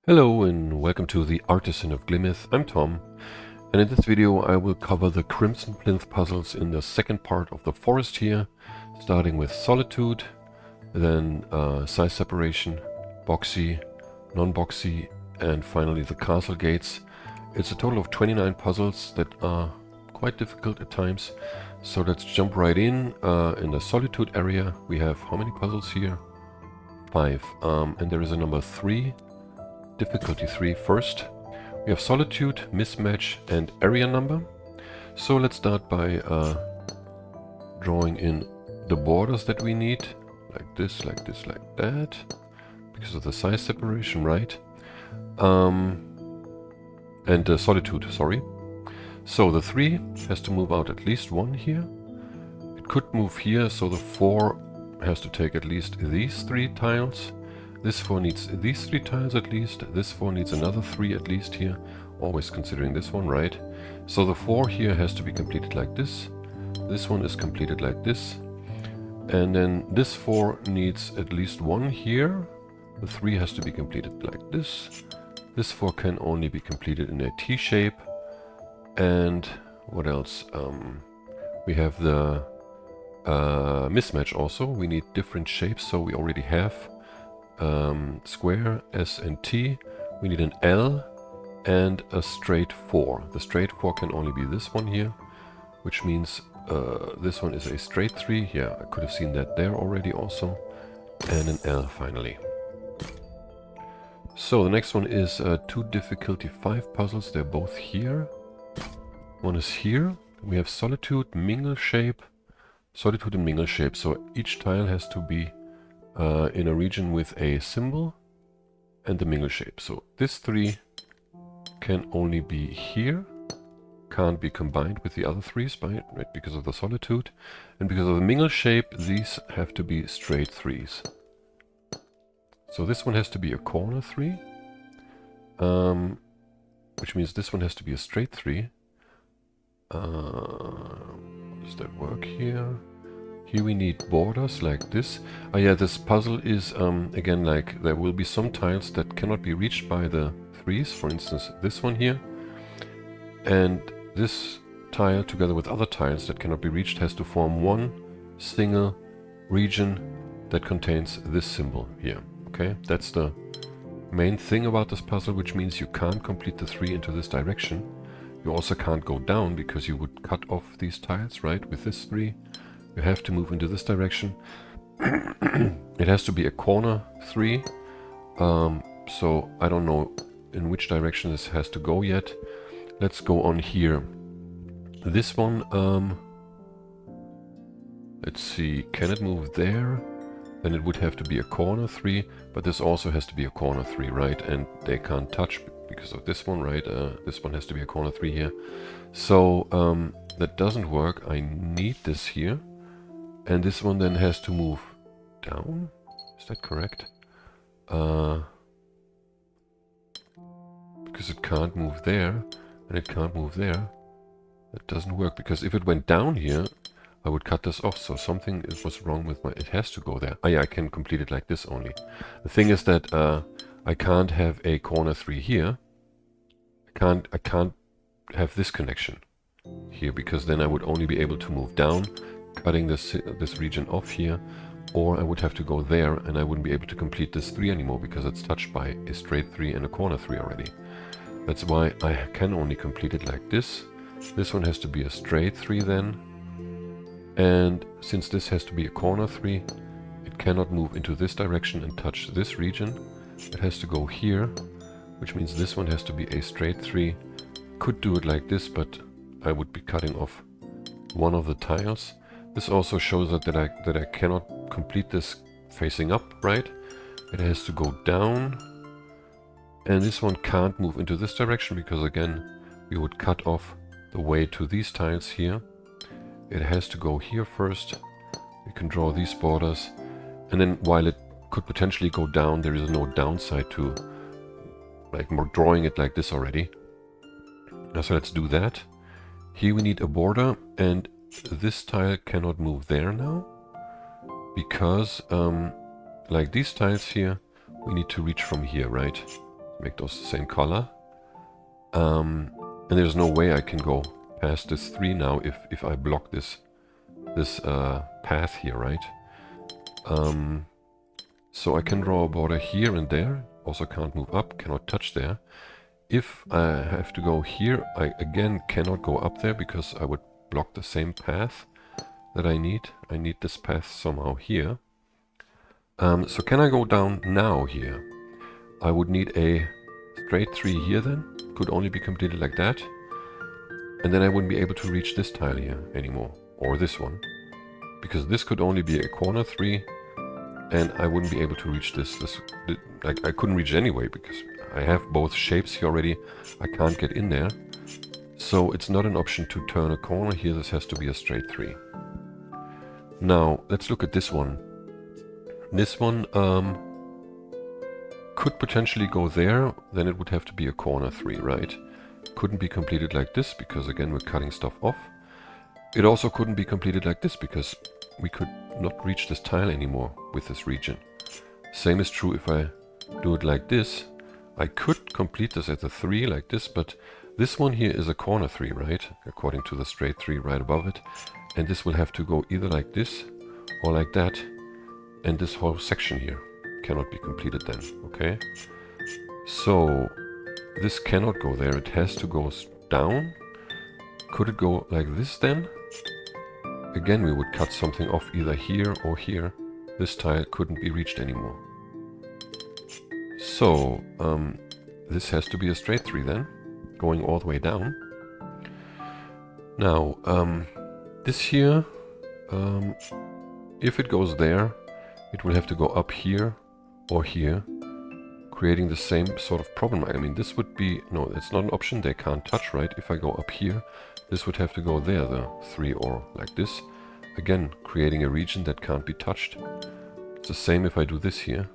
Hello and welcome to the Artisan of Glimmith. I'm Tom, and in this video I will cover the Crimson Plinth puzzles in the second part of the forest here, starting with Solitude, then Size Separation, Boxy, Non-Boxy, and finally the Castle Gates. It's a total of 29 puzzles that are quite difficult at times, so let's jump right in. In the Solitude area we have how many puzzles here? 5, and there is a number 3. Difficulty 3 first. We have Solitude, Mismatch, and Area Number. So let's start by drawing in the borders that we need, like this, like this, like that, because of the size separation, right? And Solitude, sorry. So the 3 has to move out at least 1 here. It could move here, so the 4 has to take at least these 3 tiles. This 4 needs these 3 tiles at least. This 4 needs another 3 at least here. Always considering this one, right? So the 4 here has to be completed like this. This one is completed like this. And then this 4 needs at least 1 here. The 3 has to be completed like this. This 4 can only be completed in a T shape. And what else? We have the mismatch also. We need different shapes, so we already have square, S and T. We need an L and a straight 4. The straight 4 can only be this one here, which means this one is a straight 3. Yeah, I could have seen that there already also. And an L finally. So the next one is 2 difficulty 5 puzzles. They're both here. One is here. We have Solitude, Mingle Shape. Solitude and Mingle Shape. So each tile has to be in a region with a symbol and the mingle shape. So this 3 can only be here, can't be combined with the other 3s, right, because of the Solitude. And because of the mingle shape, these have to be straight 3s. So this one has to be a corner 3, which means this one has to be a straight 3. Does that work here? Here we need borders like this. Oh yeah, this puzzle is, again, like there will be some tiles that cannot be reached by the 3s. For instance, this one here. And this tile, together with other tiles that cannot be reached, has to form one single region that contains this symbol here. Okay, that's the main thing about this puzzle, which means you can't complete the 3 into this direction. You also can't go down because you would cut off these tiles, right, with this 3. You have to move into this direction. It has to be a corner 3. So I don't know in which direction this has to go yet. Let's go on here. This one, let's see, can it move there? Then it would have to be a corner 3, but this also has to be a corner 3, right? And they can't touch because of this one, right? This one has to be a corner 3 here. So that doesn't work. I need this here. And this one then has to move down. Is that correct? Because it can't move there, and it can't move there. That doesn't work, because if it went down here, I would cut this off. So something was wrong with my... It has to go there. Oh yeah, I can complete it like this only. The thing is that I can't have a corner 3 here. I can't have this connection here, because then I would only be able to move down, cutting this region off here, or I would have to go there and I wouldn't be able to complete this 3 anymore because it's touched by a straight 3 and a corner 3 already. That's why I can only complete it like this. This one has to be a straight 3 then, and since this has to be a corner 3, it cannot move into this direction and touch this region. It has to go here, which means this one has to be a straight 3. Could do it like this, but I would be cutting off one of the tiles. This also shows that I cannot complete this facing up, right? It has to go down. And this one can't move into this direction because, again, we would cut off the way to these tiles here. It has to go here first. We can draw these borders. And then while it could potentially go down, there is no downside to like more drawing it like this already. So let's do that. Here we need a border, and this tile cannot move there now, because like these tiles here, we need to reach from here, right? make those the same color. And there's no way I can go past this 3 now if I block this path here, right? So I can draw a border here and there. Also can't move up, cannot touch there. If I have to go here, I again cannot go up there because I would block the same path that I need. I need this path somehow here. So can I go down now here? I would need a straight 3 here then. Could only be completed like that. And then I wouldn't be able to reach this tile here anymore. Or this one. Because this could only be a corner 3. And I wouldn't be able to reach this. I couldn't reach it anyway because I have both shapes here already. I can't get in there. So it's not an option to turn a corner here. This has to be a straight 3. Now, let's look at this one. This one could potentially go there. Then it would have to be a corner 3, right? Couldn't be completed like this because, again, we're cutting stuff off. It also couldn't be completed like this because we could not reach this tile anymore with this region. Same is true if I do it like this. I could complete this at the 3 like this, but this one here is a corner 3, right? According to the straight 3 right above it. And this will have to go either like this or like that. And this whole section here cannot be completed then, okay? So this cannot go there. It has to go down. Could it go like this then? Again, we would cut something off either here or here. This tile couldn't be reached anymore. So, this has to be a straight 3 then, going all the way down. Now, this here, if it goes there, it will have to go up here or here, creating the same sort of problem. I mean, this would be, no, it's not an option, they can't touch, right? If I go up here, this would have to go there, the 3 or like this. Again, creating a region that can't be touched. It's the same if I do this here.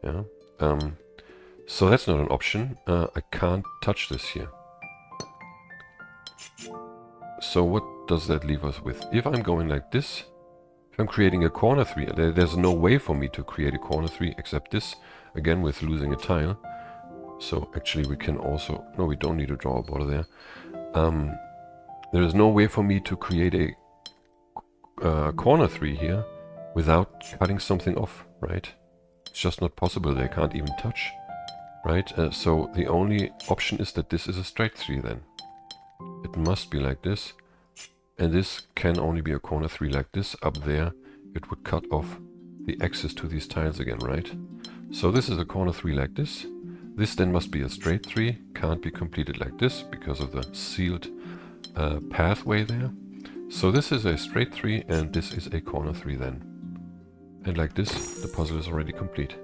Yeah. So that's not an option. I can't touch this here. So what does that leave us with? If I'm going like this, if I'm creating a corner 3, there's no way for me to create a corner 3 except this, again with losing a tile. So actually we can also, no, we don't need to draw a border there. There is no way for me to create a corner 3 here without cutting something off, right? It's just not possible. They can't even touch, right? So the only option is that this is a straight 3 then. It must be like this. And this can only be a corner 3 like this. Up there, it would cut off the access to these tiles again, right? So this is a corner 3 like this. This then must be a straight 3. Can't be completed like this because of the sealed pathway there. So this is a straight 3 and this is a corner 3 then. And like this, the puzzle is already complete.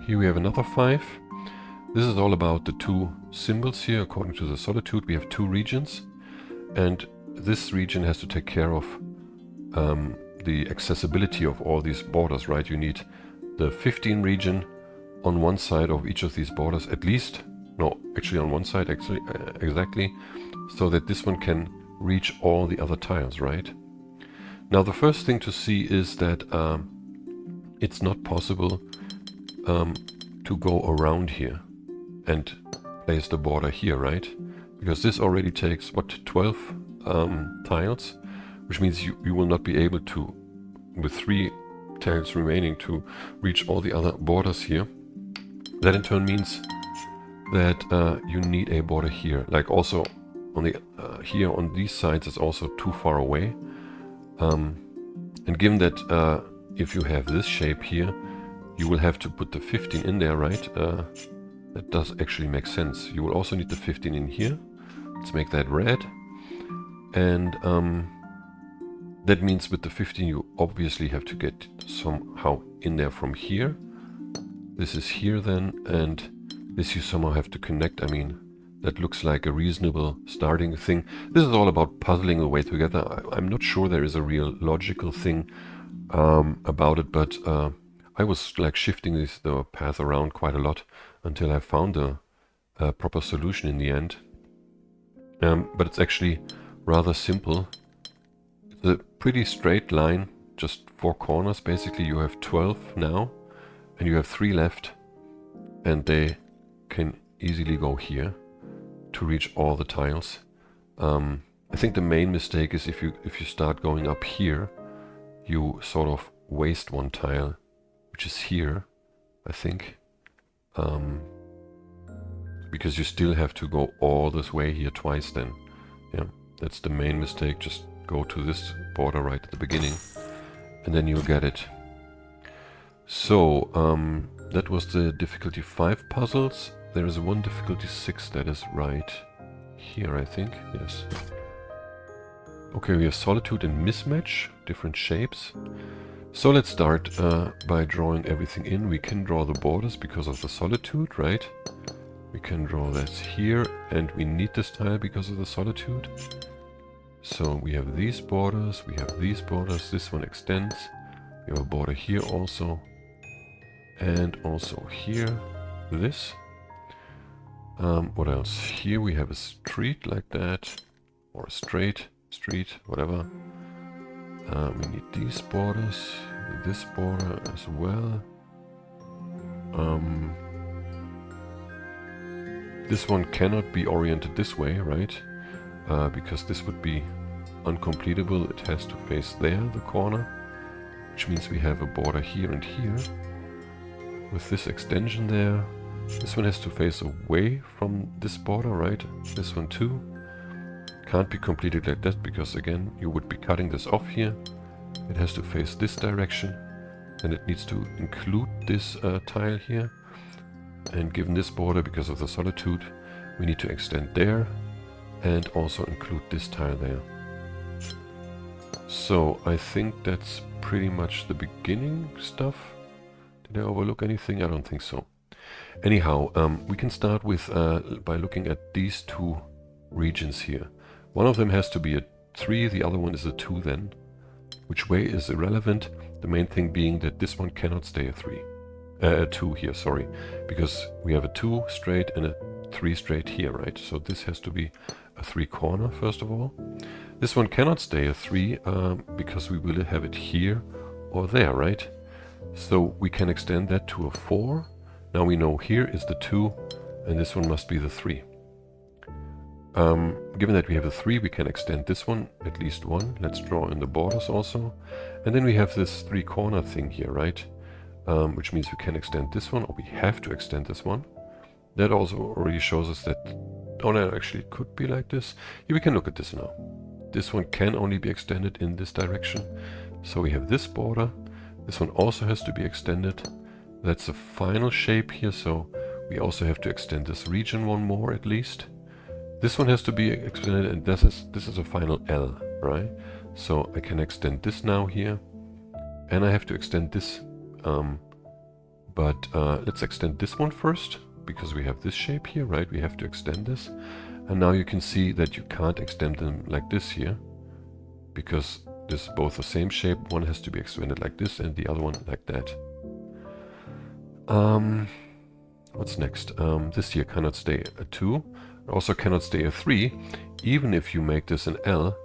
Here we have another 5. This is all about the 2 symbols here. According to the Solitude, we have 2 regions. And this region has to take care of the accessibility of all these borders, right? You need the 15 region on one side of each of these borders at least. No, actually on one side, actually, exactly. So that this one can reach all the other tiles, right? Now the first thing to see is that it's not possible to go around here and place the border here, right? Because this already takes, what, 12 tiles? Which means you will not be able to, with 3 tiles remaining, to reach all the other borders here. That in turn means that you need a border here. Like also on the here on these sides is also too far away. And given that if you have this shape here, you will have to put the 15 in there, right? That does actually make sense. You will also need the 15 in here. Let's make that red. And that means with the 15 you obviously have to get somehow in there from here. This is here then, and this you somehow have to connect. I mean, that looks like a reasonable starting thing. This is all about puzzling the way together. I'm not sure there is a real logical thing about it, but I was like shifting the path around quite a lot until I found a proper solution in the end. But it's actually rather simple. It's a pretty straight line, just 4 corners. Basically you have 12 now, and you have 3 left, and they can easily go here to reach all the tiles. I think the main mistake is if you start going up here, you sort of waste one tile, which is here, I think, because you still have to go all this way here twice then. Yeah, that's the main mistake. Just go to this border right at the beginning, and then you'll get it. So, that was the difficulty 5 puzzles. There is one difficulty 6 that is right here, I think. Yes. Okay, we have Solitude and Mismatch, different shapes. So let's start by drawing everything in. We can draw the borders because of the Solitude, right? We can draw this here, and we need this tile because of the Solitude. So we have these borders, we have these borders, this one extends. We have a border here also, and also here, this. What else? Here we have a street like that, or a straight street, whatever. We need these borders, this border as well. This one cannot be oriented this way, right? Because this would be uncompletable. It has to face there, the corner, which means we have a border here and here with this extension there. This one has to face away from this border, right? This one too. Can't be completed like that because again you would be cutting this off here. It has to face this direction, and it needs to include this tile here. And given this border, because of the Solitude, we need to extend there and also include this tile there. So I think that's pretty much the beginning stuff. Did I overlook anything? I don't think so. Anyhow, we can start with by looking at these 2 regions here. One of them has to be a 3, the other one is a 2 then. Which way is irrelevant, the main thing being that this one cannot stay a 3. A 2 here, sorry. Because we have a 2 straight and a 3 straight here, right? So this has to be a 3 corner, first of all. This one cannot stay a 3 because we will have it here or there, right? So we can extend that to a 4. Now we know here is the 2, and this one must be the 3. Given that we have a 3, we can extend this one, at least 1. Let's draw in the borders also. And then we have this 3 corner thing here, right? Which means we can extend this one, or we have to extend this one. That also already shows us that, oh no, actually it could be like this. Here we can look at this now. This one can only be extended in this direction. So we have this border. This one also has to be extended. That's the final shape here, so we also have to extend this region one more at least. This one has to be extended, and this is a final L, right? So I can extend this now here, and I have to extend this. Let's extend this one first, because we have this shape here, right? We have to extend this. And now you can see that you can't extend them like this here, because this is both the same shape. One has to be extended like this, and the other one like that. What's next? This here cannot stay a 2. Also cannot stay a 3. Even if you make this an L,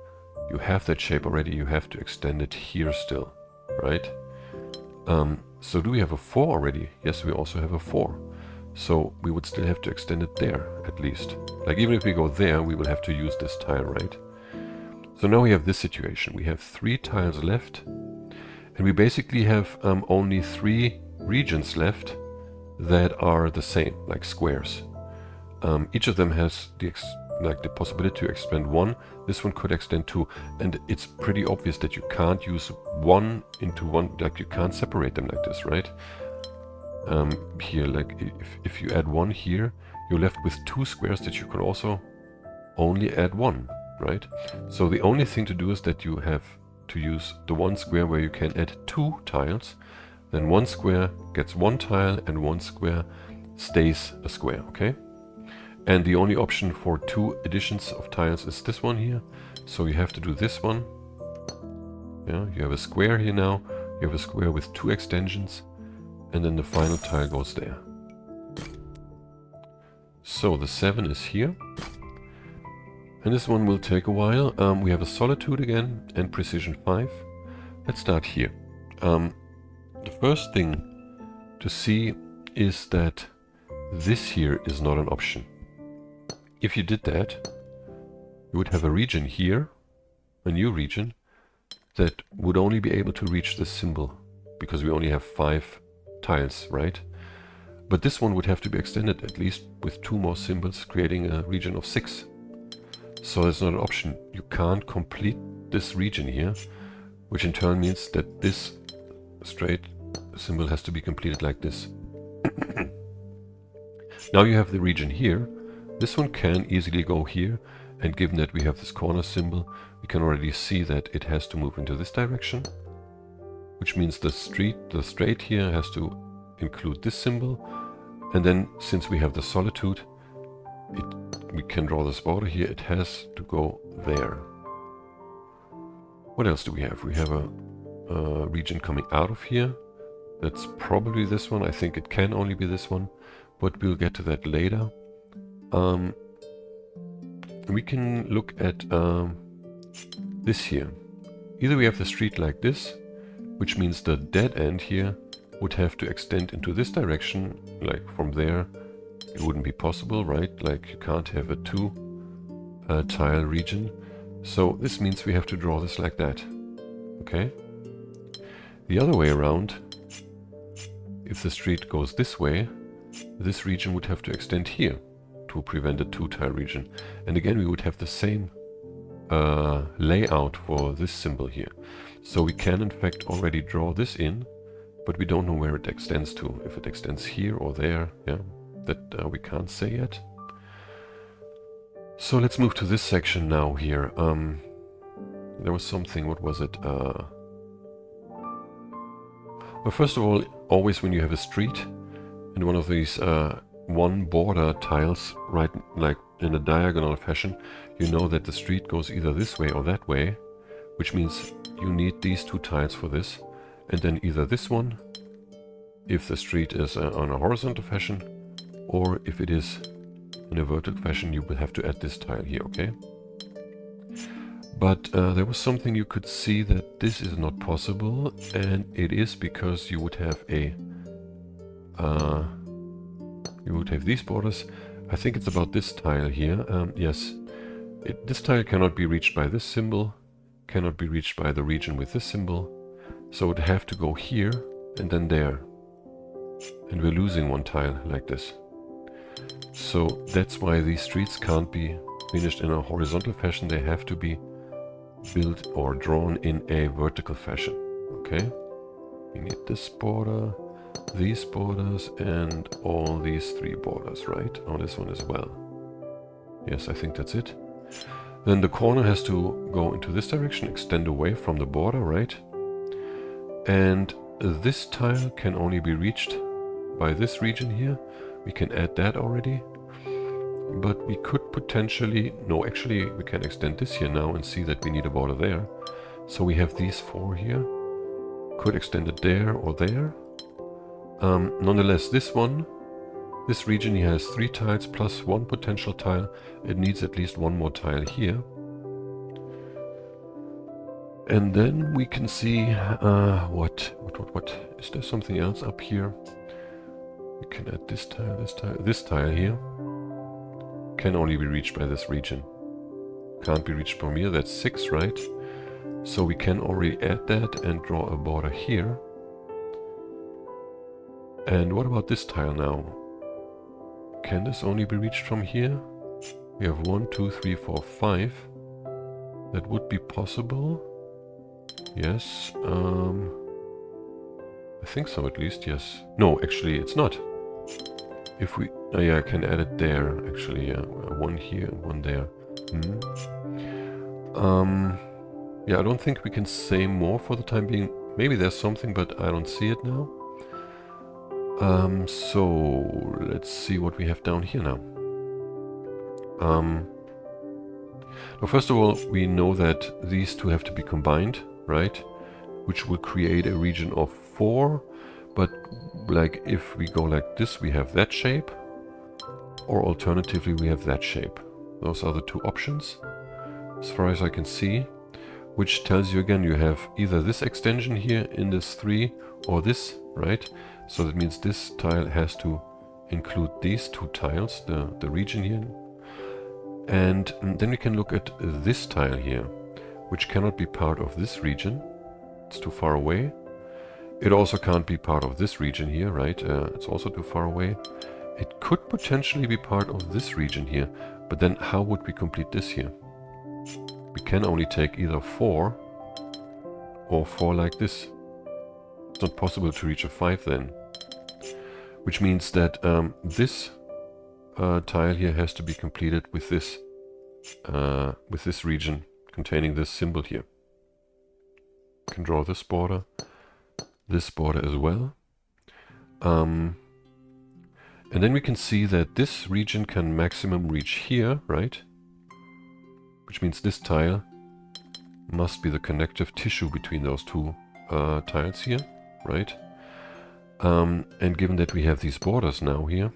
you have that shape already. You have to extend it here still, right? So do we have a 4 already? Yes, we also have a 4. So we would still have to extend it there, at least. Like, even if we go there, we will have to use this tile, right? So now we have this situation. We have 3 tiles left, and we basically have only 3 regions left that are the same, like squares. Each of them has the possibility to extend 1. This one could extend 2, and it's pretty obvious that you can't use 1 into 1, like you can't separate them like this, right? Here, like if you add 1 here, you're left with 2 squares that you can also only add 1, right? So the only thing to do is that you have to use the 1 square where you can add 2 tiles. Then 1 square gets 1 tile, and 1 square stays a square, okay? And the only option for 2 additions of tiles is this one here. So you have to do this one. Yeah, you have a square here now. You have a square with 2 extensions. And then the final tile goes there. So the 7 is here. And this one will take a while. We have a Solitude again and Precision 5. Let's start here. The first thing to see is that this here is not an option. If you did that, you would have a region here, a new region, that would only be able to reach this symbol, because we only have 5 tiles, right? But this one would have to be extended at least with 2 more symbols, creating a region of 6. So that's not an option. You can't complete this region here, which in turn means that this straight symbol has to be completed like this. Now you have the region here. This one can easily go here, and given that we have this corner symbol, we can already see that it has to move into this direction, which means the straight here has to include this symbol, and then since we have the solitude, we can draw this border here, it has to go there. What else do we have? We have a region coming out of here. That's probably this one. I think it can only be this one, but we'll get to that later. We can look at this here. Either we have the street like this, which means the dead end here would have to extend into this direction, like from there. It wouldn't be possible, right? Like you can't have a 2 tile region. So this means we have to draw this like that. Okay? The other way around, if the street goes this way, this region would have to extend here to prevent a 2 tile region. And again, we would have the same layout for this symbol here. So we can in fact already draw this in, but we don't know where it extends to. If it extends here or there, yeah, that we can't say yet. So let's move to this section now here. There was something, what was it? Well, first of all, always when you have a street and one of these one border tiles, right, like in a diagonal fashion, you know that the street goes either this way or that way, which means you need these 2 tiles for this, and then either this one, if the street is on a horizontal fashion, or if it is in a vertical fashion, you will have to add this tile here, okay? But there was something you could see that this is not possible, and it is because you would have a these borders. I think it's about this tile here. Yes, this tile cannot be reached by this symbol, cannot be reached by the region with this symbol, so it would have to go here and then there, and we're losing 1 tile like this. So that's why these streets can't be finished in a horizontal fashion. They have to be built or drawn in a vertical fashion. Okay, we need this border, these borders, and all these 3 borders, right? Oh, this one as well. Yes, I think that's it. Then the corner has to go into this direction, extend away from the border, right? And this tile can only be reached by this region here. We can add that already. But we could potentially... No, actually, we can extend this here now and see that we need a border there. So we have these 4 here. Could extend it there or there. Nonetheless, this region here has 3 tiles plus 1 potential tile. It needs at least 1 more tile here. And then we can see what? Is there something else up here? We can add this tile, this tile here. Can only be reached by this region. Can't be reached from here, that's 6, right? So we can already add that and draw a border here. And what about this tile now? Can this only be reached from here? We have 1, 2, 3, 4, 5. That would be possible. Yes. I think so at least, yes. No, actually it's not. If we... Oh yeah, I can add it there, actually, yeah. 1 here and 1 there. Yeah, I don't think we can say more for the time being. Maybe there's something, but I don't see it now. So let's see what we have down here now. Well, first of all, we know that these 2 have to be combined, right? Which will create a region of 4. But like if we go like this, we have that shape, or alternatively we have that shape. Those are the 2 options, as far as I can see, which tells you again you have either this extension here in this 3 or this, right? So that means this tile has to include these two tiles, the region here. And then we can look at this tile here, which cannot be part of this region. It's too far away. It also can't be part of this region here, right? It's also too far away. It could potentially be part of this region here, but then how would we complete this here? We can only take either 4 or 4 like this. It's not possible to reach a 5 then. Which means that this tile here has to be completed with this region containing this symbol here. I can draw this border as well. And then we can see that this region can maximum reach here, right? Which means this tile must be the connective tissue between those two tiles here, right? And given that we have these borders now here,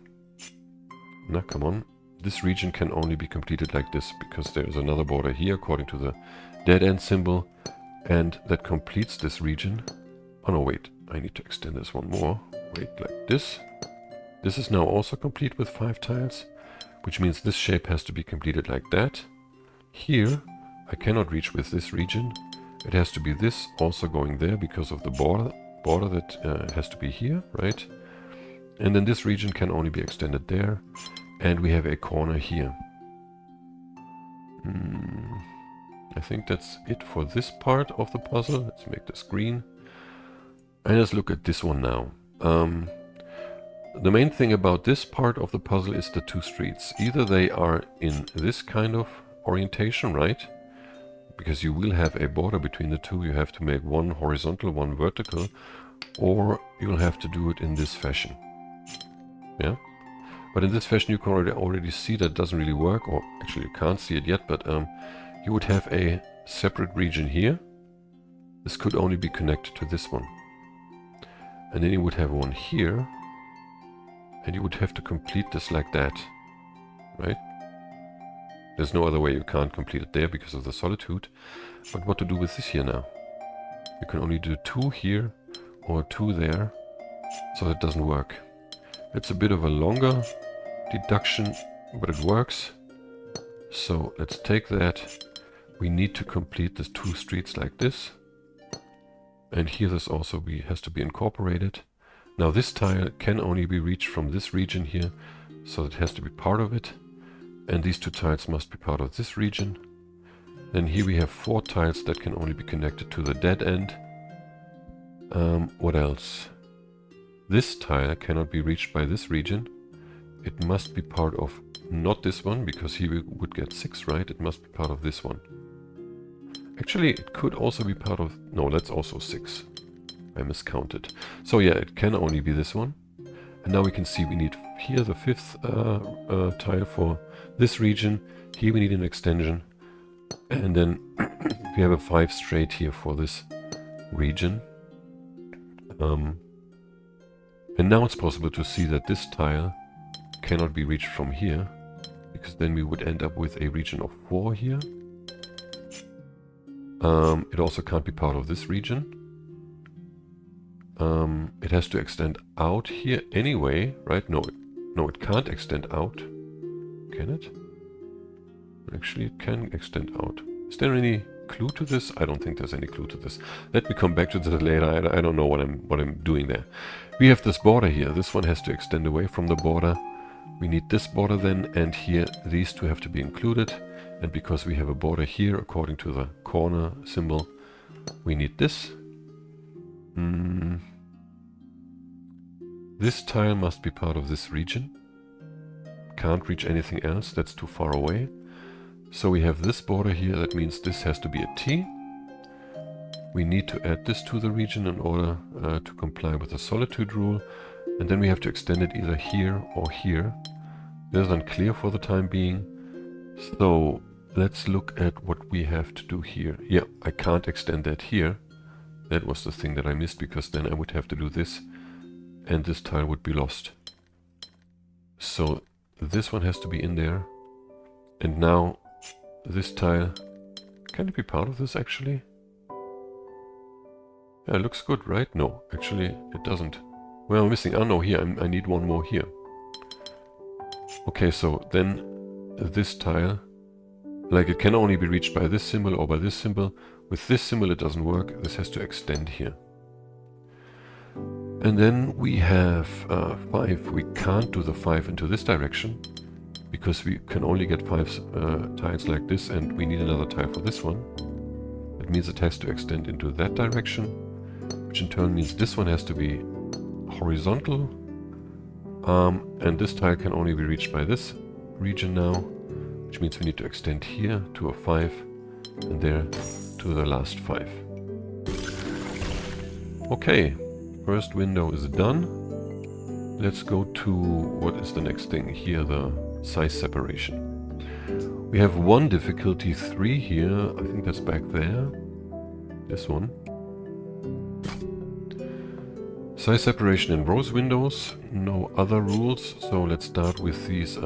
now come on, this region can only be completed like this, because there is another border here according to the dead end symbol, and that completes this region. Oh no, wait, I need to extend this one more. Wait, like this. This is now also complete with 5 tiles, which means this shape has to be completed like that. Here, I cannot reach with this region. It has to be this also going there because of the border that has to be here, right? And then this region can only be extended there. And we have a corner here. I think that's it for this part of the puzzle. Let's make this green. And let's look at this one now. The main thing about this part of the puzzle is the 2 streets. Either they are in this kind of orientation, right? Because you will have a border between the two. You have to make one horizontal, one vertical, or you'll have to do it in this fashion. Yeah? But in this fashion you can already see that doesn't really work, or actually you can't see it yet, but you would have a separate region here. This could only be connected to this one. And then you would have one here, and you would have to complete this like that, right? There's no other way. You can't complete it there because of the Solitude. But what to do with this here now? You can only do 2 here or 2 there, so that doesn't work. It's a bit of a longer deduction, but it works. So let's take that. We need to complete the 2 streets like this. And here this also has to be incorporated. Now this tile can only be reached from this region here, so it has to be part of it. And these 2 tiles must be part of this region. Then here we have 4 tiles that can only be connected to the dead end. What else? This tile cannot be reached by this region. It must be part of not this one, because here we would get 6, right? It must be part of this one. Actually, it could also be part of... No, that's also 6. I miscounted. So yeah, it can only be this one. And now we can see we need here the 5th tile for this region. Here we need an extension. And then we have a 5 straight here for this region. And now it's possible to see that this tile cannot be reached from here, because then we would end up with a region of 4 here. It also can't be part of this region. It has to extend out here anyway, right? No, it can't extend out. Can it? Actually, it can extend out. Is there any clue to this? I don't think there's any clue to this. Let me come back to this later. I don't know what I'm doing there. We have this border here. This one has to extend away from the border. We need this border then, and here these 2 have to be included. And because we have a border here according to the corner symbol, we need this. This tile must be part of this region. Can't reach anything else, that's too far away. So we have this border here, that means this has to be a T. We need to add this to the region in order to comply with the Solitude rule. And then we have to extend it either here or here. This is unclear for the time being. So let's look at what we have to do here. Yeah, I can't extend that here. That was the thing that I missed, because then I would have to do this, and this tile would be lost. So this one has to be in there. And now this tile, can it be part of this actually? Yeah, it looks good, right? No, actually it doesn't. Well, I'm missing, oh no, here, I need one more here. Okay, so then this tile, like it can only be reached by this symbol or by this symbol. With this symbol it doesn't work, this has to extend here. And then we have 5. We can't do the 5 into this direction, because we can only get 5 tiles like this, and we need another tile for this one. That means it has to extend into that direction, which in turn means this one has to be horizontal. And this tile can only be reached by this region now, which means we need to extend here to a 5, and there to the last 5. Okay. First window is done. Let's go to what is the next thing here, the size separation. We have one difficulty 3 here. I think that's back there. This one. Size separation in rows windows. No other rules. So let's start with these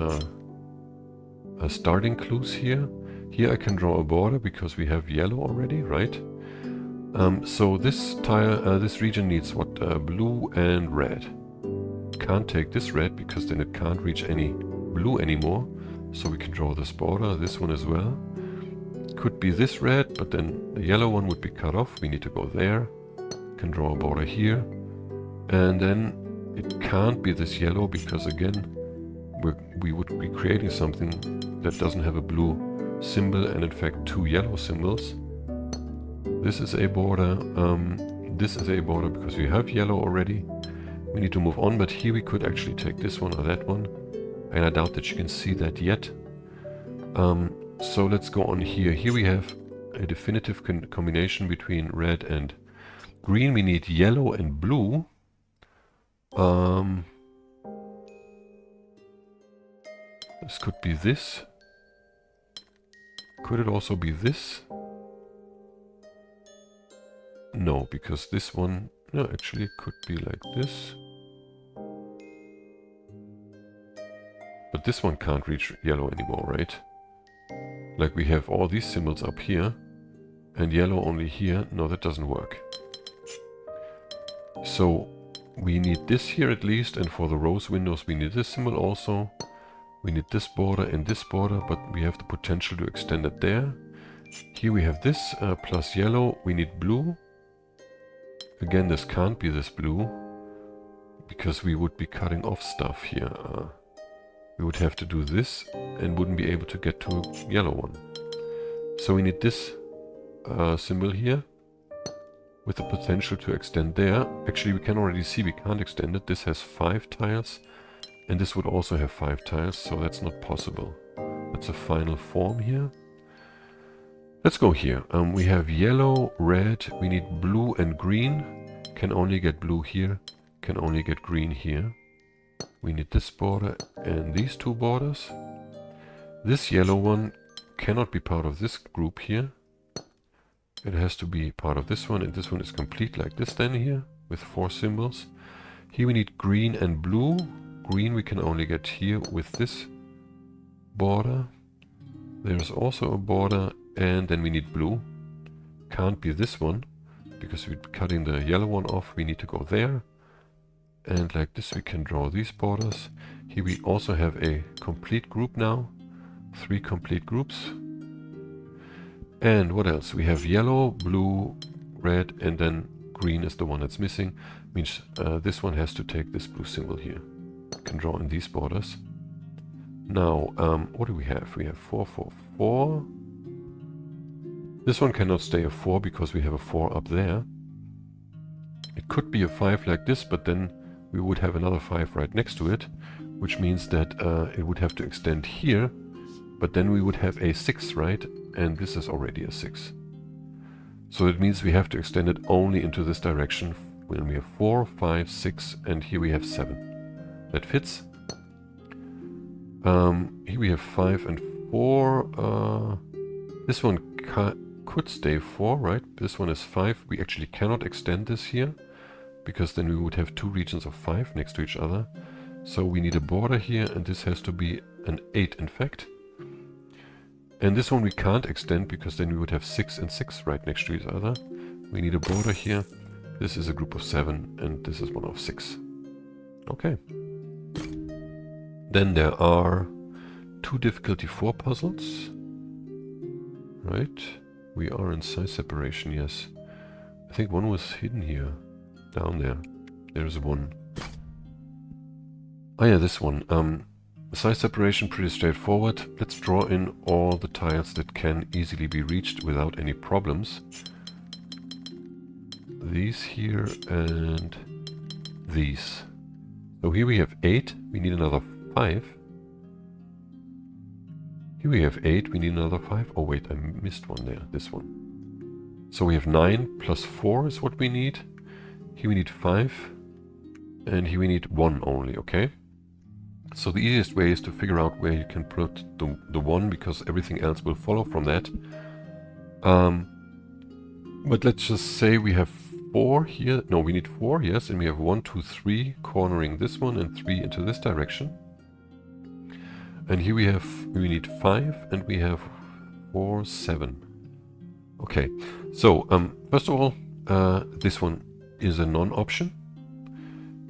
starting clues here. Here I can draw a border because we have yellow already, right? So this tile, this region needs what? Blue and red. Can't take this red because then it can't reach any blue anymore. So we can draw this border, this one as well. Could be this red, but then the yellow one would be cut off. We need to go there. Can draw a border here. And then it can't be this yellow because again, we would be creating something that doesn't have a blue symbol and in fact 2 yellow symbols. This is a border, this is a border because we have yellow already. We need to move on, but here we could actually take this one or that one. And I doubt that you can see that yet. So let's go on here. Here we have a definitive combination between red and green. We need yellow and blue. This could be this. Could it also be this? No, because this one, no, actually it could be like this. But this one can't reach yellow anymore, right? Like we have all these symbols up here, and yellow only here. No, that doesn't work. So we need this here at least, and for the rows windows we need this symbol also. We need this border and this border, but we have the potential to extend it there. Here we have this plus yellow. We need blue. Again, this can't be this blue, because we would be cutting off stuff here. We would have to do this and wouldn't be able to get to a yellow one. So we need this symbol here with the potential to extend there. Actually, we can already see we can't extend it. This has 5 tiles, and this would also have 5 tiles, so that's not possible. That's a final form here. Let's go here. We have yellow, red, we need blue and green. Can only get blue here, can only get green here. We need this border and these 2 borders. This yellow one cannot be part of this group here. It has to be part of this one, and this one is complete like this then here, with 4 symbols. Here we need green and blue. Green we can only get here with this border. There's also a border. And then we need blue. Can't be this one, because we're cutting the yellow one off. We need to go there. And like this we can draw these borders. Here we also have a complete group now. 3 complete groups. And what else? We have yellow, blue, red, and then green is the one that's missing. Means this one has to take this blue symbol here. Can draw in these borders. Now, what do we have? We have 4, 4, 4. This one cannot stay a 4 because we have a 4 up there. It could be a 5 like this, but then we would have another 5 right next to it, which means that it would have to extend here, but then we would have a 6, right? And this is already a 6. So it means we have to extend it only into this direction when we have 4, 5, 6, and here we have 7. That fits. Here we have 5 and 4. This one could stay 4, right? This one is 5. We actually cannot extend this here, because then we would have 2 regions of 5 next to each other. So we need a border here, and this has to be an 8 in fact. And this one we can't extend, because then we would have 6 and 6 right next to each other. We need a border here. This is a group of 7, and this is one of 6. Okay. Then there are 2 difficulty 4 puzzles. Right. We are in size separation, yes. I think one was hidden here. Down there. There's one. Oh yeah, this one. Size separation, pretty straightforward. Let's draw in all the tiles that can easily be reached without any problems. These here and these. So here we have 8, we need another 5. Here we have 8, we need another 5. Oh wait, I missed one there, this one. So we have 9 plus 4 is what we need. Here we need 5. And here we need 1 only, okay? So the easiest way is to figure out where you can put the 1, because everything else will follow from that. But let's just say we have 4 here. No, we need 4, yes, and we have 1, 2, 3 cornering this one and 3 into this direction. And here we need 5 and we have 4, 7. Okay, so first of all, this one is a non-option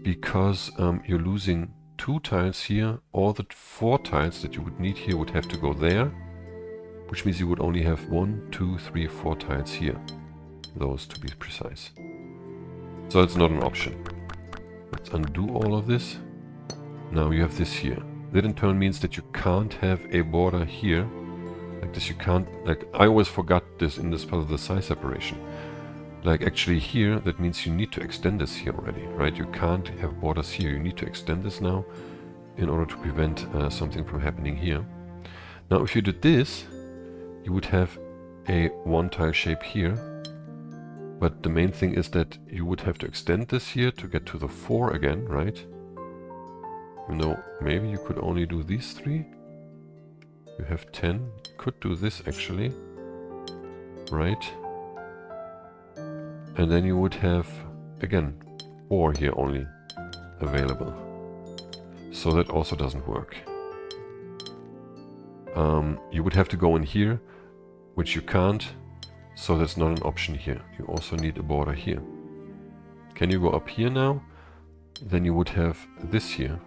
because you're losing 2 tiles here. All the 4 tiles that you would need here would have to go there, which means you would only have 1, 2, 3, 4 tiles here. Those to be precise. So it's not an option. Let's undo all of this. Now you have this here. That in turn means that you can't have a border here. Like this you can't, like I always forgot this in this part of the size separation. Like actually here, that means you need to extend this here already, right? You can't have borders here. You need to extend this now in order to prevent something from happening here. Now if you did this, you would have a 1 tile shape here. But the main thing is that you would have to extend this here to get to the 4 again, right? Even though maybe you could only do these 3. You have 10. You could do this actually. Right? And then you would have, again, 4 here only available. So that also doesn't work. You would have to go in here, which you can't. So that's not an option here. You also need a border here. Can you go up here now? Then you would have this here.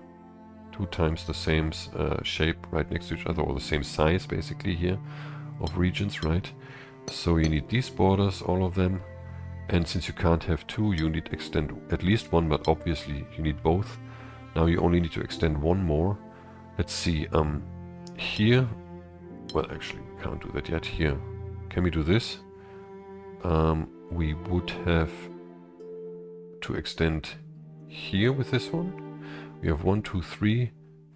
2 times the same shape right next to each other, or the same size basically here of regions, right? So you need these borders, all of them. And since you can't have 2, you need to extend at least 1, but obviously you need both. Now you only need to extend 1 more. Let's see, here, well actually we can't do that yet. Here, can we do this? We would have to extend here with this one. We have 1, 2, 3,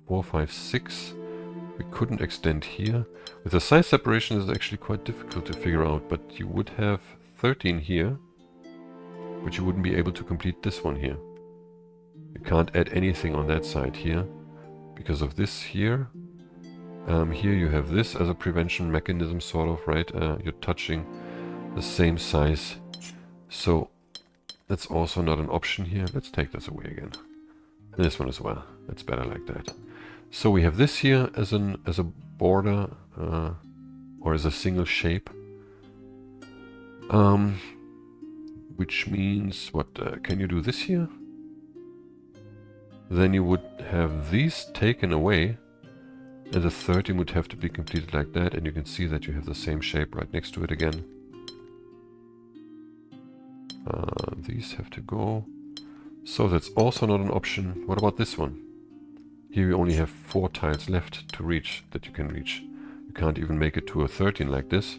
4, 5, 6. We couldn't extend here. With the size separation, it's actually quite difficult to figure out, but you would have 13 here, but you wouldn't be able to complete this one here. You can't add anything on that side here because of this here. Here you have this as a prevention mechanism, sort of, right? You're touching the same size. So that's also not an option here. Let's take this away again. And this one as well. That's better like that. So we have this here as a border or as a single shape. Which means what? Can you do this here? Then you would have these taken away, and the 13 would have to be completed like that, and you can see that you have the same shape right next to it again. These have to go. So that's also not an option. What about this one? Here you only have 4 tiles left to reach, that you can reach. You can't even make it to a 13 like this.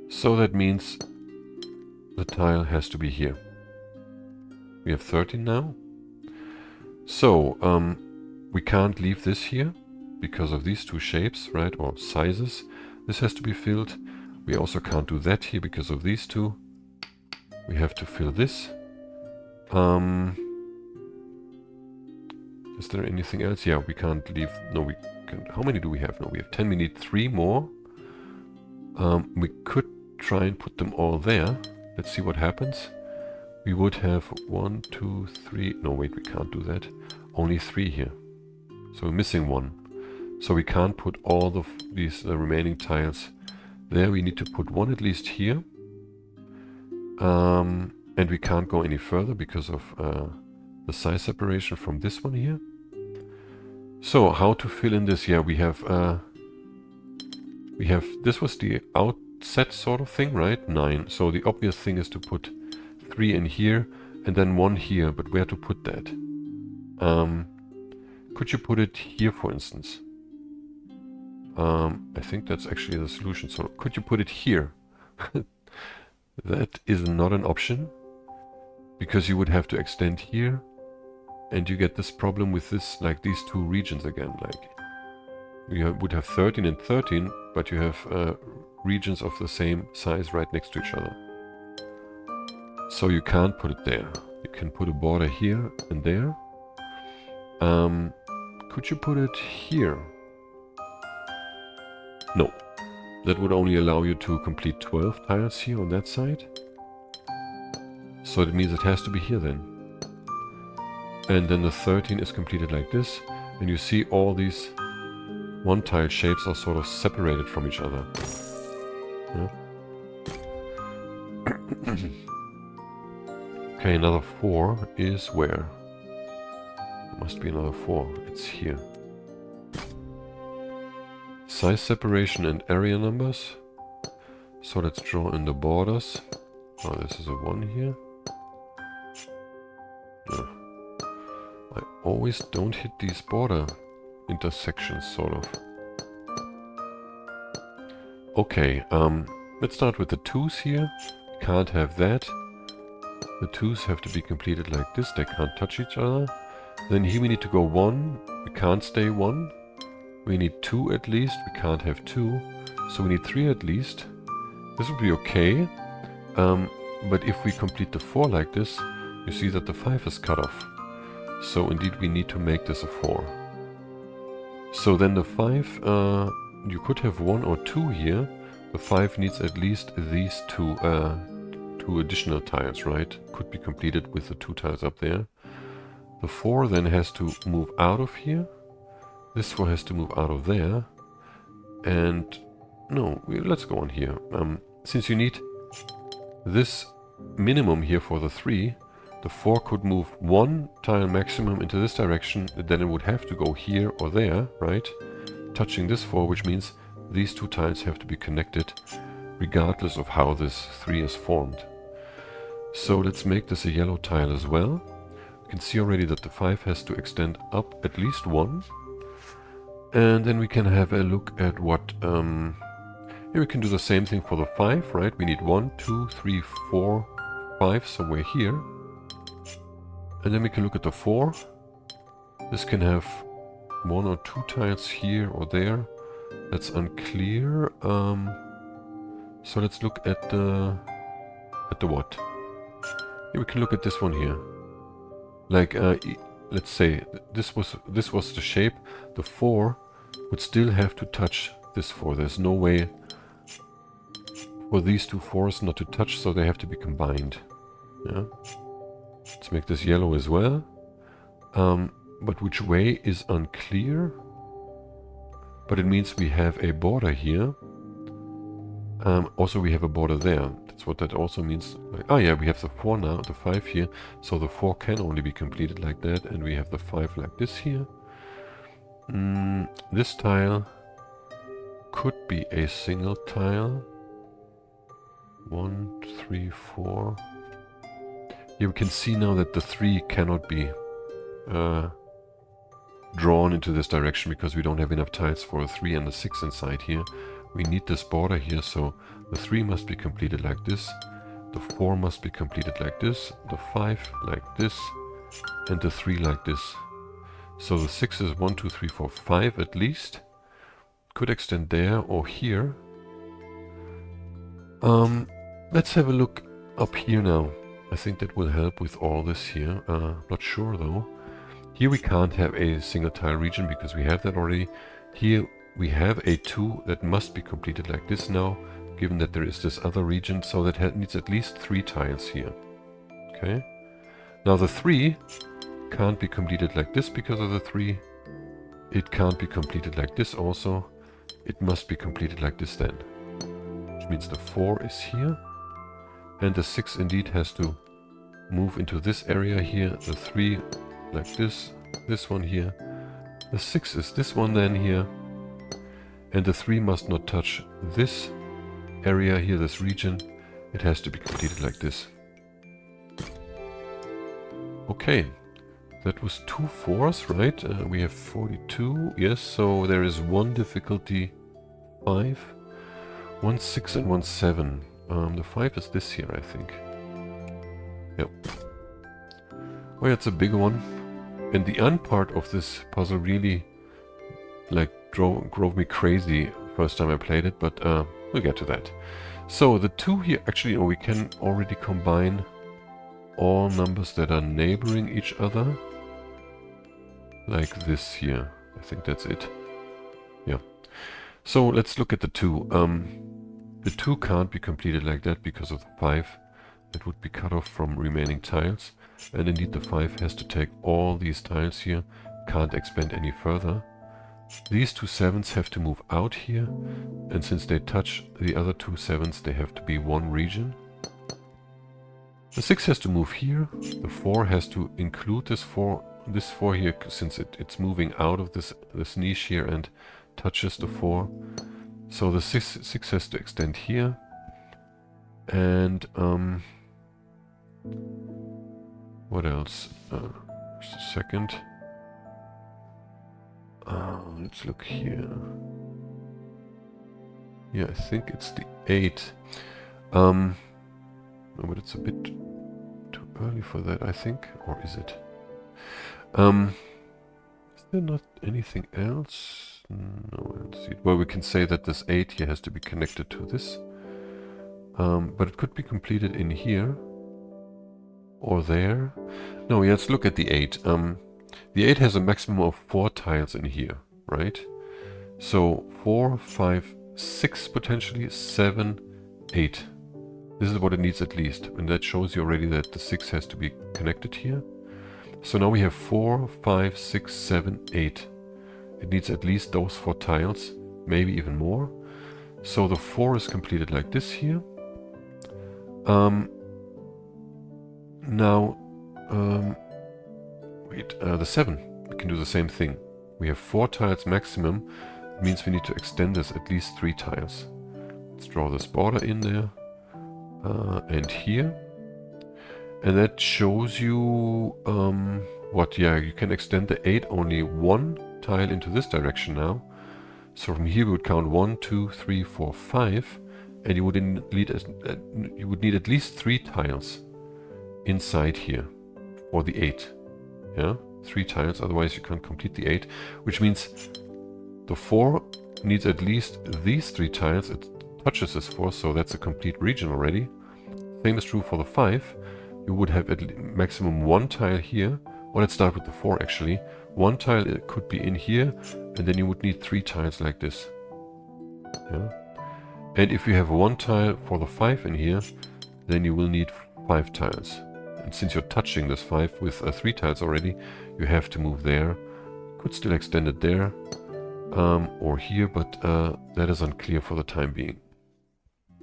So that means the tile has to be here. We have 13 now. So we can't leave this here because of these 2 shapes, right, or sizes. This has to be filled. We also can't do that here because of these 2. We have to fill this. Is there anything else? Yeah, we can't leave. No, we can. How many do we have? No, we have 10. We need 3 more. We could try and put them all there. Let's see what happens. We would have 1, 2, 3. No, wait, we can't do that. Only 3 here. So we're missing 1. So we can't put all of these remaining tiles there. We need to put 1 at least here. And we can't go any further because of the size separation from this one here. So how to fill in this? Yeah, we have this was the outset sort of thing, right? 9. So the obvious thing is to put 3 in here and then 1 here, but where to put that? Could you put it here, for instance? I think that's actually the solution. So could you put it here? That is not an option, because you would have to extend here, and you get this problem with this, like these two regions again. Like you would have 13 and 13, but you have regions of the same size right next to each other. So you can't put it there. You can put a border here and there. Could you put it here? No. That would only allow you to complete 12 tiles here on that side. So that means it has to be here then. And then the 13 is completed like this. And you see all these one-tile shapes are sort of separated from each other. Yeah. Okay, another 4 is where? There must be another 4. It's here. Size separation and area numbers. So let's draw in the borders. Oh, this is a 1 here. Yeah. I always don't hit these border intersections, sort of. Okay, let's start with the 2's here. Can't have that. The 2's have to be completed like this. They can't touch each other. Then here we need to go 1. We can't stay 1. We need 2 at least. We can't have 2. So we need 3 at least. This would be okay. But if we complete the 4 like this, you see that the 5 is cut off. So indeed we need to make this a 4. So then the 5, you could have 1 or 2 here. The 5 needs at least these two additional tiles, right? Could be completed with the 2 tiles up there. The 4 then has to move out of here. This 4 has to move out of there. And no, let's go on here. Since you need this minimum here for the 3, the 4 could move 1 tile maximum into this direction. Then it would have to go here or there, right? Touching this 4, which means these 2 tiles have to be connected regardless of how this 3 is formed. So let's make this a yellow tile as well. You can see already that the 5 has to extend up at least 1. And then we can have a look at what... here we can do the same thing for the 5, right? We need 1, 2, 3, 4, 5 somewhere here. And then we can look at the 4. This can have 1 or 2 tiles here or there. That's unclear. So let's look at the what? Here we can look at this one here. Like, let's say this was the shape. The 4 would still have to touch this 4. There's no way for these 2 4s not to touch, so they have to be combined. Yeah. Let's make this yellow as well. But which way is unclear. But it means we have a border here. Also we have a border there. That's what that also means. Like, oh yeah, we have the 4 now, the 5 here. So the 4 can only be completed like that. And we have the 5 like this here. This tile could be a single tile. 1, 3, 4. Yeah, we can see now that the 3 cannot be drawn into this direction because we don't have enough tiles for a 3 and a 6 inside here. We need this border here, so the 3 must be completed like this. The 4 must be completed like this. The 5 like this. And the 3 like this. So the 6 is 1, 2, 3, 4, 5 at least. Could extend there or here. Let's have a look up here now. I think that will help with all this here. Not sure though. Here we can't have a single tile region because we have that already. Here we have a 2 that must be completed like this now, given that there is this other region, so that needs at least 3 tiles here. Okay. Now the 3 can't be completed like this because of the 3. It can't be completed like this also. It must be completed like this then. Which means the 4 is here. And the 6 indeed has to move into this area here, the 3 like this one here, the 6 is this one then here, and the 3 must not touch this area here, this region. It has to be completed like this. Okay, that was 2 4s, right? We have 42, yes, so there is one difficulty 5, 1 6 and 1 7. The 5 is this here, I think. Yep. Oh yeah, it's a bigger one. And the end part of this puzzle really like drove me crazy first time I played it, but we'll get to that. So the 2 here, actually, we can already combine all numbers that are neighboring each other. Like this here. I think that's it. Yeah. So let's look at the 2. The 2 can't be completed like that because of the 5. It would be cut off from remaining tiles. And indeed the 5 has to take all these tiles here. Can't expand any further. These 2 7s have to move out here. And since they touch the other 2 7s, they have to be one region. The 6 has to move here. The 4 has to include this 4 here, since it's moving out of this niche here and touches the 4. So the 6 has to extend here. And what else? Just a second. Let's look here. Yeah, I think it's the 8. No, but it's a bit too early for that, I think. Or is it? Is there not anything else? No, I don't see it. Well, we can say that this 8 here has to be connected to this. But it could be completed in here. Or there. No, yeah, let's look at the 8. The 8 has a maximum of 4 tiles in here, right? So 4, 5, 6 potentially, 7, 8. This is what it needs at least. And that shows you already that the 6 has to be connected here. So now we have 4, 5, 6, 7, 8. It needs at least those 4 tiles, maybe even more. So the 4 is completed like this here. The 7, we can do the same thing. We have 4 tiles maximum. It means we need to extend this at least 3 tiles. Let's draw this border in there. And here. And that shows you what, yeah, you can extend the 8 only 1 tile into this direction now. So from here we would count 1, 2, 3, 4, 5. And you would need at least 3 tiles inside here for the 8. Yeah, 3 tiles, otherwise you can't complete the 8, which means the 4 needs at least these 3 tiles. It touches this 4, so that's a complete region already. Same is true for the 5. You would have at maximum 1 tile here. Well, let's start with the 4 actually. 1 tile it could be in here, and then you would need 3 tiles like this. Yeah. And if you have 1 tile for the 5 in here, then you will need 5 tiles. And since you're touching this 5 with 3 tiles already, you have to move there. Could still extend it there or here, but that is unclear for the time being.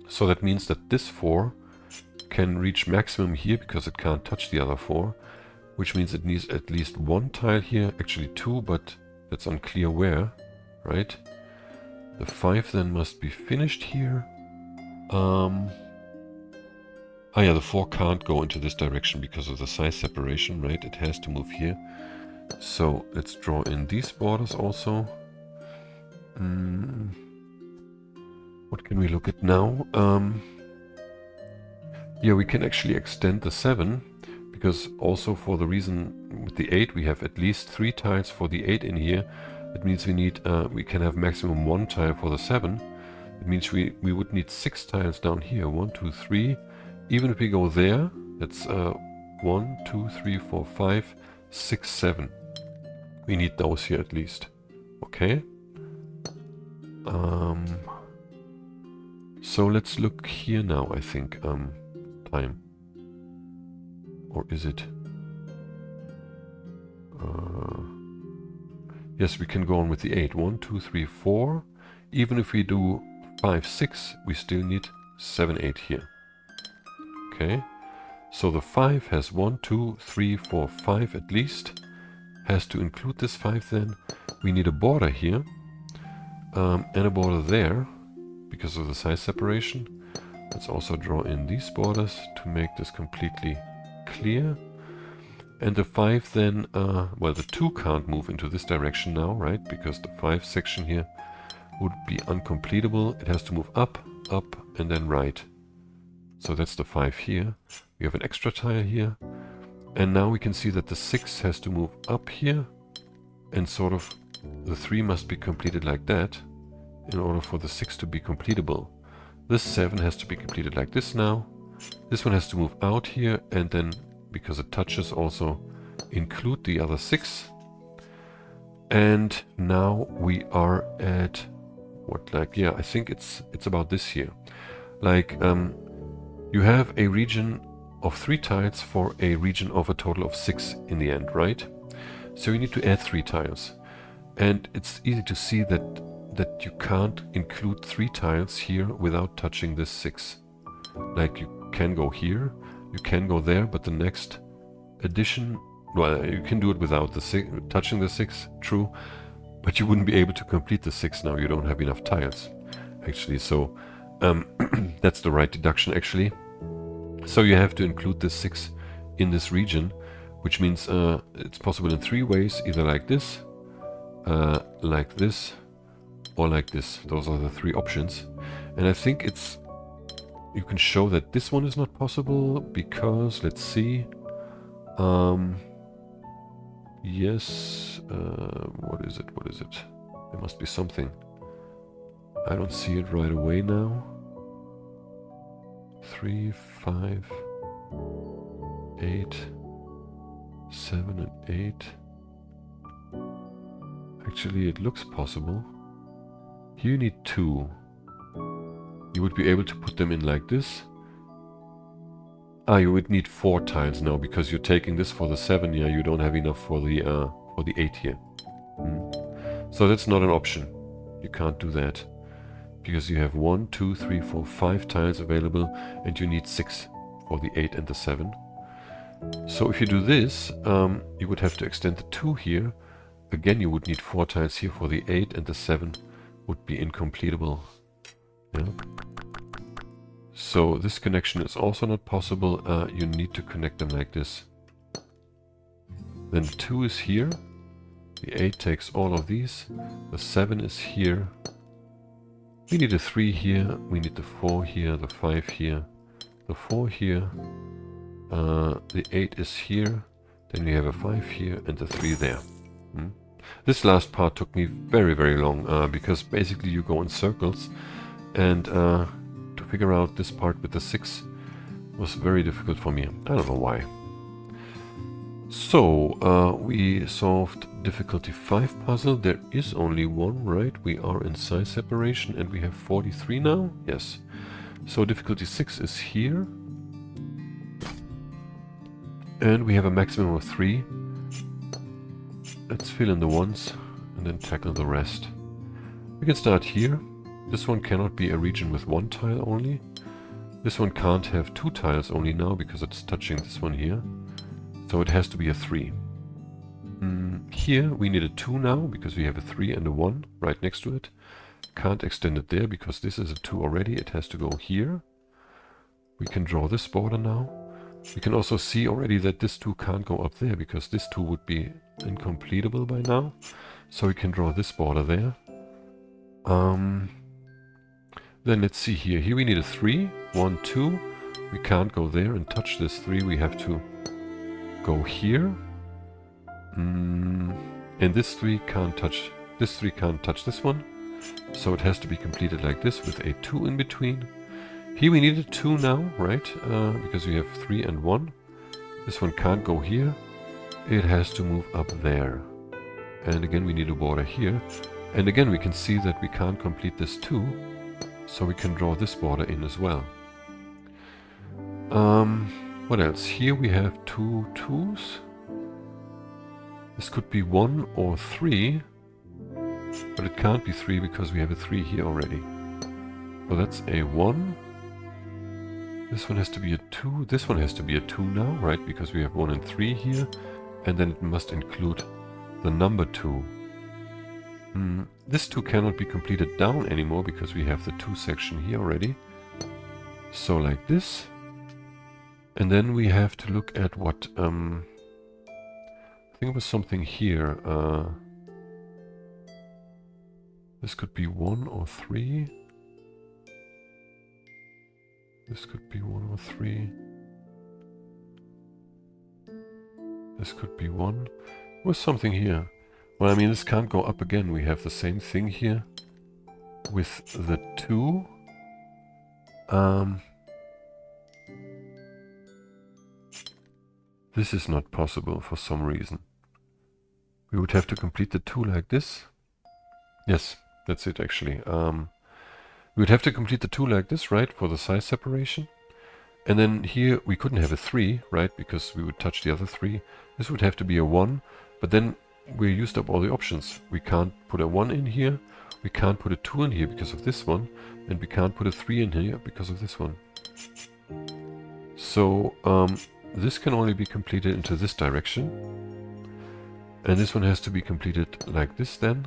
So that means that this 4 can reach maximum here because it can't touch the other 4, which means it needs at least 1 tile here, actually 2, but that's unclear where, right? The 5 then must be finished here. Yeah, the 4 can't go into this direction because of the size separation, right? It has to move here. So let's draw in these borders also. What can we look at now? Yeah, we can actually extend the 7, because also for the reason with the 8 we have at least 3 tiles for the 8 in here. That means we can have maximum 1 tile for the 7. It means we would need 6 tiles down here. 1, 2, 3. Even if we go there, that's 1, 2, 3, 4, 5, 6, 7. We need those here at least. Okay. So let's look here now, I think. Time. Or is it? Yes, we can go on with the 8. 1, 2, 3, 4. Even if we do 5, 6, we still need 7, 8 here. Okay. So the 5 has 1, 2, 3, 4, 5 at least. Has to include this 5 then. We need a border here. And a border there, because of the size separation. Let's also draw in these borders to make this completely clear. And the 5 then, well, the 2 can't move into this direction now, right? Because the 5 section here would be uncompletable. It has to move up, up, and then right. So that's the 5 here. We have an extra tile here. And now we can see that the 6 has to move up here. And sort of the 3 must be completed like that in order for the 6 to be completable. This 7 has to be completed like this now. This one has to move out here, and then, because it touches, also include the other 6. And now we are at what, like, yeah, I think it's about this here. Like, you have a region of 3 tiles for a region of a total of 6 in the end, right? So you need to add 3 tiles. And it's easy to see that you can't include 3 tiles here without touching this 6. Like, you can go here, you can go there, but the next addition, well, you can do it without the touching the 6, true, but you wouldn't be able to complete the 6 now. You don't have enough tiles, actually. So that's the right deduction, actually. So you have to include this 6 in this region, which means it's possible in 3 ways, either like this, or like this. Those are the 3 options. And I think you can show that this one is not possible because, let's see, yes, what is it? There must be something. I don't see it right away now. 3, 5, 8, 7 and 8. Actually, it looks possible. Here you need 2. You would be able to put them in like this. You would need 4 tiles now because you're taking this for the 7. Yeah, you don't have enough for the 8 here. So that's not an option. You can't do that because you have 1, 2, 3, 4, 5 tiles available, and you need 6 for the 8 and the 7. So if you do this, you would have to extend the 2 here. Again, you would need 4 tiles here for the 8, and the 7 would be incompletable. Yeah. So this connection is also not possible. You need to connect them like this. Then 2 is here. The 8 takes all of these. The 7 is here. We need a 3 here. We need the 4 here, the 5 here, the 4 here. The 8 is here. Then we have a 5 here and the 3 there. This last part took me very, very long because basically you go in circles, and to figure out this part with the 6 was very difficult for me. I don't know why. So we solved difficulty 5 puzzle. There is only one, right? We are in size separation and we have 43 now. Yes. So difficulty 6 is here. And we have a maximum of 3. Let's fill in the ones and then tackle the rest. We can start here. This one cannot be a region with 1 tile only. This one can't have 2 tiles only now because it's touching this one here. So it has to be a 3. Here we need a 2 now because we have a 3 and a 1 right next to it. Can't extend it there because this is a 2 already. It has to go here. We can draw this border now. We can also see already that this 2 can't go up there because this 2 would be incompletable by now. So we can draw this border there. Then let's see here. Here we need a 3. 1, 2. We can't go there and touch this 3. We have to go here. And this 3 can't touch this 3 can't touch this one. So it has to be completed like this with a 2 in between. Here we need a 2 now, right? Because we have 3 and 1. This one can't go here. It has to move up there. And again we need a border here. And again we can see that we can't complete this 2. So we can draw this border in as well. What else? Here we have 2 2s. This could be 1 or 3. But it can't be 3 because we have a 3 here already. So that's a 1. This one has to be a 2. This one has to be a 2 now, right? Because we have 1 and 3 here. And then it must include the number 2. This 2 cannot be completed down anymore because we have the 2 section here already. So like this. And then we have to look at what... I think it was something here. This could be 1 or 3. This could be 1 or 3. This could be 1. There was something here. Well, I mean, this can't go up again. We have the same thing here with the 2. This is not possible for some reason. We would have to complete the 2 like this. Yes, that's it actually. We would have to complete the 2 like this, right, for the size separation. And then here we couldn't have a 3, right, because we would touch the other 3. This would have to be a 1, but then we used up all the options. We can't put a 1 in here, we can't put a 2 in here because of this one, and we can't put a 3 in here because of this one. So this can only be completed into this direction. And this one has to be completed like this then.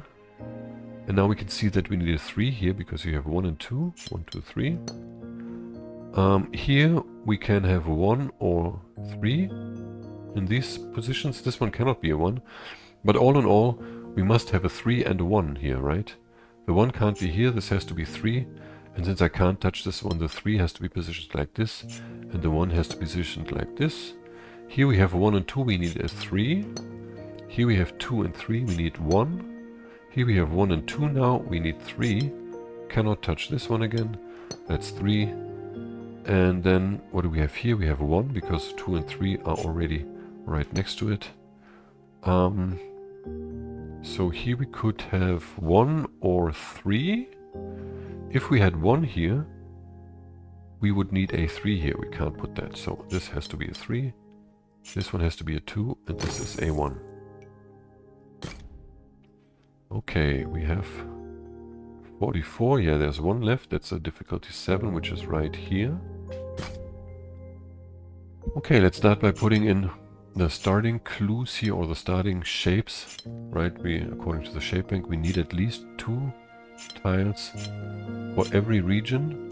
And now we can see that we need a 3 here because you have 1 and 2. 1, 2, 3. Here we can have 1 or 3 in these positions. This one cannot be a 1. But all in all, we must have a 3 and a 1 here, right? The 1 can't be here, this has to be 3. And since I can't touch this one, the 3 has to be positioned like this. And the 1 has to be positioned like this. Here we have 1 and 2, we need a 3. Here we have 2 and 3, we need 1. Here we have 1 and 2 now, we need 3. Cannot touch this one again. That's 3. And then what do we have here? We have 1 because 2 and 3 are already right next to it. So here we could have 1 or 3. If we had 1 here, we would need a 3 here. We can't put that. So this has to be a 3. This one has to be a 2. And this is a 1. Okay, we have 44. Yeah, there's 1 left. That's a difficulty 7, which is right here. Okay, let's start by putting in the starting clues here, or the starting shapes, right? According to the shape bank, we need at least 2 tiles for every region.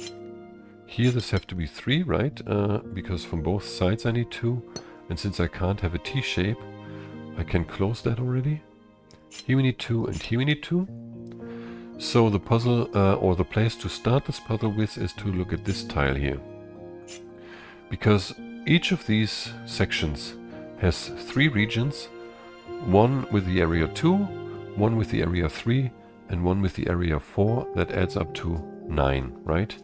Here this have to be 3, right? Because from both sides I need 2. And since I can't have a T shape, I can close that already. Here we need 2 and here we need 2. So the puzzle, or the place to start this puzzle with, is to look at this tile here. Because each of these sections has 3 regions, 1 with the area 2, 1 with the area 3, and 1 with the area 4. That adds up to 9, right?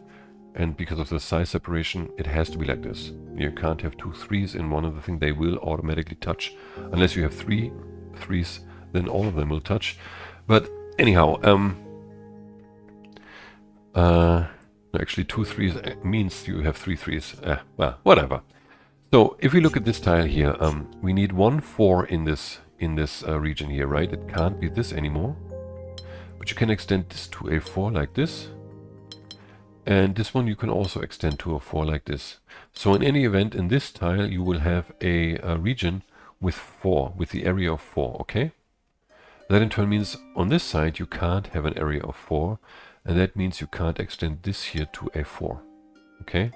And because of the size separation, it has to be like this. You can't have 2 3s in one of the things. They will automatically touch. Unless you have 3 3s, then all of them will touch. But anyhow, actually 2 3s means you have 3 3s. Well, whatever. So if we look at this tile here, we need 1 4 in this region here, right? It can't be this anymore. But you can extend this to a 4 like this. And this one you can also extend to a 4 like this. So in any event, in this tile you will have a region with 4, with the area of 4, okay? That in turn means on this side you can't have an area of 4, and that means you can't extend this here to a 4, okay?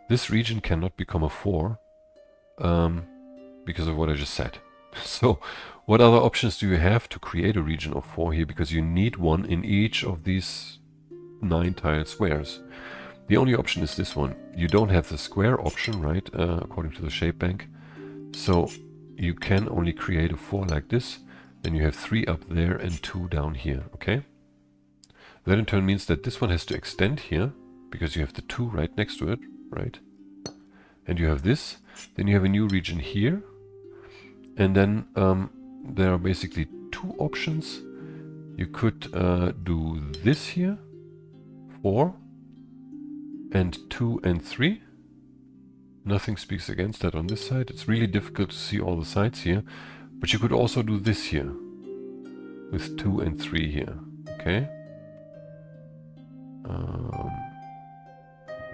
This region cannot become a 4 because of what I just said. So what other options do you have to create a region of 4 here? Because you need 1 in each of these 9 tile squares. The only option is this one. You don't have the square option, right, according to the shape bank. So you can only create a 4 like this. Then you have 3 up there and 2 down here, okay? That in turn means that this one has to extend here, because you have the 2 right next to it, right? And you have this. Then you have a new region here. And then there are basically 2 options. You could do this here. 4 and 2 and 3. Nothing speaks against that on this side. It's really difficult to see all the sides here. But you could also do this here with 2 and 3 here. Okay.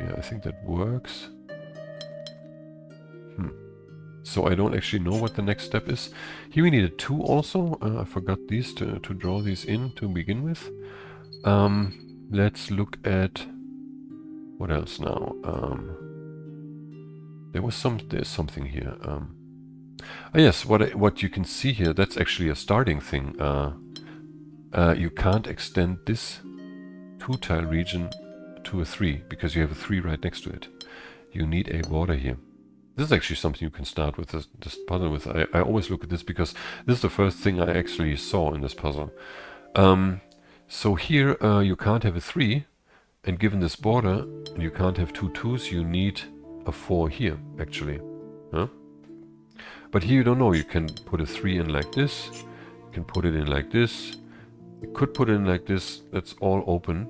Yeah, I think that works. So I don't actually know what the next step is. Here we need a 2 also. I forgot these to draw these in to begin with. Let's look at what else now. There's something here. Yes, what you can see here, that's actually a starting thing. You can't extend this 2-tile region to a 3 because you have a 3 right next to it. You need a border here. This is actually something you can start with this puzzle with. I always look at this because this is the first thing I actually saw in this puzzle. So here you can't have a 3, and given this border, and you can't have 2 2s, you need a 4 here, actually. Huh? But here you don't know. You can put a 3 in like this. You can put it in like this. You could put it in like this. That's all open.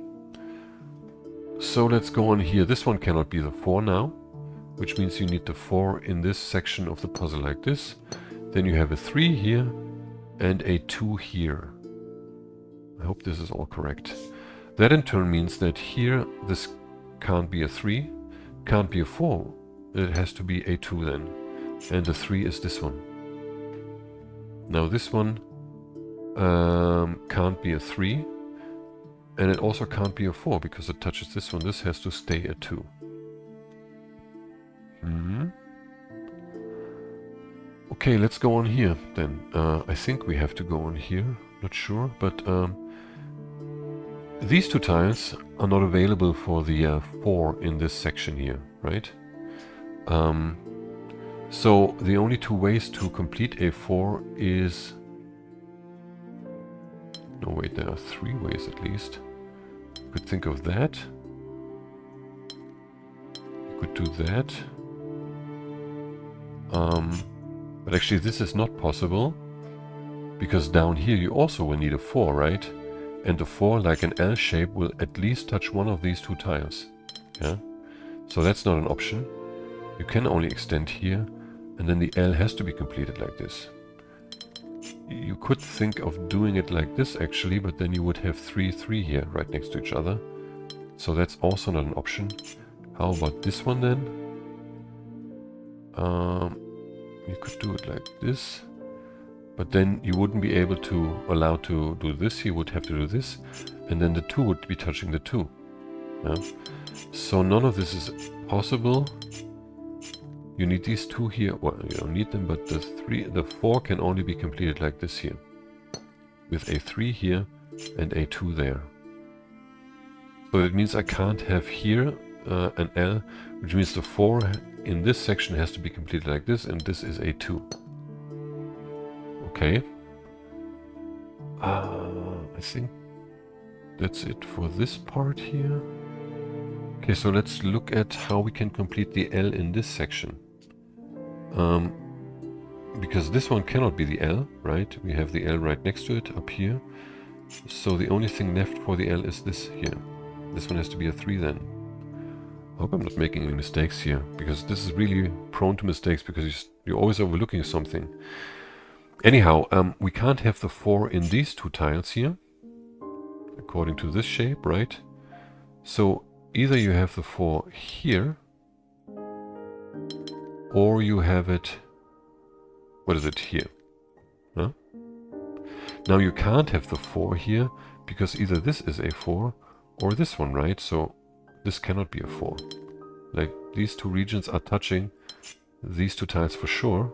So let's go on here. This one cannot be the 4 now, which means you need the 4 in this section of the puzzle like this. Then you have a 3 here and a 2 here. I hope this is all correct. That in turn means that here this can't be a 3, can't be a 4. It has to be a 2 then. And the 3 is this one. Now this one can't be a 3. And it also can't be a 4 because it touches this one. This has to stay a 2. Okay, let's go on here then. I think we have to go on here. Not sure, but these 2 tiles are not available for the 4 in this section here, right? So the only 2 ways to complete a 4 is... No, wait, there are 3 ways at least. You could think of that. You could do that. But actually this is not possible, because down here you also will need a 4, right? And the 4, like an L shape, will at least touch one of these 2 tiles. Yeah? So that's not an option. You can only extend here, and then the L has to be completed like this. You could think of doing it like this actually, but then you would have 3, 3 here right next to each other. So that's also not an option. How about this one then? You could do it like this, but then you wouldn't be able to allow to do this. You would have to do this, and then the 2 would be touching the 2. Yeah? So none of this is possible. You need these 2 here. Well, you don't need them, but the 4 can only be completed like this here, with a 3 here and a 2 there. So it means I can't have here an L, which means the 4 in this section has to be completed like this, and this is a 2. Okay. I think that's it for this part here. Okay, so let's look at how we can complete the L in this section. Because this one cannot be the L, right? We have the L right next to it, up here. So the only thing left for the L is this here. This one has to be a 3 then. I hope I'm not making any mistakes here, because this is really prone to mistakes, because you're always overlooking something. Anyhow, we can't have the 4 in these 2 tiles here, according to this shape, right? So either you have the 4 here, or you have it, what is it, here? Huh? Now you can't have the 4 here, because either this is a 4, or this one, right? So this cannot be a 4. Like, these 2 regions are touching these 2 tiles for sure.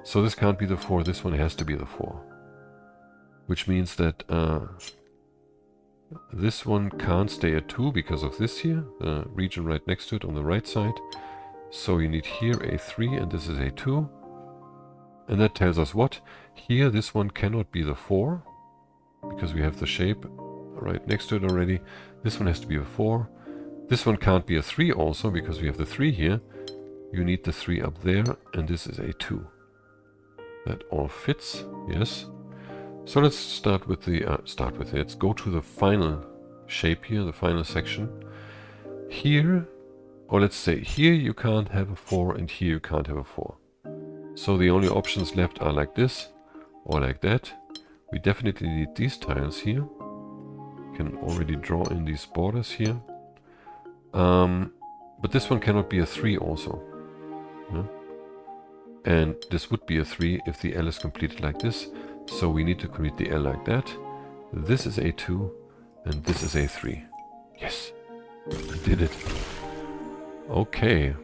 So this can't be the 4, this one has to be the 4. Which means that this one can't stay at 2 because of this here, the region right next to it on the right side. So you need here a 3, and this is a 2. And that tells us what? Here this one cannot be the 4, because we have the shape right next to it already. This one has to be a 4. This one can't be a 3 also, because we have the 3 here. You need the 3 up there, and this is a 2. That all fits, yes. So let's start with the, let's go to the final shape here, the final section. Here, or let's say here you can't have a 4, and here you can't have a 4. So the only options left are like this, or like that. We definitely need these tiles here. Can already draw in these borders here. But this one cannot be a 3 also. Yeah? And this would be a 3 if the L is completed like this. So we need to complete the L like that. This is A2 and this is A3. Yes, I did it. Okay,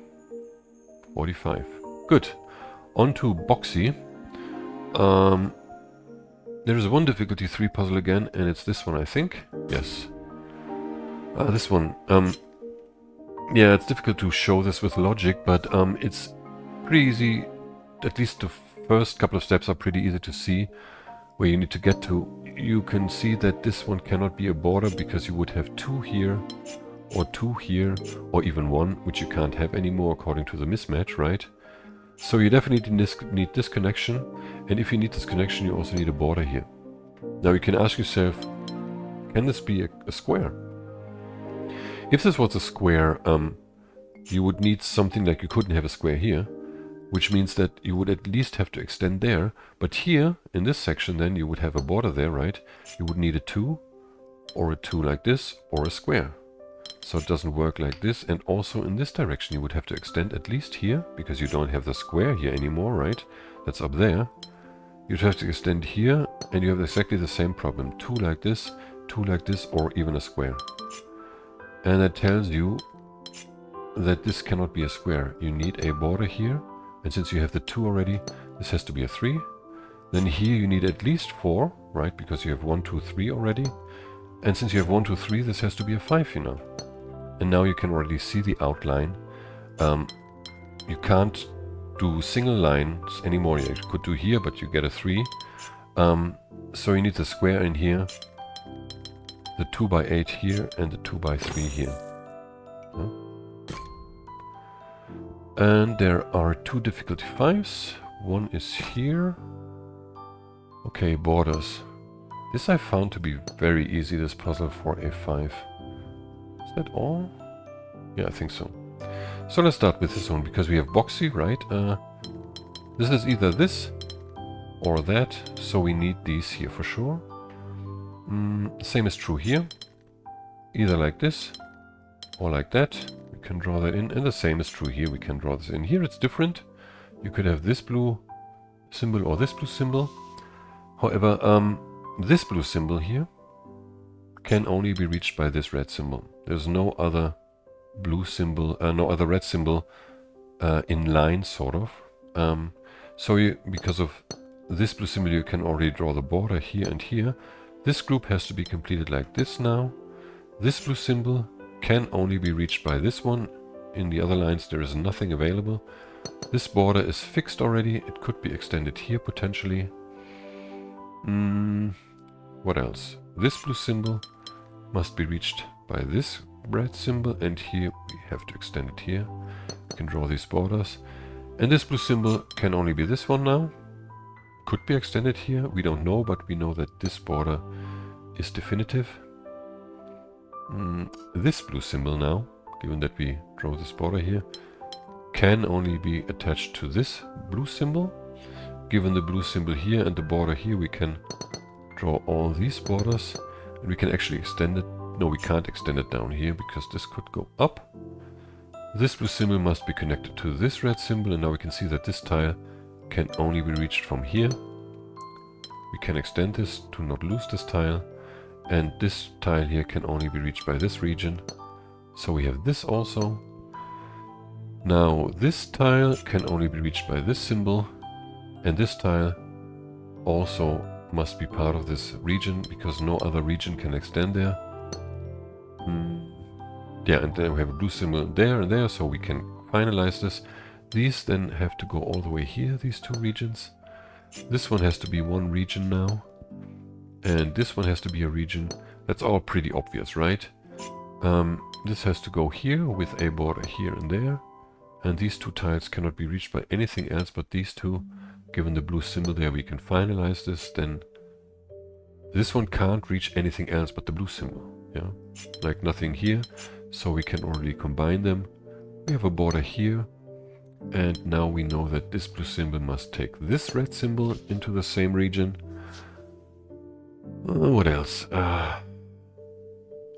45. Good. On to Boxy. There is one difficulty 3 puzzle again, and it's this one, I think. Yes. This one. Yeah, it's difficult to show this with logic, but it's pretty easy. At least the first couple of steps are pretty easy to see where you need to get to. You can see that this one cannot be a border because you would have 2 here, or 2 here, or even 1, which you can't have anymore according to the mismatch, right? So you definitely need this connection, and if you need this connection, you also need a border here. Now you can ask yourself, can this be a square? If this was a square, you would need something like you couldn't have a square here, which means that you would at least have to extend there, but here, in this section, then you would have a border there, right? You would need a 2, or a 2 like this, or a square. So it doesn't work like this, and also in this direction you would have to extend at least here, because you don't have the square here anymore, right? That's up there. You'd have to extend here, and you have exactly the same problem. 2 like this, or even a square. And that tells you that this cannot be a square. You need a border here, and since you have the 2 already, this has to be a 3. Then here you need at least 4, right? Because you have 1, 2, 3 already. And since you have 1, 2, 3, this has to be a 5, you know. And now you can already see the outline. You can't do single lines anymore. You could do here, but you get a 3. So you need the square in here, the 2 by 8 here, and the 2 by 3 here. And there are 2 difficulty 5s. One is here. Okay, borders. This I found to be very easy, this puzzle for a 5. Is that all? Yeah, I think so. So let's start with this one, because we have Boxy, right? This is either this or that, so we need these here for sure. Same is true here. Either like this or like that. We can draw that in, and the same is true here. We can draw this in. Here it's different. You could have this blue symbol or this blue symbol. However, this blue symbol here can only be reached by this red symbol. There's no other blue symbol, no other red symbol in line, sort of. So because of this blue symbol, you can already draw the border here and here. This group has to be completed like this now. This blue symbol can only be reached by this one. In the other lines, there is nothing available. This border is fixed already. It could be extended here potentially. What else? This blue symbol must be reached by this red symbol, and here we have to extend it here. We can draw these borders. And this blue symbol can only be this one now. Could be extended here, we don't know, but we know that this border is definitive. This blue symbol now, given that we draw this border here, can only be attached to this blue symbol. Given the blue symbol here and the border here, we can draw all these borders, and we can actually extend it. No, we can't extend it down here because this could go up. This blue symbol must be connected to this red symbol, and now we can see that this tile can only be reached from here. We can extend this to not lose this tile, and this tile here can only be reached by this region. So we have this also. Now this tile can only be reached by this symbol, and this tile also must be part of this region because no other region can extend there. Yeah, and then we have a blue symbol there and there, so we can finalize this. These then have to go all the way here, these 2 regions. This one has to be one region now, and this one has to be a region. That's all pretty obvious, right? This has to go here with a border here and there, and these 2 tiles cannot be reached by anything else but these 2. Given the blue symbol there, we can finalize this. Then this one can't reach anything else but the blue symbol, yeah? Like nothing here, so we can already combine them. We have a border here, and now we know that this blue symbol must take this red symbol into the same region. What else?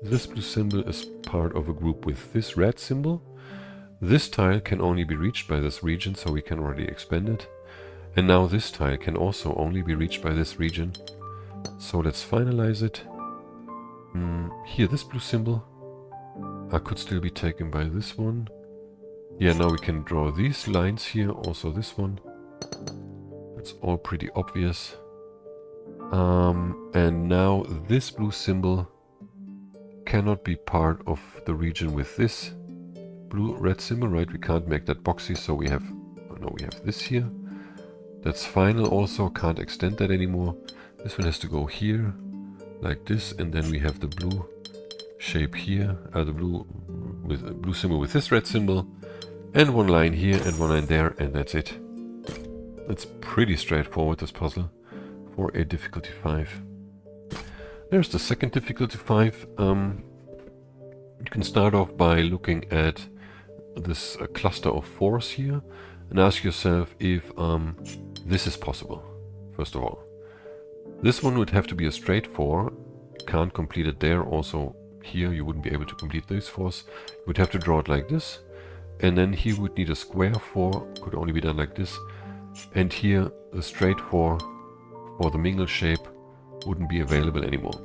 This blue symbol is part of a group with this red symbol. This tile can only be reached by this region, so we can already expand it. And now this tile can also only be reached by this region. So let's finalize it. Here, this blue symbol could still be taken by this one. Yeah, now we can draw these lines here, also this one. It's all pretty obvious. And now this blue symbol cannot be part of the region with this blue-red symbol, right? We can't make that boxy, so we have, we have this here. That's final also, can't extend that anymore. This one has to go here, like this, and then we have the blue shape here, the blue symbol with this red symbol, and one line here and one line there, and that's it. It's pretty straightforward, this puzzle, for a difficulty 5. There's the second difficulty 5. You can start off by looking at this cluster of 4s here and ask yourself if this is possible, first of all. This one would have to be a straight 4. You can't complete it there. Also here you wouldn't be able to complete these 4s. You would have to draw it like this. And then he would need a square 4, could only be done like this. And here the straight 4 for the mingle shape wouldn't be available anymore.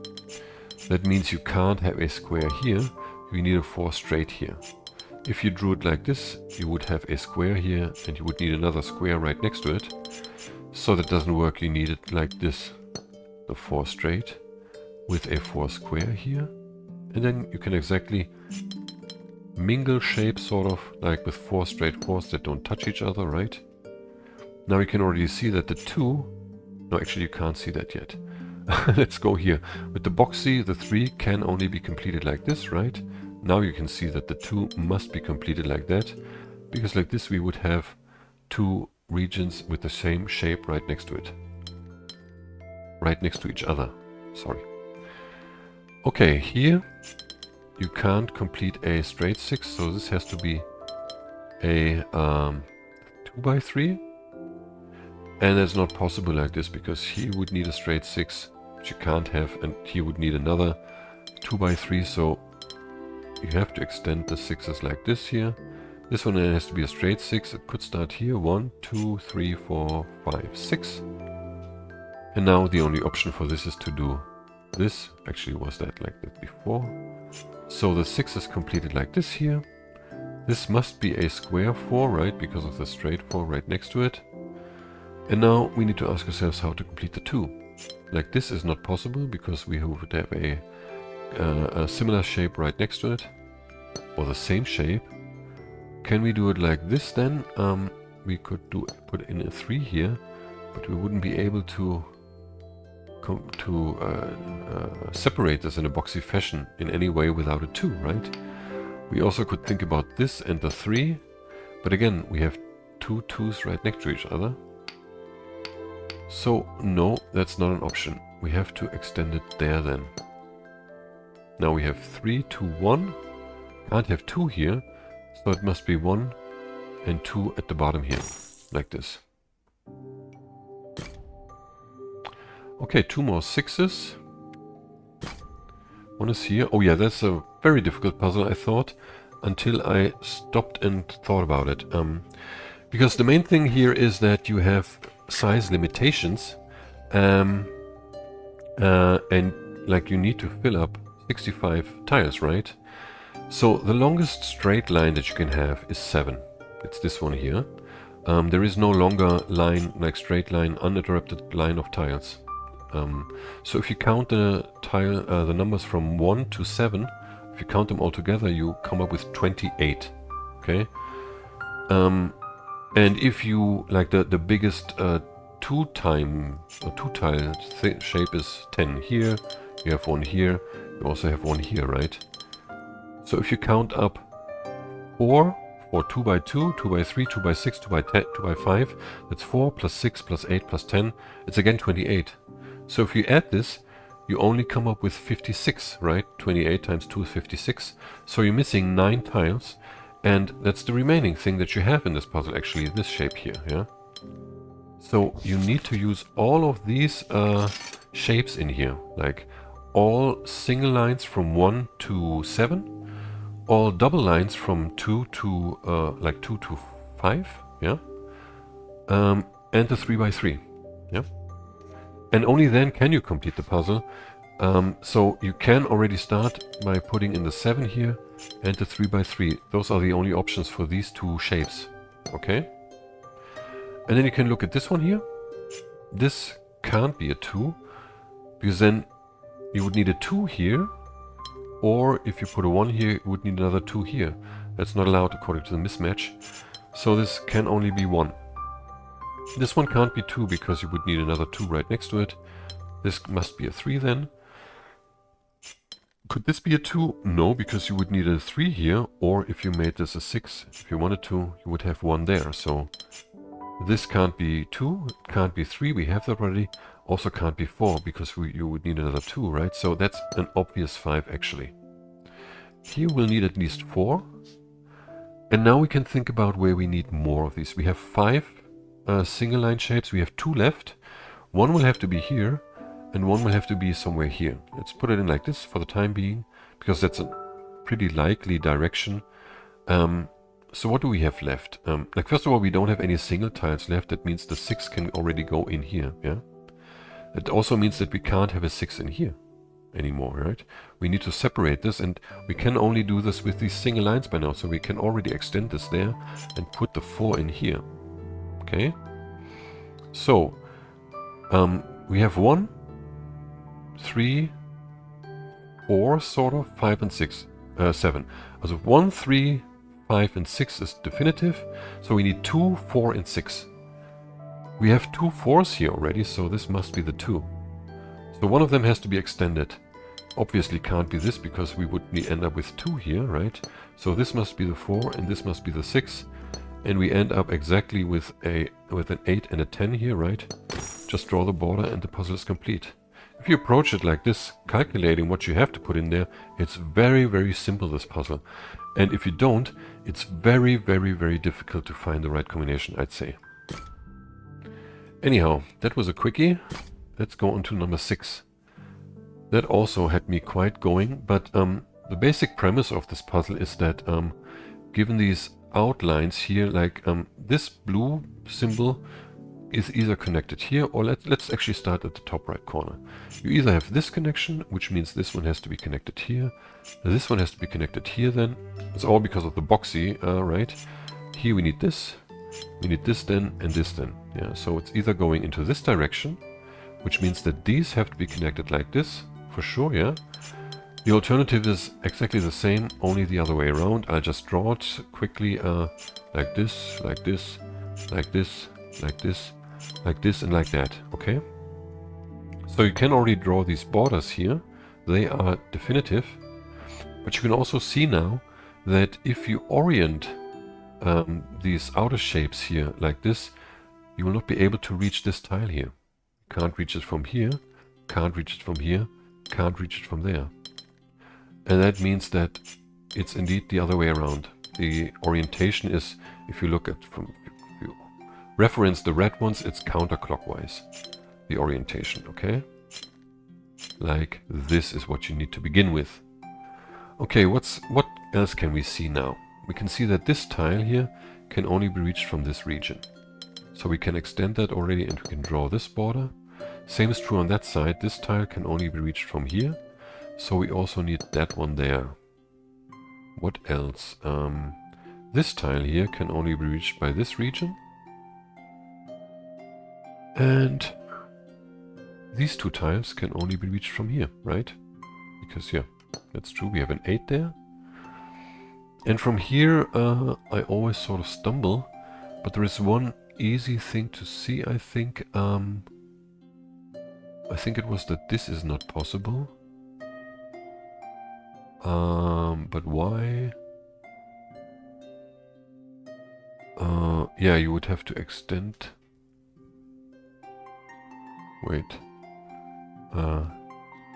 That means you can't have a square here, you need a 4 straight here. If you drew it like this, you would have a square here and you would need another square right next to it. So that doesn't work, you need it like this. The 4 straight with a 4 square here. And then you can exactly mingle shapes, sort of like with 4 straight 4s that don't touch each other, right? Now you can already see that the 2, no, actually you can't see that yet. Let's go here. With the boxy, the 3 can only be completed like this, right? Now you can see that the 2 must be completed like that, because like this we would have 2 regions with the same shape right next to it. Right next to each other, sorry. Okay, here you can't complete a straight 6, so this has to be a 2x3. And that's not possible like this, because he would need a straight 6, which you can't have, and he would need another 2x3, so you have to extend the 6s like this here. This one has to be a straight 6. It could start here, 1, 2, 3, 4, 5, 6. And now the only option for this is to do this. Actually was that like that before. So the 6 is completed like this here. This must be a square 4, right, because of the straight 4 right next to it. And now we need to ask ourselves how to complete the 2. Like this is not possible because we would have a similar shape right next to it, or the same shape. Can we do it like this then? We could put in a 3 here, but we wouldn't be able to separate this in a boxy fashion in any way without a 2, right? We also could think about this and the 3, but again we have 2 2s right next to each other. So no, that's not an option. We have to extend it there then. Now we have 3, 2, 1. Can't have 2 here, so it must be 1 and 2 at the bottom here, like this. Okay, 2 more 6s. One is here. Oh yeah, that's a very difficult puzzle, I thought, until I stopped and thought about it. Because the main thing here is that you have size limitations, and like you need to fill up 65 tiles, right? So the longest straight line that you can have is 7. It's this one here. There is no longer line, like straight line, uninterrupted line of tiles. So if you count the the numbers from 1 to 7, if you count them all together, you come up with 28. Okay. And if you like the biggest two-tile shape is 10 here, you have one here, you also have one here, right? So if you count up 4 for 2x2, 2x3, 2x6, 2x10, 2x5, that's 4 plus 6 plus 8 plus 10, it's again 28. So if you add this, you only come up with 56, right? 28 times 2 is 56. So you're missing 9 tiles. And that's the remaining thing that you have in this puzzle, actually, this shape here, yeah? So you need to use all of these shapes in here, like all single lines from 1 to 7, all double lines from 2 to 2 to 5, yeah? and the 3 by 3. Yeah. And only then can you complete the puzzle. So you can already start by putting in the 7 here and the 3 by 3. Those are the only options for these two shapes. Okay? And then you can look at this one here. This can't be a 2, because then you would need a 2 here, or if you put a 1 here, you would need another 2 here. That's not allowed according to the mismatch. So this can only be 1. This one can't be 2 because you would need another 2 right next to it. This must be a 3 then. Could this be a 2? No, because you would need a 3 here, or if you made this a 6, if you wanted to, you would have 1 there. So this can't be 2, it can't be 3, we have that already. Also can't be 4, because you would need another 2, right? So that's an obvious 5 actually. Here we'll need at least 4. And now we can think about where we need more of these. We have 5 single line shapes, we have 2 left. One will have to be here, and one will have to be somewhere here. Let's put it in like this for the time being, because that's a pretty likely direction. So what do we have left? Like first of all, we don't have any single tiles left. That means the 6 can already go in here, yeah? It also means that we can't have a 6 in here anymore, right? We need to separate this, and we can only do this with these single lines by now, so we can already extend this there and put the 4 in here. Okay? So, we have 1, 3, 4, sort of, 5 and 6, 7. Also 1, 3, 5 and 6 is definitive, so we need 2, 4 and 6. We have 2 4s here already, so this must be the 2. So one of them has to be extended. Obviously can't be this, because we would end up with 2 here, right? So this must be the 4 and this must be the 6. And we end up exactly with an 8 and a 10 here, right? Just draw the border and the puzzle is complete. If you approach it like this, calculating what you have to put in there, it's very, very simple, this puzzle. And if you don't, it's very, very, very difficult to find the right combination, I'd say. Anyhow, that was a quickie. Let's go on to number 6. That also had me quite going, but the basic premise of this puzzle is that given these outlines here, like this blue symbol is either connected here, or let's actually start at the top right corner. You either have this connection, which means this one has to be connected here, this one has to be connected here then. It's all because of the boxy, right? Here we need this then, and this then. Yeah, so it's either going into this direction, which means that these have to be connected like this, for sure, yeah? The alternative is exactly the same, only the other way around. I'll just draw it quickly, like this, like this, like this, like this, like this, and like that, okay? So you can already draw these borders here. They are definitive, but you can also see now that if you orient these outer shapes here like this, you will not be able to reach this tile here. Can't reach it from here, can't reach it from here, can't reach it from there. And that means that it's indeed the other way around. The orientation is, if you look at if you reference the red ones, it's counterclockwise, the orientation, okay? Like this is what you need to begin with. Okay, what else can we see now? We can see that this tile here can only be reached from this region. So we can extend that already, and we can draw this border. Same is true on that side. This tile can only be reached from here. So we also need that one there. What else? This tile here can only be reached by this region. And these two tiles can only be reached from here, right? Because, yeah, that's true. We have an 8 there. And from here, I always sort of stumble. But there is one easy thing to see, I think. I think it was that this is not possible. But why? Yeah, you would have to extend. Wait.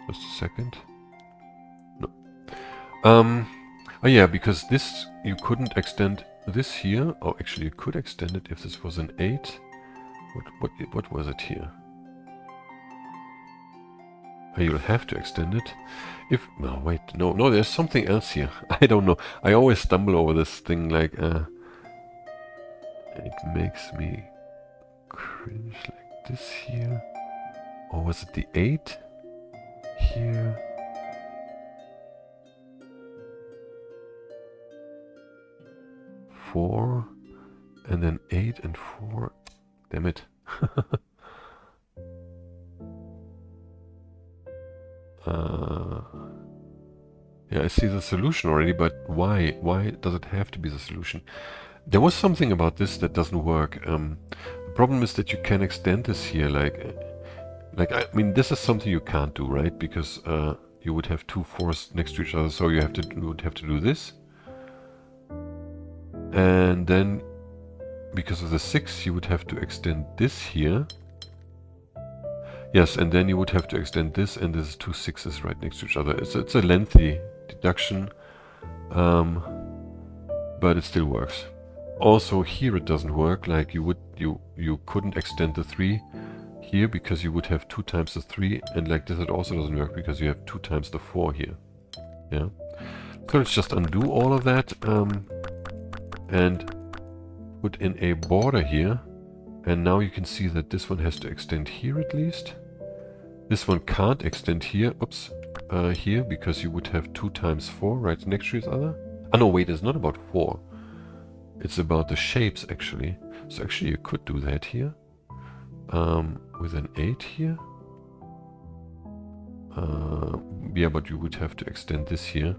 Just a second. No. Oh yeah, because this, you couldn't extend this here. Oh, actually you could extend it if this was an 8. What was it here? You'll have to extend it. If no, wait, no, there's something else here. I don't know. I always stumble over this thing, like it makes me cringe like this here. Or was it the 8 here? Four, and then 8 and 4. Damn it. Yeah, I see the solution already, but why? Why does it have to be the solution? There was something about this that doesn't work. The problem is that you can extend this here, I mean, this is something you can't do, right? Because you would have 2 4s next to each other, so you would have to do this. And then, because of the 6, you would have to extend this here. Yes, and then you would have to extend this, and this is 2 6s right next to each other. It's a lengthy deduction, but it still works. Also, here it doesn't work. Like you couldn't extend the 3 here because you would have 2 times the 3, and like this it also doesn't work because you have 2 times the 4 here. Yeah. So let's just undo all of that. And put in a border here, and now you can see that this one has to extend here at least. This one can't extend here, oops, here, because you would have 2 times 4 right next to each other. Oh no, wait, it's not about 4. It's about the shapes actually. So actually you could do that here, with an 8 here. Yeah, but you would have to extend this here,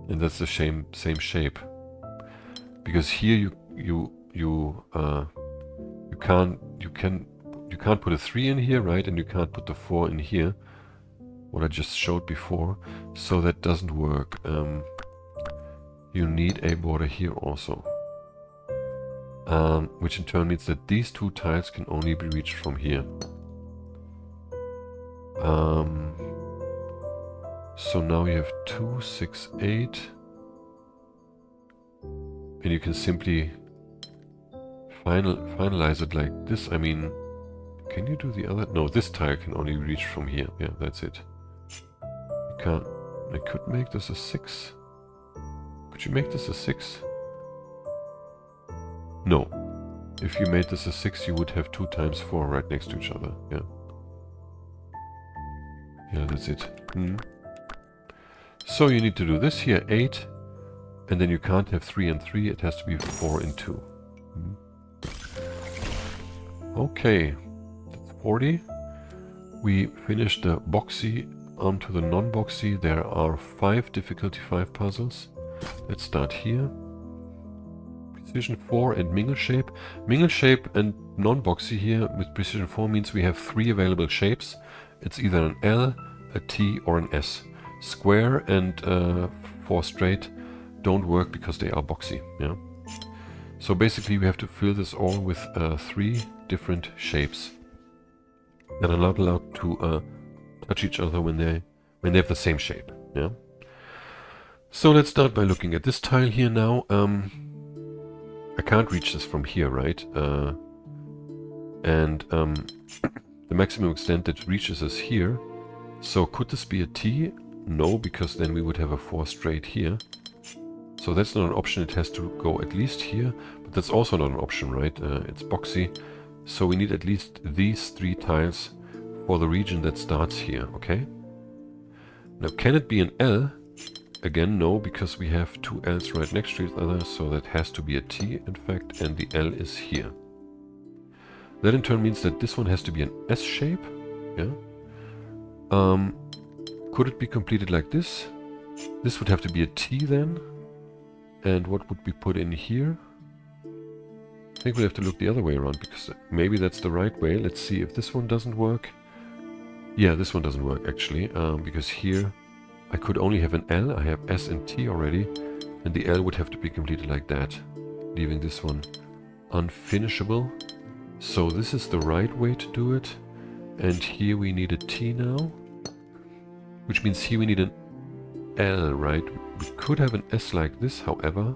and that's the same shape. Because here you can't put a 3 in here, right? And you can't put the 4 in here, what I just showed before. So that doesn't work. You need a border here also, which in turn means that these 2 tiles can only be reached from here. So now you have 2 6 8. And you can simply finalize it like this. I mean, can you do the other? No, this tile can only reach from here. Yeah, that's it. You can't. I could make this a 6. Could you make this a 6? No. If you made this a 6, you would have 2 times 4 right next to each other. Yeah. Yeah, that's it. So you need to do this here, 8. And then you can't have 3 and 3, it has to be 4 and 2. Okay, that's 40. We finished the boxy onto the non-boxy. There are 5 difficulty 5 puzzles. Let's start here. Precision 4 and mingle shape. Mingle shape and non-boxy here with precision 4 means we have 3 available shapes. It's either an L, a T or an S. Square and 4 straight don't work because they are boxy. Yeah. So basically we have to fill this all with 3 different shapes that are not allowed to touch each other when they have the same shape. Yeah. So let's start by looking at this tile here now. I can't reach this from here, right? And the maximum extent that reaches is here. So could this be a T? No, because then we would have a 4 straight here. So that's not an option, it has to go at least here, but that's also not an option, right? It's boxy, so we need at least these 3 tiles for the region that starts here, okay? Now can it be an L? Again, no, because we have 2 L's right next to each other, so that has to be a T, in fact, and the L is here. That in turn means that this one has to be an S shape, yeah? Could it be completed like this? This would have to be a T then. And what would be put in here? I think we'll have to look the other way around, because maybe that's the right way. Let's see if this one doesn't work. Yeah, this one doesn't work actually, because here I could only have an L. I have S and T already, and the L would have to be completed like that, leaving this one unfinishable. So this is the right way to do it. And here we need a T now, which means here we need an L, right? We could have an S like this, however.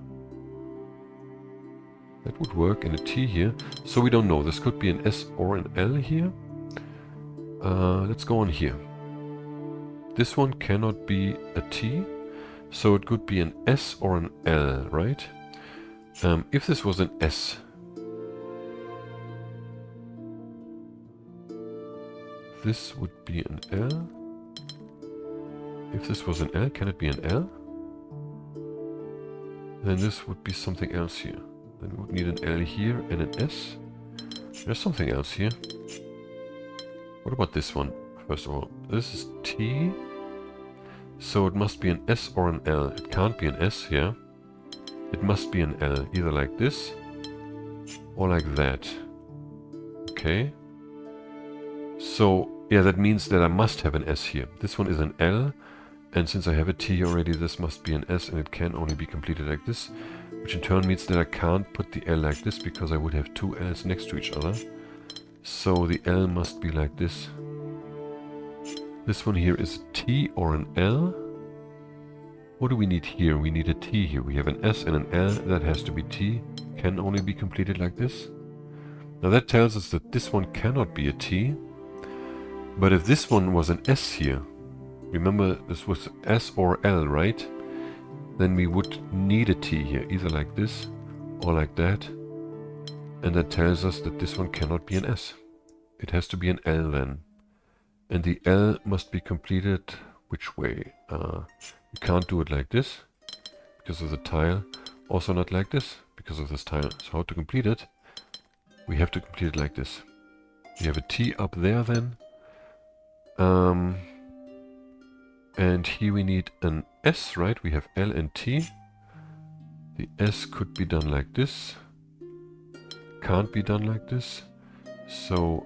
That would work, in a T here. So we don't know. This could be an S or an L here. Let's go on here. This one cannot be a T. So it could be an S or an L, right? If this was an S, this would be an L. If this was an L, can it be an L? Then this would be something else here. Then we would need an L here and an S. There's something else here. What about this one? First of all, this is T. So it must be an S or an L. It can't be an S here. It must be an L, either like this or like that. Okay. So, yeah, that means that I must have an S here. This one is an L, and since I have a T already, this must be an S, and it can only be completed like this, which in turn means that I can't put the L like this, because I would have two L's next to each other. So the L must be like this. This one here is a T or an L. What do we need here? We need a T here. We have an S and an L. That has to be T. Can only be completed like this. Now that tells us that this one cannot be a T. But if this one was an S here, remember this was S or L, right? Then we would need a T here, either like this or like that. And that tells us that this one cannot be an S. It has to be an L then. And the L must be completed which way? You can't do it like this because of the tile. Also not like this because of this tile. So how to complete it? We have to complete it like this. We have a T up there then. And here we need an S, right? We have L and T. The S could be done like this. Can't be done like this. So,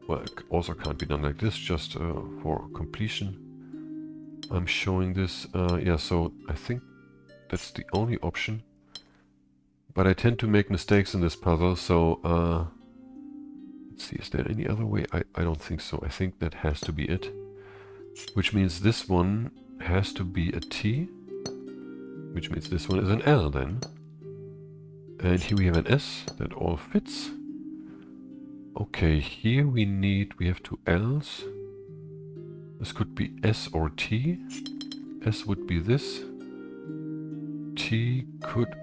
well, it also can't be done like this, just for completion. I'm showing this. Yeah, so I think that's the only option. But I tend to make mistakes in this puzzle, so let's see, is there any other way? I don't think so. I think that has to be it. Which means this one has to be a T. Which means this one is an L then. And here we have an S. That all fits. Okay, here we have two L's. This could be S or T. S would be this. T could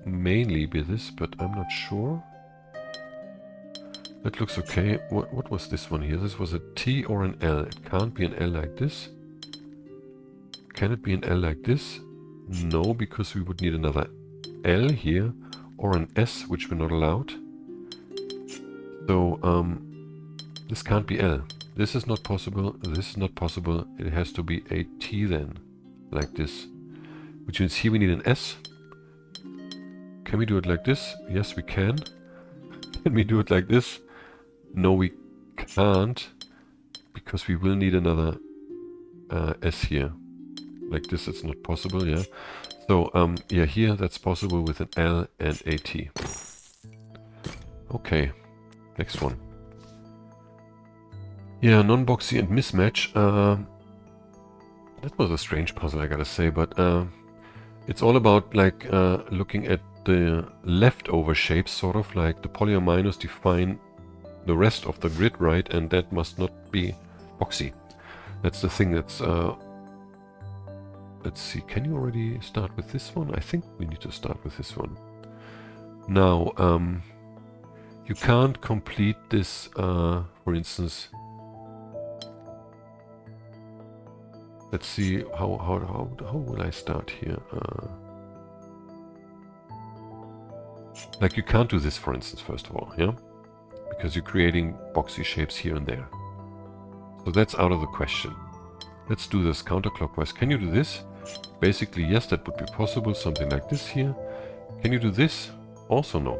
mainly be this, but I'm not sure. That looks okay. What was this one here? This was a T or an L. It can't be an L like this. Can it be an L like this? No, because we would need another L here, or an S, which we're not allowed. So, this can't be L. This is not possible. This is not possible. It has to be a T then, like this. Which means here we need an S. Can we do it like this? Yes, we can. Can we do it like this? No, we can't, because we will need another S here. Like this, it's not possible, yeah. So, yeah, here that's possible with an L and a T. Okay, next one. Yeah, non-boxy and mismatch. That was a strange puzzle, I gotta say, but it's all about like looking at the leftover shapes, sort of like the polyaminos define the rest of the grid, right? And that must not be boxy. That's the thing that's... let's see, can you already start with this one? I think we need to start with this one. Now, you can't complete this, for instance... Let's see, how will I start here? Like you can't do this, for instance, first of all, yeah? Because you're creating boxy shapes here and there. So that's out of the question. Let's do this counterclockwise. Can you do this? Basically, yes, that would be possible. Something like this here. Can you do this? Also no.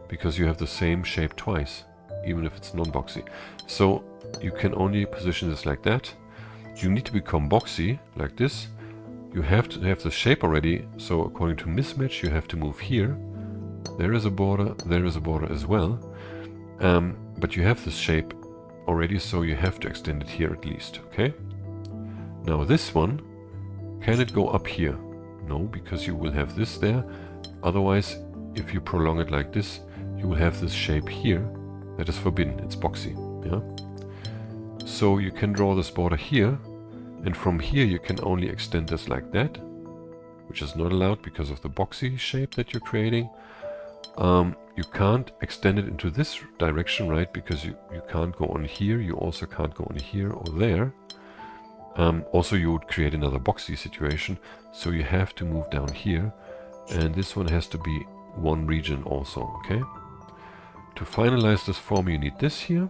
Because you have the same shape twice, even if it's non-boxy. So you can only position this like that. You need to become boxy, like this. You have to have the shape already, so according to mismatch, you have to move here. There is a border as well. But you have this shape already, so you have to extend it here at least, okay? Now this one, can it go up here? No, because you will have this there. Otherwise, if you prolong it like this, you will have this shape here. That is forbidden, it's boxy, yeah? So you can draw this border here, and from here you can only extend this like that, which is not allowed because of the boxy shape that you're creating. you can't extend it into this direction, right? Because you can't go on here. You also can't go on here or there. Also, you would create another boxy situation. So you have to move down here. And this one has to be one region also, okay? To finalize this form, you need this here.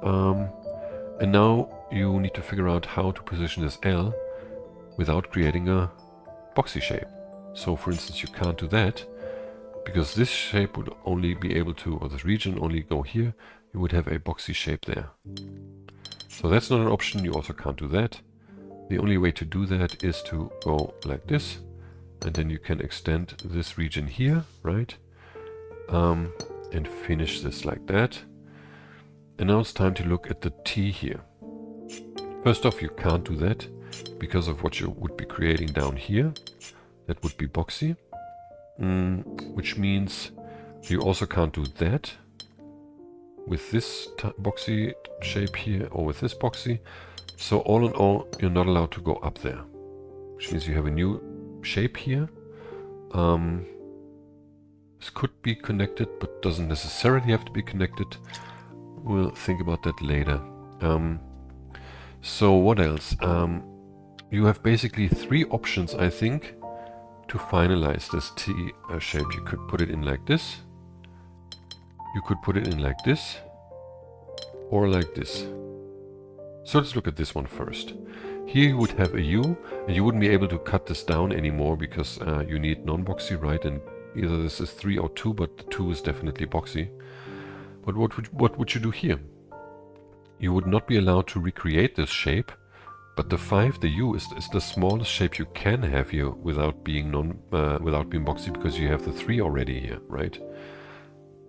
And now you need to figure out how to position this L without creating a boxy shape. So for instance, you can't do that because this shape would only be able to, or this region only go here. You would have a boxy shape there. So that's not an option. You also can't do that. The only way to do that is to go like this. And then you can extend this region here, right? And finish this like that. And now it's time to look at the T here. First off, you can't do that because of what you would be creating down here. That would be boxy. Which means you also can't do that with this boxy shape here or with this boxy. So all in all, you're not allowed to go up there. Which means you have a new shape here. This could be connected, but doesn't necessarily have to be connected. We'll think about that later. So what else? You have basically three options, I think, to finalize this T shape. You could put it in like this. You could put it in like this. Or like this. So let's look at this one first. Here you would have a U, and you wouldn't be able to cut this down anymore because you need non-boxy, right? And either this is 3 or 2, but the 2 is definitely boxy. But what would you do here? You would not be allowed to recreate this shape, but the 5, the U, is the smallest shape you can have here without being boxy, because you have the 3 already here, right?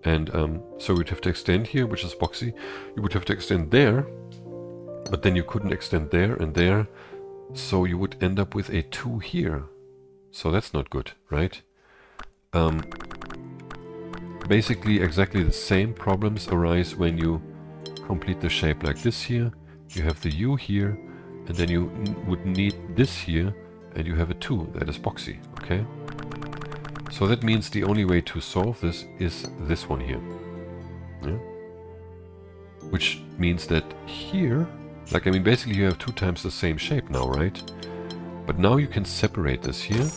And so you'd have to extend here, which is boxy. You would have to extend there, but then you couldn't extend there and there, so you would end up with a 2 here. So that's not good, right? Basically, exactly the same problems arise when you complete the shape like this here. You have the U here, and then you would need this here, and you have a 2 that is boxy, okay? So that means the only way to solve this is this one here. Yeah? Which means that here, like, I mean, basically you have 2 times the same shape now, right? But now you can separate this here.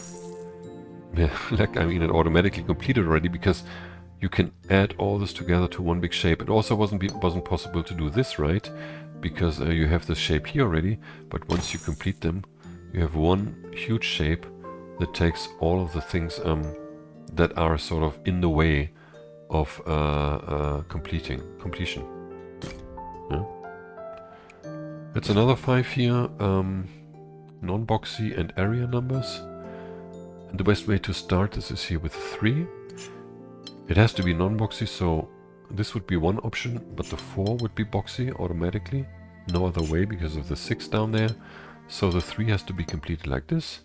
Yeah, like, I mean, it automatically completed already because you can add all this together to one big shape. It also wasn't possible to do this, right? Because you have this shape here already, but once you complete them, you have one huge shape that takes all of the things that are sort of in the way of completion. Yeah? That's another 5 here, non-boxy and area numbers. And the best way to start this is here with 3. It has to be non-boxy, so this would be one option, but the 4 would be boxy automatically. No other way because of the 6 down there. So the 3 has to be completed like this.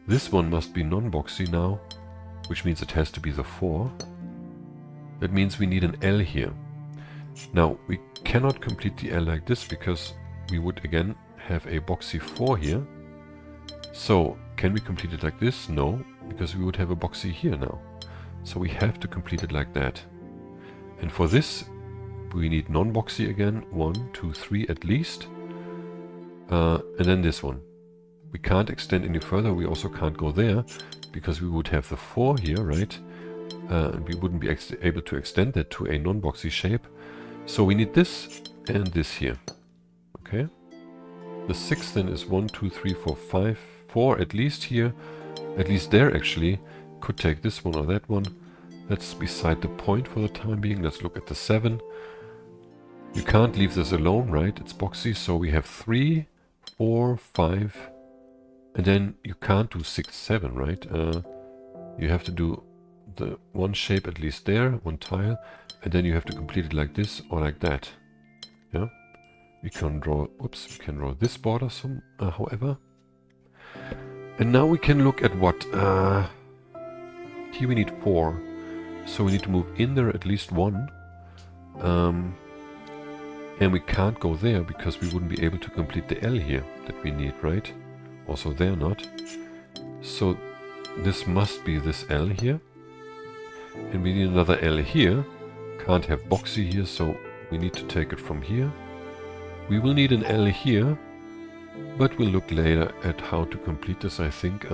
This one must be non-boxy now, which means it has to be the 4. That means we need an L here. Now, we cannot complete the L like this because we would again have a boxy 4 here. So, can we complete it like this? No, because we would have a boxy here now. So we have to complete it like that. And for this, we need non-boxy again. 1, 2, 3 at least. And then this one. We can't extend any further. We also can't go there because we would have the 4 here, right? And we wouldn't be able to extend that to a non-boxy shape. So we need this and this here. Okay? The 6 then is 1, 2, 3, 4, 5, 4 at least here. At least there actually. Could take this one or that one. That's beside the point for the time being. Let's look at the 7. You can't leave this alone, right? It's boxy, so we have 3, 4, 5, and then you can't do 6, 7, right? You have to do the one shape at least there, one tile, and then you have to complete it like this or like that. Yeah. We can draw. Oops. We can draw this border however. And now we can look at what. Here we need 4, so we need to move in there at least 1. And we can't go there because we wouldn't be able to complete the L here that we need, right? Also there not. So this must be this L here. And we need another L here. Can't have boxy here, so we need to take it from here. We will need an L here, but we'll look later at how to complete this, I think.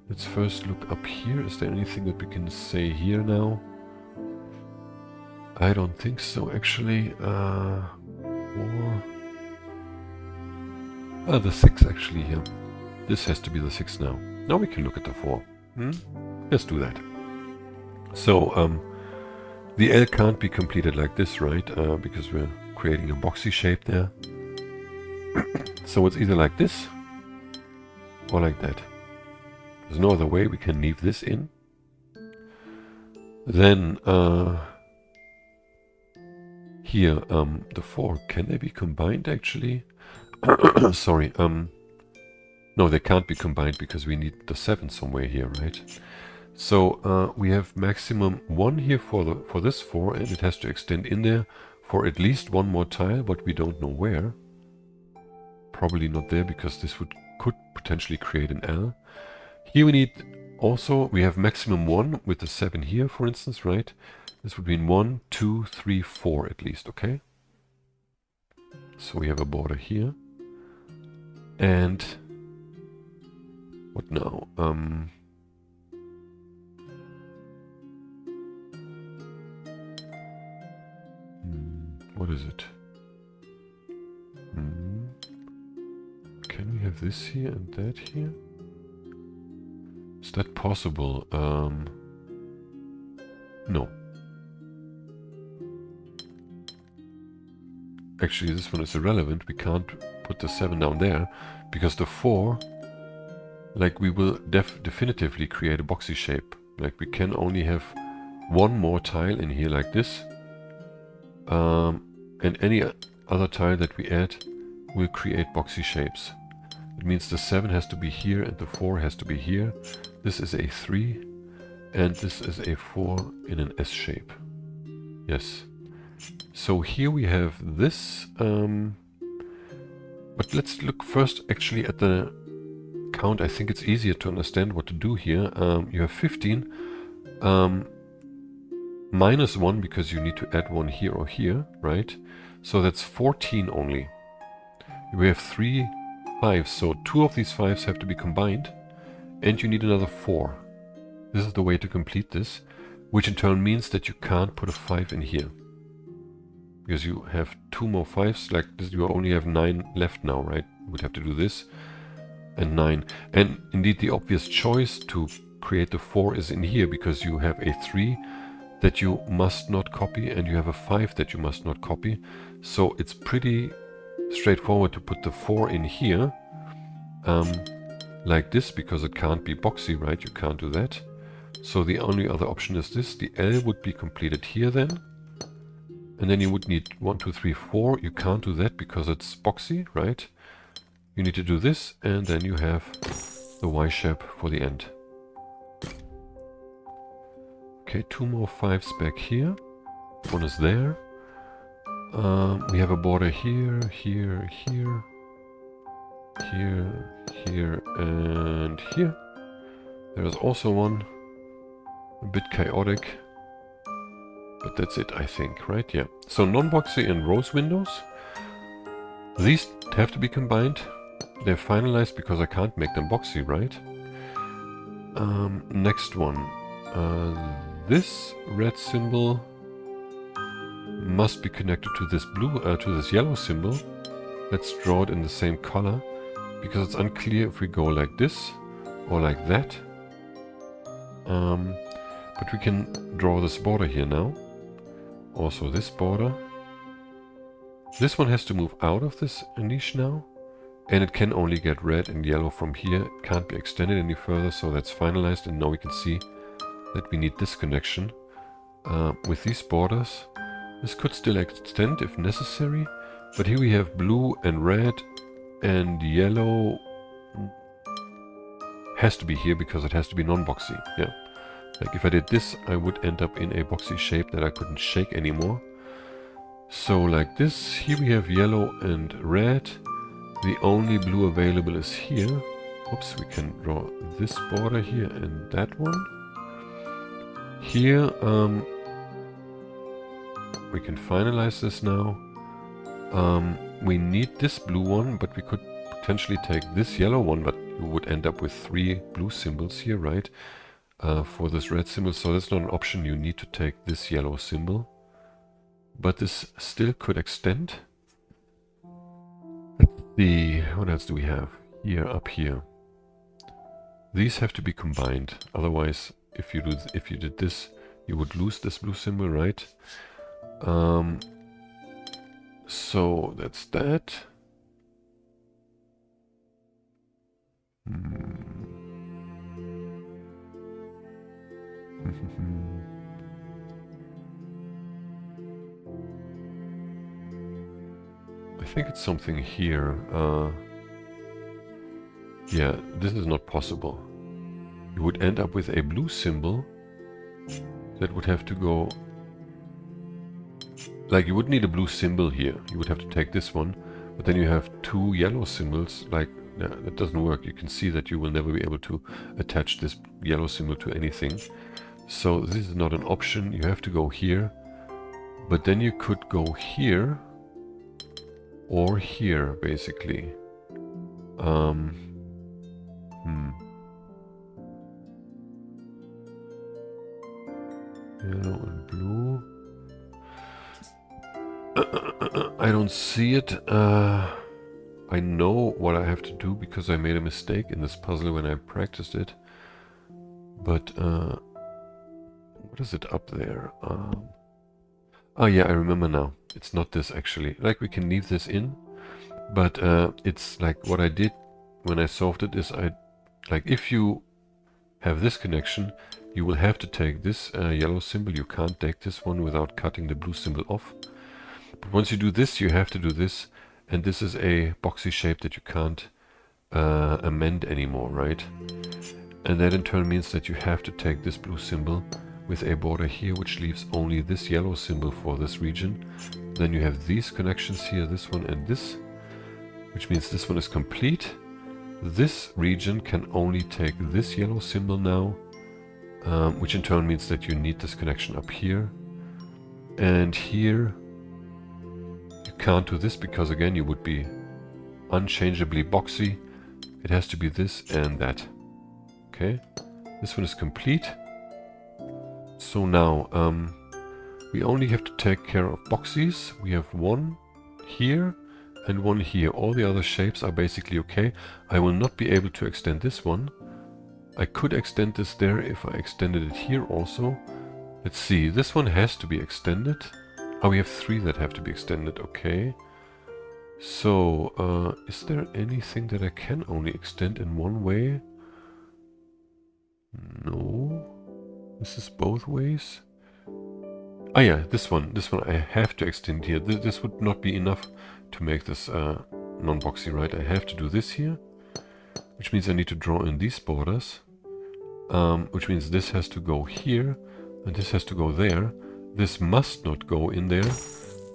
Let's first look up here. Is there anything that we can say here now? I don't think so, actually. The 6 actually here. This has to be the 6 now. Now we can look at the 4. Let's do that. So, the L can't be completed like this, right? Because we're creating a boxy shape there. So it's either like this or like that. There's no other way we can leave this in. Then here, the 4, can they be combined actually? Sorry, no, they can't be combined because we need the 7 somewhere here, right? So we have maximum 1 here for this 4, and it has to extend in there for at least one more tile, but we don't know where. Probably not there, because this could potentially create an L. Here we need also, we have maximum 1 with the 7 here, for instance, right? This would mean 1, 2, 3, 4 at least, okay? So we have a border here. And what now? What is it? Can we have this here and that here? Is that possible? No. Actually, this one is irrelevant. We can't put the 7 down there because the 4, like, we will definitively create a boxy shape. Like, we can only have one more tile in here like this. And any other tile that we add will create boxy shapes. It means the 7 has to be here and the 4 has to be here. This is a 3 and this is a 4 in an S shape. Yes. So here we have this. But let's look first actually at the count. I think it's easier to understand what to do here. You have 15. Minus 1 because you need to add 1 here or here, right? So that's 14 only. We have 3 5s, so 2 of these 5s have to be combined, and you need another 4. This is the way to complete this, which in turn means that you can't put a 5 in here. Because you have 2 more 5s, like this, you only have 9 left now, right? You would have to do this, and 9. And indeed the obvious choice to create the 4 is in here, because you have a 3 that you must not copy, and you have a 5 that you must not copy. So it's pretty straightforward to put the 4 in here, like this, because it can't be boxy, right? You can't do that. So the only other option is this. The L would be completed here then. And then you would need 1, 2, 3, 4. You can't do that because it's boxy, right? You need to do this, and then you have the Y shape for the end. Okay, 2 more 5s back here. 1 is there. We have a border here, here, here, here, here, and here. There is also one, a bit chaotic, but that's it, I think, right? Yeah. So non-boxy and rose windows. These have to be combined. They're finalized because I can't make them boxy, right? Next one. This red symbol must be connected to this blue, to this yellow symbol. Let's draw it in the same color, because it's unclear if we go like this or like that. But we can draw this border here now. Also this border. This one has to move out of this niche now, and it can only get red and yellow from here. It can't be extended any further, so that's finalized, and now we can see that we need this connection with these borders. This could still extend if necessary, but here we have blue and red and yellow. Has to be here because it has to be non-boxy. Yeah, like if I did this, I would end up in a boxy shape that I couldn't shake anymore. So like this, here we have yellow and red. The only blue available is here. Oops, we can draw this border here and that one. Here, we can finalize this now. We need this blue one, but we could potentially take this yellow one, but you would end up with 3 blue symbols here, right? For this red symbol, so that's not an option. You need to take this yellow symbol. But this still could extend. Let's see, what else do we have? Here, up here. These have to be combined. Otherwise, if you did this, you would lose this blue symbol, right? So that's that. I think it's something here. Yeah, this is not possible. You would end up with a blue symbol that would have to go... Like, you would need a blue symbol here. You would have to take this one, but then you have 2 yellow symbols. Like, yeah, that doesn't work. You can see that you will never be able to attach this yellow symbol to anything. So this is not an option. You have to go here. But then you could go here or here, basically. Yellow and blue. I don't see it. I know what I have to do because I made a mistake in this puzzle when I practiced it. But what is it up there? Oh yeah, I remember now. It's not this actually. Like, we can leave this in, but it's like what I did when I solved it is like, if you have this connection, you will have to take this yellow symbol. You can't take this one without cutting the blue symbol off. But once you do this, you have to do this, and this is a boxy shape that you can't amend anymore, right? And that in turn means that you have to take this blue symbol with a border here, which leaves only this yellow symbol for this region. Then you have these connections here, this one and this, which means this one is complete. This region can only take this yellow symbol now, which in turn means that you need this connection up here. And here you can't do this because, again, you would be unchangeably boxy. It has to be this and that. Okay, this one is complete. So now we only have to take care of boxies. We have one here and one here. All the other shapes are basically okay. I will not be able to extend this one. I could extend this there if I extended it here also. Let's see, this one has to be extended. Oh, we have 3 that have to be extended, okay. So, is there anything that I can only extend in one way? No. This is both ways. Ah yeah, this one I have to extend here. This would not be enough to make this non-boxy, right? I have to do this here, which means I need to draw in these borders, which means this has to go here, and this has to go there. This must not go in there,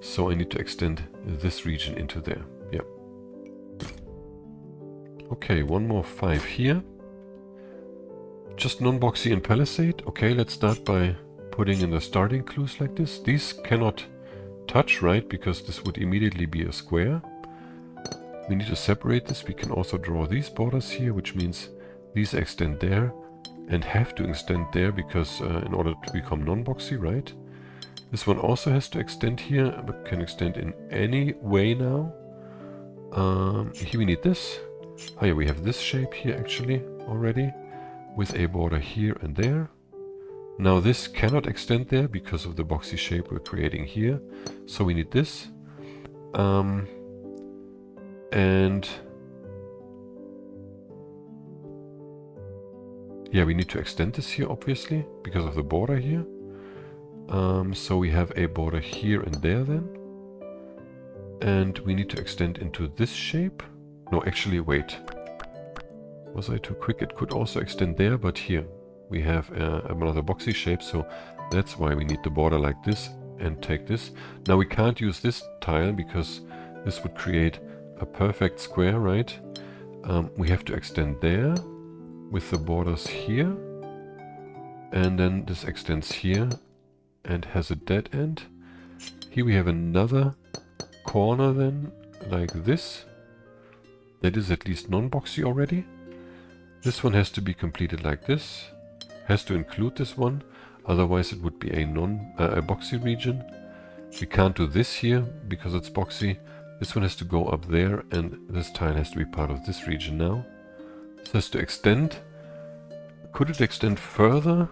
so I need to extend this region into there. Yep. Okay, one more 5 here. Just non-boxy and palisade. Okay, let's start by putting in the starting clues like this. These cannot touch, right? Because this would immediately be a square. We need to separate this. We can also draw these borders here, which means these extend there and have to extend there because in order to become non-boxy, right? This one also has to extend here, but can extend in any way now. Here we need this. Oh yeah, we have this shape here actually already, with a border here and there. Now this cannot extend there because of the boxy shape we're creating here. So we need this. And yeah, we need to extend this here obviously because of the border here. So we have a border here and there then. And we need to extend into this shape. No, actually, wait. Was I too quick? It could also extend there, but here we have another boxy shape, so that's why we need the border like this and take this. Now we can't use this tile because this would create a perfect square, right? We have to extend there with the borders here. And then this extends here and has a dead end. Here we have another corner then, like this. That is at least non-boxy already. This one has to be completed like this. Has to include this one, otherwise it would be a boxy region. We can't do this here because it's boxy. This one has to go up there, and this tile has to be part of this region now. This has to extend. Could it extend further?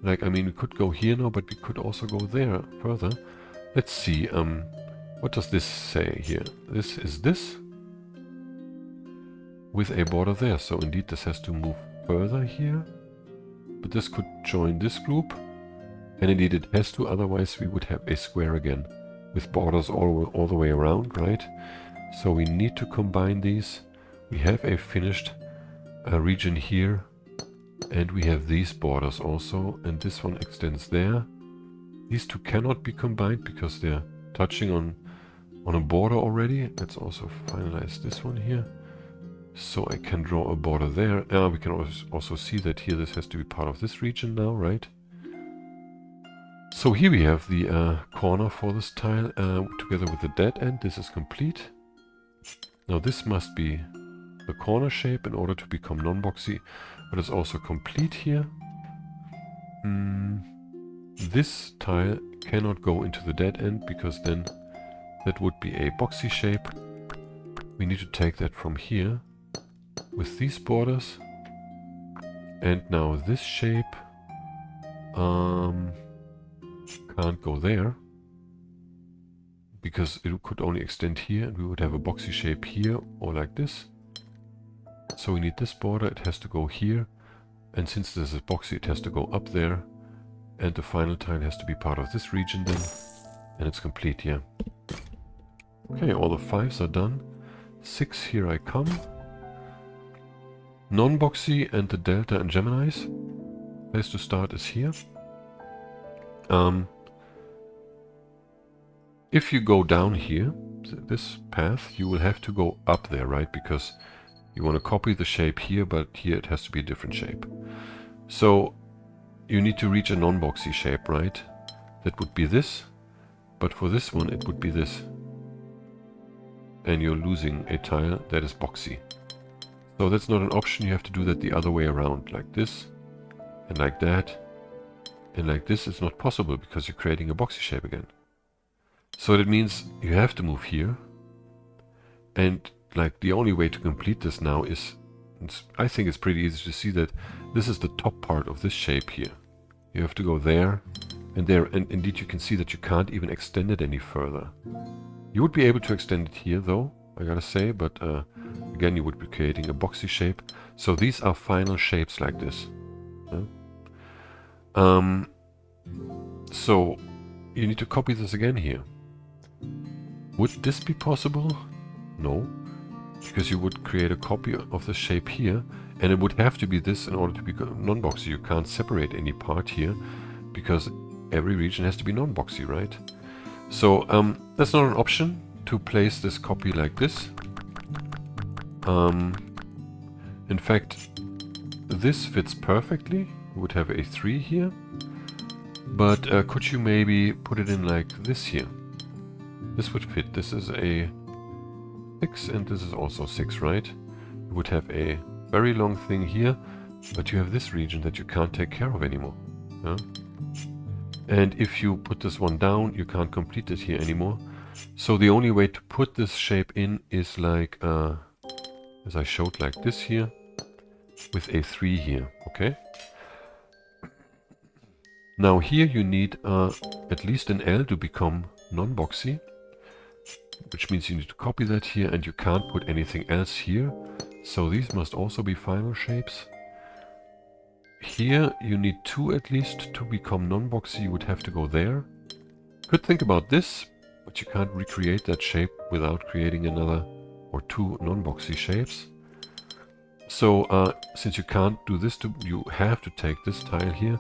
Like, I mean, we could go here now, but we could also go there further. Let's see, what does this say here? This is this with a border there. So indeed this has to move further here. But this could join this group. And indeed it has to, otherwise we would have a square again. With borders all the way around, right? So we need to combine these. We have a finished region here. And we have these borders also. And this one extends there. These two cannot be combined because they're touching on a border already. Let's also finalize this one here. So I can draw a border there. We can also see that here this has to be part of this region now, right? So here we have the corner for this tile together with the dead end. This is complete. Now this must be the corner shape in order to become non-boxy, but it's also complete here. This tile cannot go into the dead end because then that would be a boxy shape. We need to take that from here with these borders. And now this shape can't go there because it could only extend here, and we would have a boxy shape here or like this. So we need this border, it has to go here, and since this is boxy it has to go up there, and the final tile has to be part of this region then, and it's complete here. Okay, all the 5s are done. 6 here I come. Non-boxy and the Delta and Geminis. Place to start is here. If you go down here, this path, you will have to go up there, right? Because you want to copy the shape here, but here it has to be a different shape. So you need to reach a non-boxy shape, right? That would be this, but for this one it would be this. And you're losing a tile that is boxy. So that's not an option, you have to do that the other way around, like this, and like that, and like this. It's not possible because you're creating a boxy shape again. So that means you have to move here, and like the only way to complete this now is, I think it's pretty easy to see that this is the top part of this shape here. You have to go there, and indeed you can see that you can't even extend it any further. You would be able to extend it here though, I gotta say, but again you would be creating a boxy shape. So these are final shapes like this. So you need to copy this again here. Would this be possible? No, because you would create a copy of the shape here, and it would have to be this in order to be non-boxy. You can't separate any part here because every region has to be non-boxy, right? So that's not an option to place this copy like this. In fact, this fits perfectly. You would have a 3 here, but could you maybe put it in like this here? This would fit. This is a 6 and this is also 6, right? You would have a very long thing here, but you have this region that you can't take care of anymore. And if you put this one down, you can't complete it here anymore. So the only way to put this shape in is like, as I showed, like this here, with a 3 here, okay? Now here you need at least an L to become non-boxy, which means you need to copy that here, and you can't put anything else here. So these must also be final shapes. Here you need 2 at least to become non-boxy. You would have to go there. Could think about this, but you can't recreate that shape without creating another or 2 non-boxy shapes. So since you can't do this, you have to take this tile here.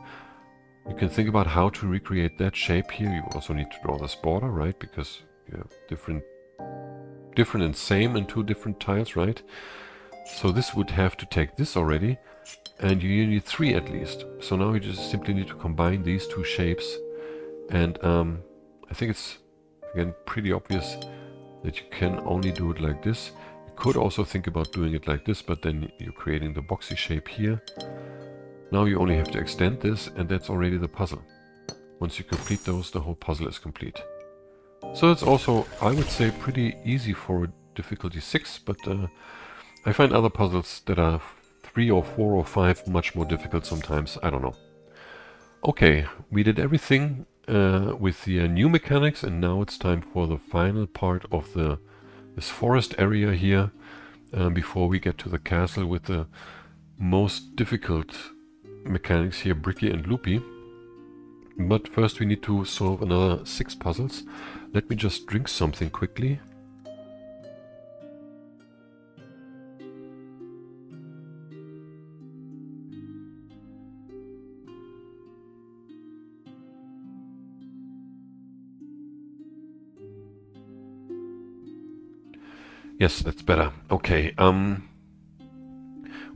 You can think about how to recreate that shape here. You also need to draw this border, right? Because you have different and same in 2 different tiles, right? So this would have to take this already, and you need 3 at least. So now you just simply need to combine these two shapes, and I think it's, again, pretty obvious that you can only do it like this. You could also think about doing it like this, but then you're creating the boxy shape here. Now you only have to extend this, and that's already the puzzle. Once you complete those, the whole puzzle is complete. So it's also, I would say, pretty easy for difficulty 6, but I find other puzzles that are 3 or 4 or 5 much more difficult sometimes. I don't know. Okay, we did everything with the new mechanics, and now it's time for the final part of this forest area here before we get to the castle with the most difficult mechanics here, Bricky and Loopy. But first we need to solve another 6 puzzles. Let me just drink something quickly. Yes, that's better. Okay,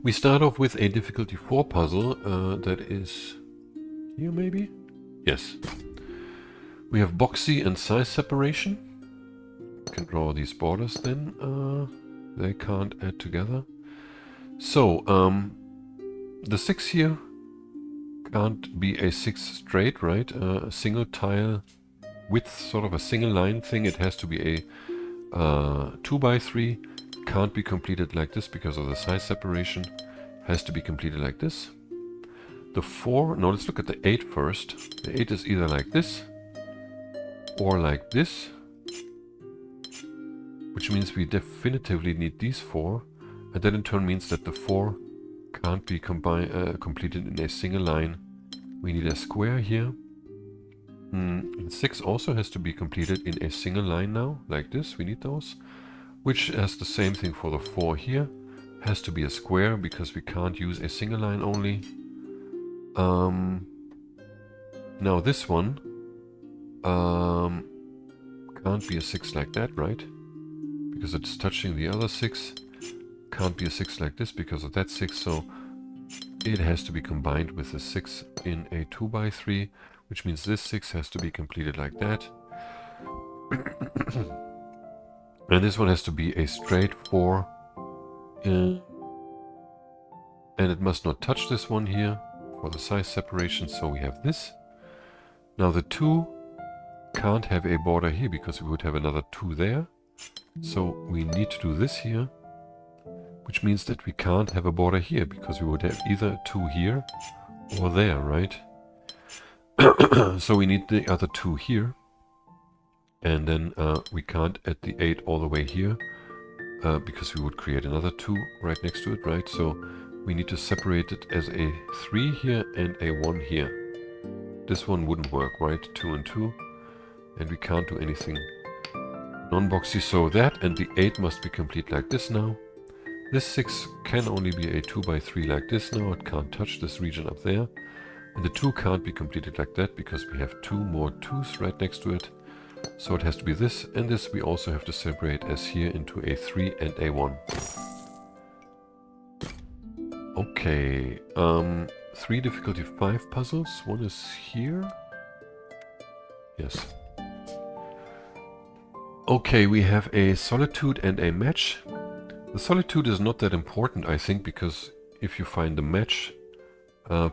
we start off with a difficulty 4 puzzle that is here maybe? Yes. We have boxy and size separation. You can draw these borders then. They can't add together. So, the 6 here can't be a 6 straight, right? A single tile width, sort of a single line thing. It has to be a 2x3. Can't be completed like this because of the size separation. Has to be completed like this. The 4, no, let's look at the 8 first. The 8 is either like this or like this, which means we definitively need these 4, and that in turn means that the 4 can't be completed in a single line. We need a square here. The 6 also has to be completed in a single line now, like this. We need those, which has the same thing for the 4 here. Has to be a square because we can't use a single line only. Now this one can't be a 6 like that, right? Because it's touching the other 6. Can't be a 6 like this because of that 6, so it has to be combined with the 6 in a 2x3, which means this 6 has to be completed like that. And this one has to be a straight 4. And it must not touch this one here for the size separation, so we have this. Now the 2 can't have a border here because we would have another 2 there. So we need to do this here, which means that we can't have a border here because we would have either 2 here or there, right? So we need the other 2 here. And then we can't add the 8 all the way here because we would create another 2 right next to it, right? So we need to separate it as a 3 here and a 1 here. This one wouldn't work, right? 2 and 2. And we can't do anything non-boxy, so that and the 8 must be complete like this now. This 6 can only be a 2x3 like this now. It can't touch this region up there. And the 2 can't be completed like that because we have 2 more 2's right next to it. So it has to be this, and this we also have to separate as here into a 3 and a 1. Okay, 3 difficulty 5 puzzles. One is here. Yes. Okay, we have a Solitude and a match. The Solitude is not that important, I think, because if you find the match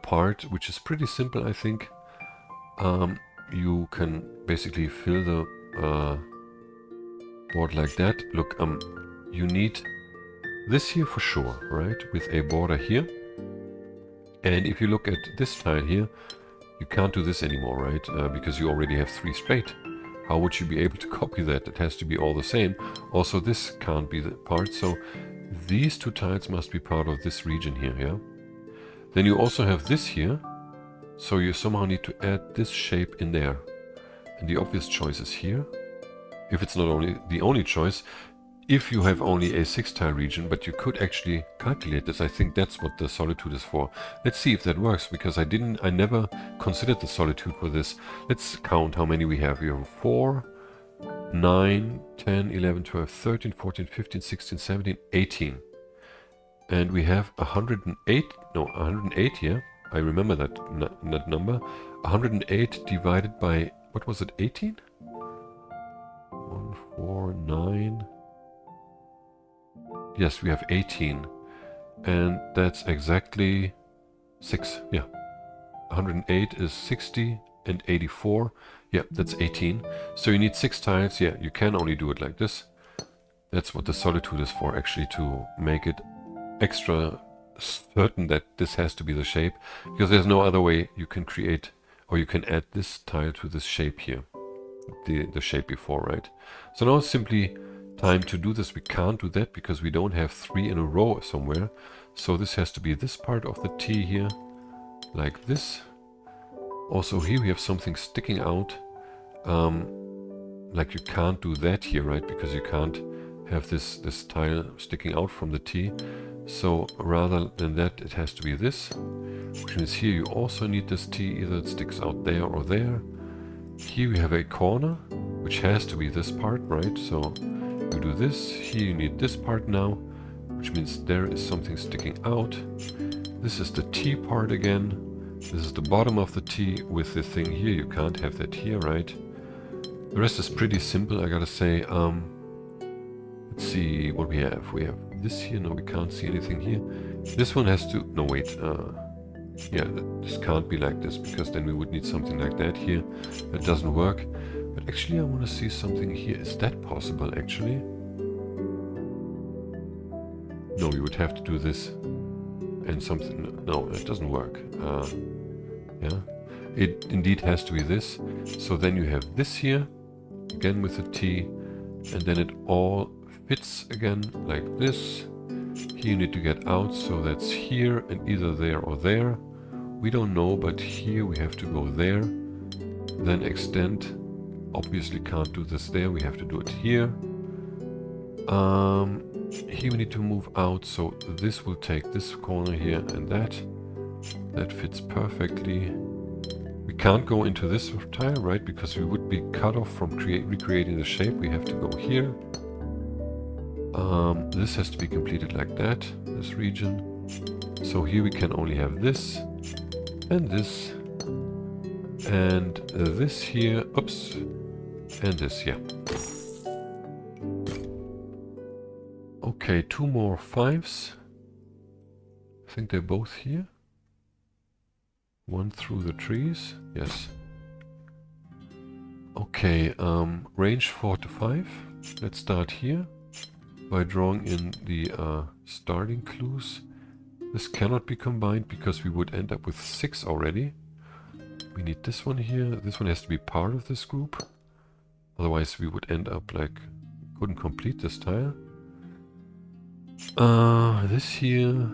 part, which is pretty simple, I think, you can basically fill the board like that. Look, you need this here for sure, right? With a border here. And if you look at this tile here, you can't do this anymore, right? Because you already have 3 straight. How would you be able to copy that? It has to be all the same. Also, this can't be the part, so these 2 tiles must be part of this region here, yeah? Then you also have this here, so you somehow need to add this shape in there. And the obvious choice is here. If it's not only the only choice, if you have only a 6 tile region, but you could actually calculate this. I think that's what the Solitude is for. Let's see if that works, because I never considered the Solitude for this. Let's count how many we have. We have 4, 9, 10, 11, 12, 13, 14, 15, 16, 17, 18. And we have 108 here. I remember that number. 108 divided by, what was it, 18? 149. Yes, we have 18. And that's exactly 6. Yeah. 108 is 60 and 84. Yeah, that's 18. So you need 6 tiles. Yeah, you can only do it like this. That's what the Solitude is for, actually, to make it extra certain that this has to be the shape, because there's no other way you can create, or you can add this tile to this shape here, the shape before, right? So now it's simply time to do this. We can't do that because we don't have 3 in a row somewhere. So this has to be this part of the T here, like this. Also here we have something sticking out. Like you can't do that here, right? Because you can't have this tile sticking out from the T. So rather than that, it has to be this, which means here you also need this T, either it sticks out there or there. Here we have a corner, which has to be this part, right? So you do this, here you need this part now, which means there is something sticking out. This is the T part again. This is the bottom of the T with the thing here. You can't have that here, right? The rest is pretty simple, I gotta say. Let's see what we have. We have this here. No, we can't see anything here. This one has to... No, wait. Yeah, this can't be like this, because then we would need something like that here. That doesn't work. But actually, I want to see something here. Is that possible, actually? No, we would have to do this. And something... No, that doesn't work. Yeah. It indeed has to be this. So then you have this here. Again with the T. And then it all fits again like this. Here you need to get out, so that's here and either there or there. We don't know, but here we have to go there. Then extend. Obviously can't do this there, we have to do it here. Here we need to move out, so this will take this corner here and that. That fits perfectly. We can't go into this tile, right? Because we would be cut off from recreating the shape. We have to go here. This has to be completed like that, this region. So here we can only have this, and this, and this here, oops, and this, yeah. Okay, 2 more 5s. I think they're both here. 1 through the trees, yes. Okay, range 4 to 5. Let's start here by drawing in the starting clues. This cannot be combined because we would end up with 6 already. We need this one here. This one has to be part of this group. Otherwise we would end up like, couldn't complete this tile. This here,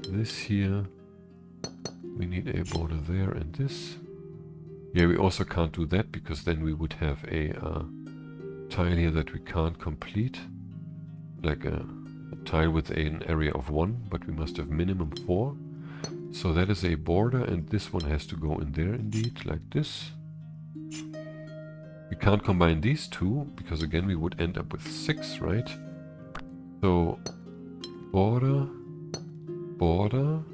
this here. We need a border there and this. Yeah, we also can't do that because then we would have a tile here that we can't complete. Like a tile with an area of 1, but we must have minimum 4. So that is a border, and this one has to go in there indeed, like this. We can't combine these two, because again we would end up with 6, right? So, border, border.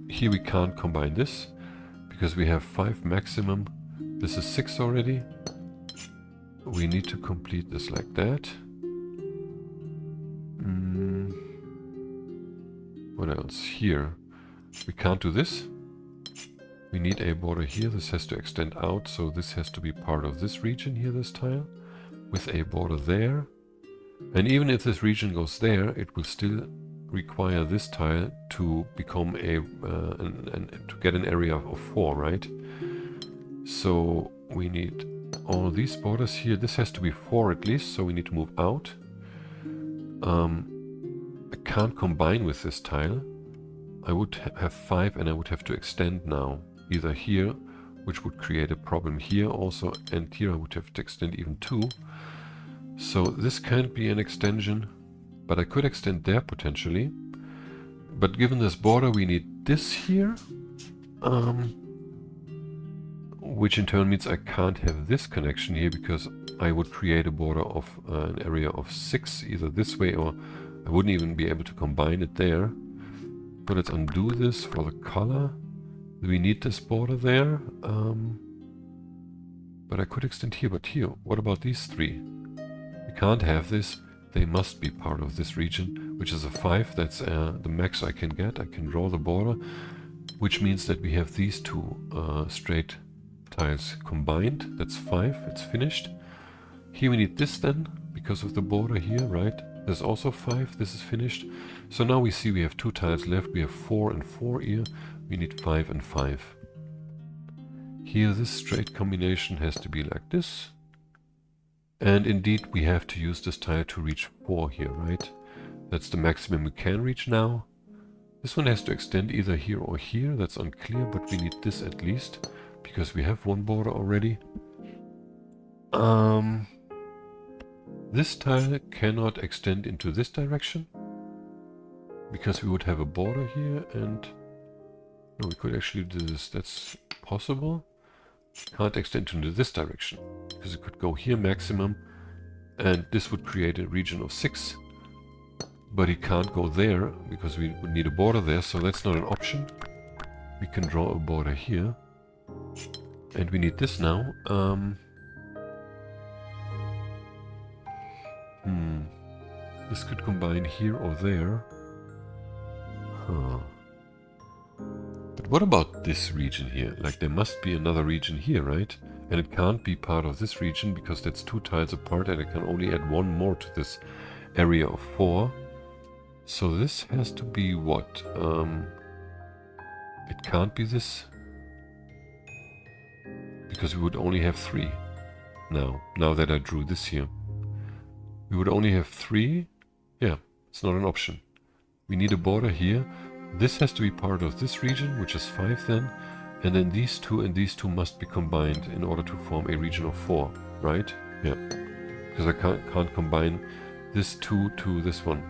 Here we can't combine this, because we have 5 maximum. This is 6 already. We need to complete this like that. What else? Here. We can't do this. We need a border here. This has to extend out, so this has to be part of this region here, this tile, with a border there. And even if this region goes there, it will still require this tile to become a to get an area of 4, right? So we need all these borders here. This has to be 4 at least, so we need to move out. I can't combine with this tile. I would have 5 and I would have to extend now. Either here, which would create a problem here also, and here I would have to extend even 2. So this can't be an extension, but I could extend there potentially. But given this border we need this here. Which in turn means I can't have this connection here because I would create a border of an area of 6, either this way, or I wouldn't even be able to combine it there. So let's undo this for the color. We need this border there. But I could extend here, but here, what about these 3? We can't have this. They must be part of this region, which is a 5. That's the max I can get. I can draw the border, which means that we have these 2 straight tiles combined. That's 5. It's finished. Here we need this then, because of the border here, right? There's also 5. This is finished. So now we see we have 2 tiles left. We have 4 and 4 here. We need 5 and 5. Here this straight combination has to be like this. And indeed we have to use this tile to reach 4 here, right? That's the maximum we can reach now. This one has to extend either here or here. That's unclear, but we need this at least, because we have 1 border already. This tile cannot extend into this direction, because we would have a border here, and no, we could actually do this. That's possible. Can't extend into this direction, because it could go here maximum, and this would create a region of 6. But it can't go there, because we would need a border there, so that's not an option. We can draw a border here. And we need this now. This could combine here or there. But what about this region here? Like, there must be another region here, right? And it can't be part of this region because that's 2 tiles apart, and I can only add 1 more to this area of 4. So this has to be what? It can't be this, because we would only have 3 now that I drew this here. We would only have 3. Yeah, it's not an option. We need a border here. This has to be part of this region, which is 5 then. And then these 2 and these 2 must be combined in order to form a region of 4, right? Yeah. Because I can't combine this 2 to this one.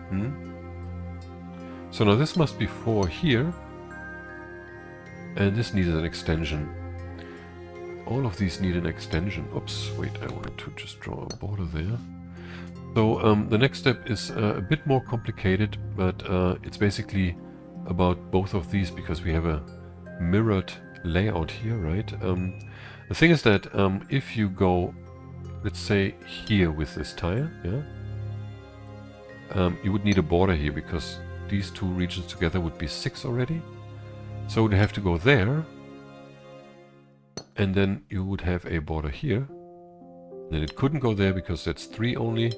So now this must be 4 here. And this needs an extension. All of these need an extension. Oops, wait, I wanted to just draw a border there. So the next step is a bit more complicated, but it's basically about both of these, because we have a mirrored layout here, right? The thing is that if you go, let's say, here with this tile, yeah, you would need a border here, because these 2 regions together would be 6 already. So we'd have to go there, and then you would have a border here. Then it couldn't go there because that's 3 only.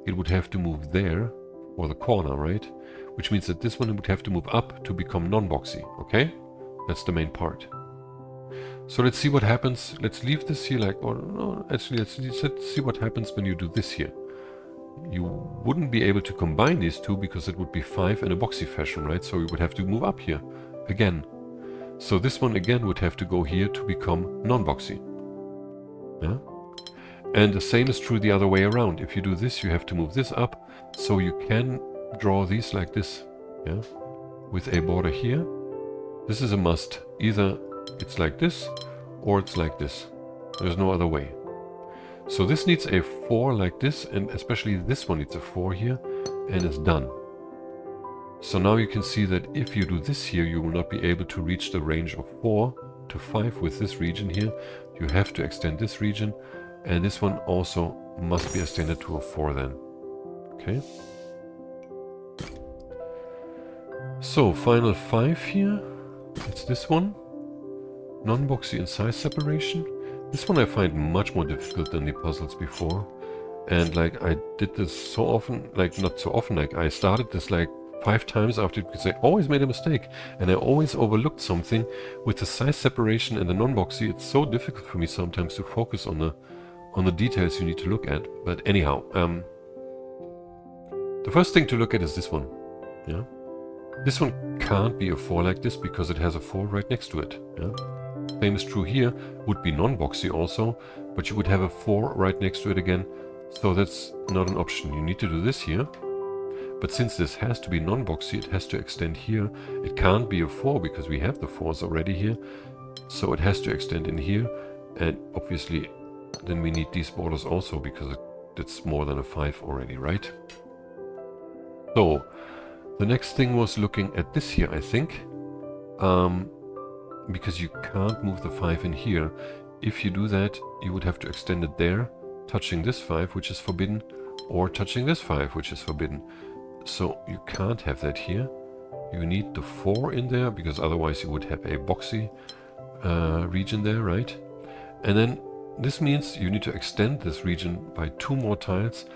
It would have to move there for the corner, right? Which means that this one would have to move up to become non-boxy, okay? That's the main part. So let's see what happens. Let's leave this here like, or no, actually let's see what happens when you do this here. You wouldn't be able to combine these 2 because it would be 5 in a boxy fashion, right? So you would have to move up here again. So this one again would have to go here to become non-boxy. Yeah? And the same is true the other way around. If you do this, you have to move this up, so you can draw these like this, yeah, with a border here. This is a must. Either it's like this, or it's like this. There's no other way. So this needs a 4 like this, and especially this one needs a 4 here, and it's done. So now you can see that if you do this here, you will not be able to reach the range of 4 to 5 with this region here. You have to extend this region. And this one also must be extended to a 4 then. Okay. So, final 5 here. It's this one. Non-boxy and size separation. This one I find much more difficult than the puzzles before. And like, I did this so often, like not so often, like I started this like 5 times after it, because I always made a mistake. And I always overlooked something. With the size separation and the non-boxy, it's so difficult for me sometimes to focus on the details you need to look at. But anyhow, the first thing to look at is this one. Yeah, this one can't be a 4 like this because it has a 4 right next to it. Yeah, same is true here. Would be non-boxy also, but you would have a 4 right next to it again. So that's not an option. You need to do this here. But since this has to be non-boxy, it has to extend here. It can't be a 4 because we have the 4s already here. So it has to extend in here, and obviously then we need these borders also, because it's more than a 5 already, right? So the next thing was looking at this here, I think. Because you can't move the 5 in here. If you do that, you would have to extend it there, touching this 5, which is forbidden, or touching this 5, which is forbidden. So you can't have that here. You need the 4 in there, because otherwise you would have a boxy region there, right? And then this means you need to extend this region by 2 more tiles.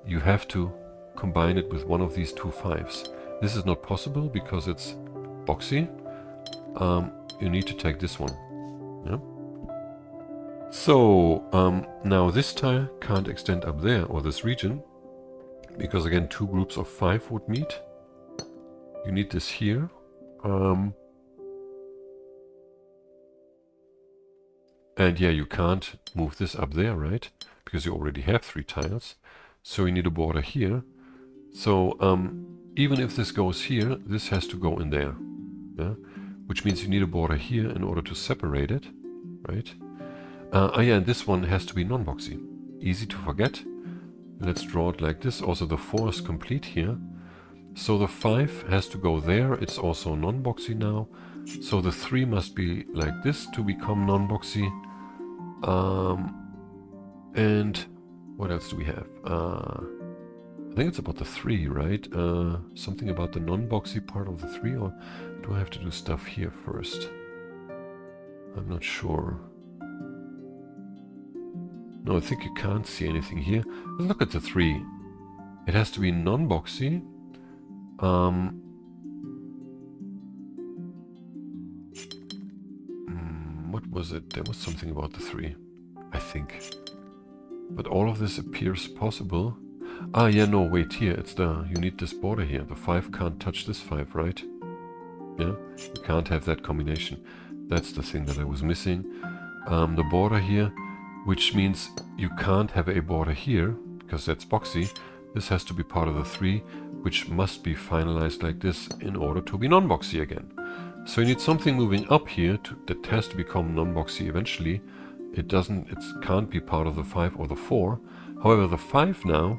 You have to combine it with one of these 2 5s. This is not possible because it's boxy. You need to take this one. Yeah. So now this tile can't extend up there, or this region, because again 2 groups of 5 would meet. You need this here. And yeah, you can't move this up there, right? Because you already have 3 tiles. So you need a border here. So even if this goes here, this has to go in there. Yeah? Which means you need a border here in order to separate it, right? Yeah, and this one has to be non-boxy. Easy to forget. Let's draw it like this. Also the 4 is complete here. So the 5 has to go there. It's also non-boxy now. So the 3 must be like this to become non-boxy. And what else do we have? I think it's about the 3, right? Something about the non-boxy part of the 3, or do I have to do stuff here first? I'm not sure. No, I think you can't see anything here. Let's look at the 3. It has to be non-boxy. What was it? There was something about the 3, I think. But all of this appears possible. Ah, yeah, no, wait, here, it's you need this border here. The 5 can't touch this 5, right? Yeah, you can't have that combination. That's the thing that I was missing. The border here, which means you can't have a border here, because that's boxy. This has to be part of the 3, which must be finalized like this in order to be non-boxy again. So you need something moving up here that has to become non-boxy eventually. It can't be part of the 5 or the 4. However, the 5 now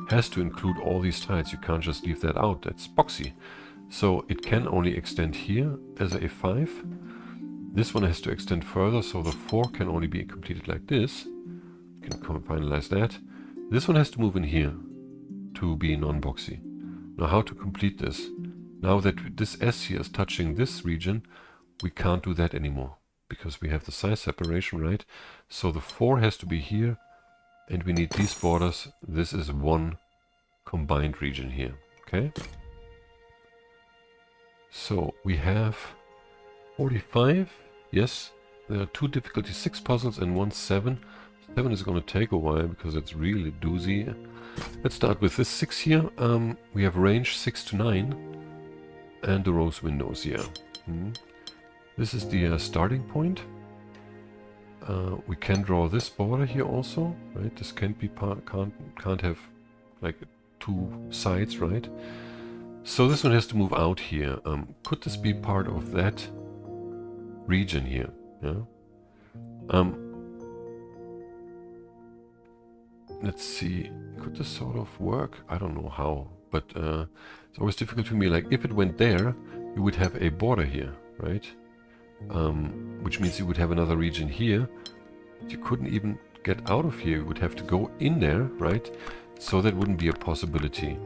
has to include all these tiles. You can't just leave that out. That's boxy. So it can only extend here as a 5. This one has to extend further, so the 4 can only be completed like this. You can finalize that. This one has to move in here to be non-boxy. Now how to complete this? Now that this S here is touching this region, we can't do that anymore, because we have the size separation, right? So the 4 has to be here, and we need these borders. This is one combined region here, okay? So we have 45, yes. There are 2 difficulty 6 puzzles and 1 7. 7 is going to take a while, because it's really doozy. Let's start with this 6 here. We have range 6 to 9, and the rose windows, yeah. This is the starting point. We can draw this border here also, right? This can't be can't have like 2 sides, right? So this one has to move out here. Could this be part of that region here? Yeah. Let's see. Could this sort of work? I don't know how, but it's always difficult for me. Like if it went there, you would have a border here, right? Which means you would have another region here. You couldn't even get out of here. You would have to go in there, right? So that wouldn't be a possibility.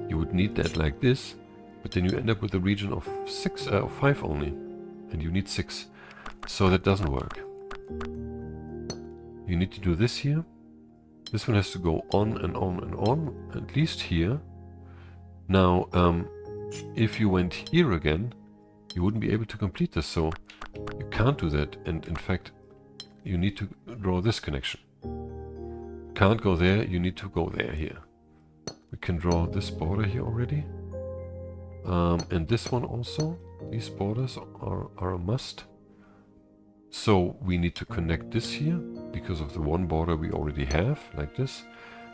You would need that like this, but then you end up with a region of 5 only, and you need 6. So that doesn't work. You need to do this here. This one has to go on and on and on, at least here. Now, if you went here again, you wouldn't be able to complete this, so you can't do that. And in fact, you need to draw this connection. Can't go there, you need to go there here. We can draw this border here already. And this one also. These borders are a must. So we need to connect this here, because of the one border we already have, like this.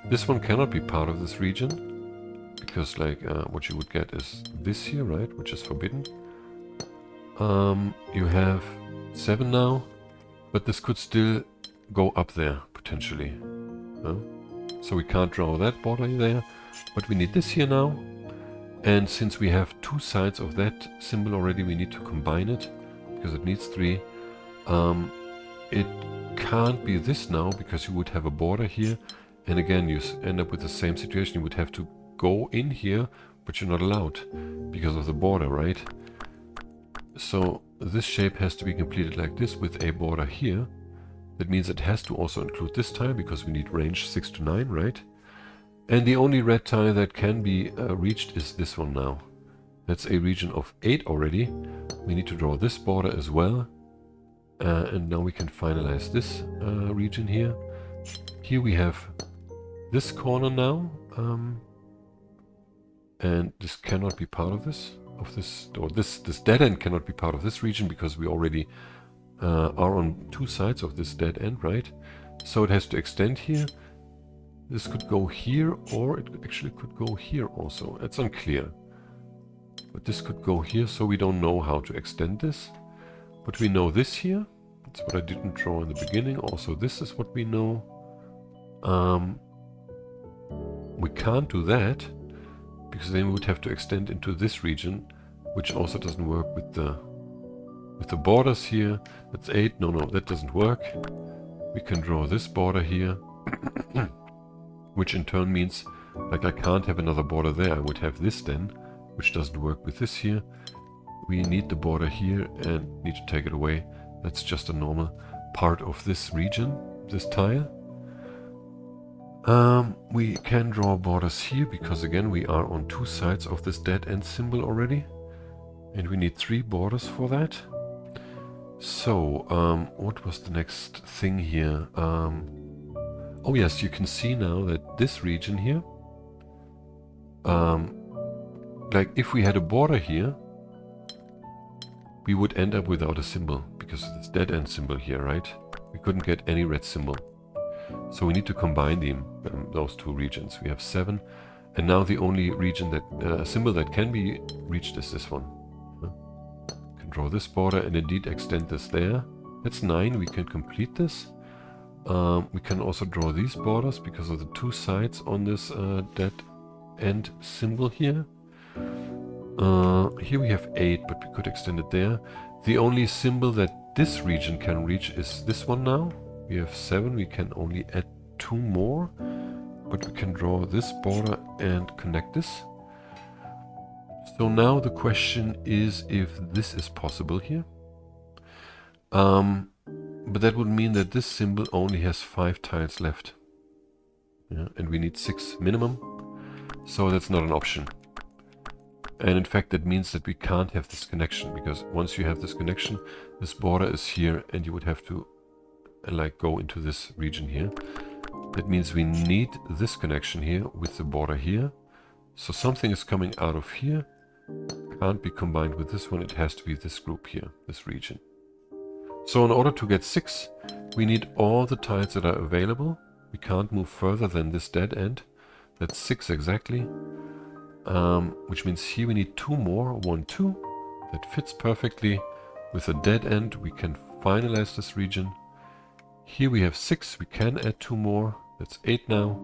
This one cannot be part of this region, because like what you would get is this here, right, which is forbidden. You have 7 now, but this could still go up there, potentially. So we can't draw that border there, but we need this here now. And since we have two sides of that symbol already, we need to combine it, because it needs 3. It can't be this now, because you would have a border here, and again you end up with the same situation. You would have to go in here, but you're not allowed, because of the border, right? So this shape has to be completed like this, with a border here. That means it has to also include this tile, because we need range 6 to 9, right? And the only red tile that can be reached is this one now. That's a region of 8 already. We need to draw this border as well. And now we can finalize this region here. Here we have this corner now. And this cannot be part of this. This dead end cannot be part of this region, because we already are on 2 sides of this dead end, right? So it has to extend here. This could go here, or it actually could go here also. It's unclear. But this could go here, so we don't know how to extend this. But we know this here. That's what I didn't draw in the beginning. Also, this is what we know. We can't do that, because then we would have to extend into this region, which also doesn't work with the borders here. That's 8. No, that doesn't work. We can draw this border here. Which in turn means, like, I can't have another border there. I would have this then, which doesn't work with this here. We need the border here and need to take it away. That's just a normal part of this region, this tile. We can draw borders here, because again we are on 2 sides of this dead end symbol already. And we need 3 borders for that. So, what was the next thing here? Oh yes, you can see now that this region here, like if we had a border here, we would end up without a symbol, because of this dead end symbol here, right? We couldn't get any red symbol. So we need to combine those 2 regions. We have 7, and now the only region that symbol that can be reached is this one. We can draw this border and indeed extend this there. That's 9, we can complete this. We can also draw these borders because of the 2 sides on this dead end symbol here. Here we have 8, but we could extend it there. The only symbol that this region can reach is this one now. We have 7, we can only add 2 more, but we can draw this border and connect this. So now the question is if this is possible here. But that would mean that this symbol only has 5 tiles left. Yeah, and we need 6 minimum. So that's not an option. And in fact that means that we can't have this connection, because once you have this connection, this border is here and you would have to like go into this region here. That means we need this connection here with the border here. So something is coming out of here. Can't be combined with this one. It has to be this group here, this region. So in order to get 6, we need all the tiles that are available. We can't move further than this dead end. That's 6 exactly. Which means here we need 2 more, 1, 2. That fits perfectly. With a dead end, we can finalize this region. Here we have 6, we can add 2 more. That's 8 now.